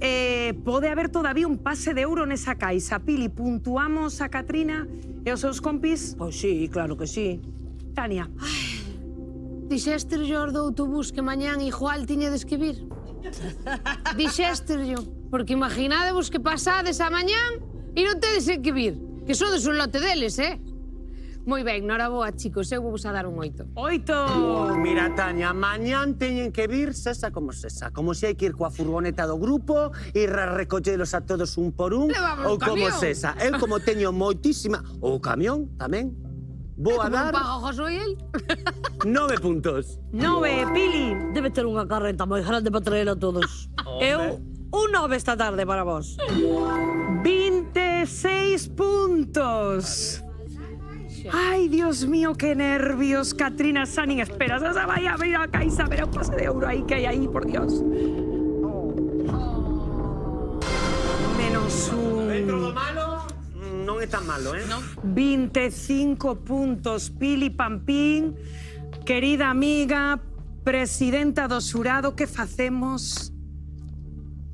[SPEAKER 1] pode haber todavía un pase de euro nesa caixa. Pili, puntuamos a Catrina e os seus compis?
[SPEAKER 2] Pois sí, claro que sí.
[SPEAKER 1] Tania.
[SPEAKER 15] Dixésterllo do autobús que mañán igual tiñedes que vir. Dixésterllo, porque imaginadevos que pasades a mañán e non tedes que vir, que sodes un lote deles, Moi ben, noraboa, chicos, eu vou vos a dar un 8.
[SPEAKER 1] 8!
[SPEAKER 17] Mira, Tania, mañán teñen que vir sesa, como se hai que ir coa furgoneta do grupo, ir a recollelos a todos un por un,
[SPEAKER 15] Levamos
[SPEAKER 17] ou
[SPEAKER 15] o
[SPEAKER 17] como
[SPEAKER 15] camión.
[SPEAKER 17] sesa. Eu como teño moitísima... O camión, tamén. Vou a dar...
[SPEAKER 15] Pago Josuel?
[SPEAKER 17] 9 puntos.
[SPEAKER 1] 9, Pili.
[SPEAKER 2] Debe ter unha carreta moi grande para traer a todos. Eu, un 9 esta tarde para vos.
[SPEAKER 1] 26 puntos. Ay, Dios mío, qué nervios. Catrina Sanning, espera, se vai a abrir a caixa, verá un pase de euro aí que hai aí, por Dios. Menos un...
[SPEAKER 17] Dentro do malo, non é tan malo,
[SPEAKER 1] 25 puntos, Pili Pampín, querida amiga, presidenta do xurado, que facemos?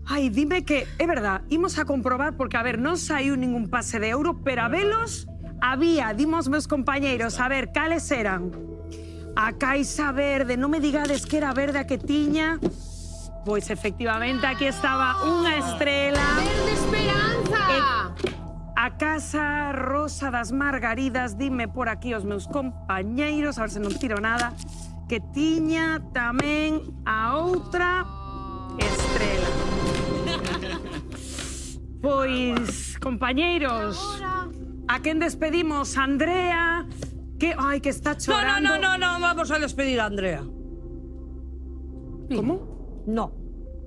[SPEAKER 1] Ai, dime que, é verdad, imos a comprobar, porque, a ver, non saiu ningún pase de euro, pero a velos había, dimos meus compañeiros, a ver, cales eran? A caixa verde, non me digades que era verde a que tiña. Pois, efectivamente, aquí estaba unha estrela.
[SPEAKER 15] Verde Esperanza!
[SPEAKER 1] A Casa Rosa das Margaridas, dime por aquí os meus compañeiros, a ver se non tiro nada, que tiña tamén a outra estrela. Pois, compañeiros, a quen despedimos? Andrea, que ai, que está chorando.
[SPEAKER 2] No, vamos a despedir a Andrea.
[SPEAKER 1] ¿Cómo?
[SPEAKER 2] No.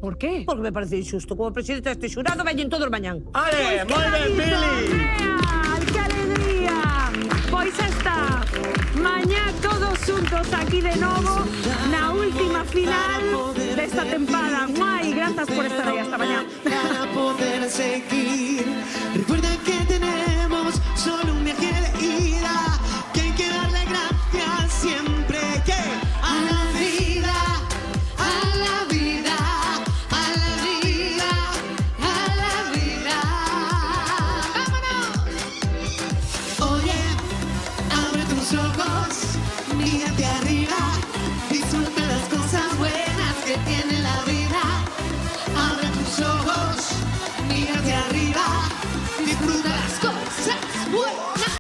[SPEAKER 1] ¿Por qué?
[SPEAKER 2] Porque me parece injusto. Como presidente deste xurado, veñen todos mañán.
[SPEAKER 17] ¡Ale! Moi ben, Pili!
[SPEAKER 1] ¡Qué alegría! Pois está, mañá todos xuntos aquí de novo na última final desta tempada. Guai, grazas por estar aí hasta mañá.
[SPEAKER 13] Para poder seguir. Recuerda que tenemos solo un viaje de ida, que hay que darle gracias siempre que a la vida, a la vida, a la vida, a la vida. ¡Vámonos! Oye, abre tus ojos, mírate arriba.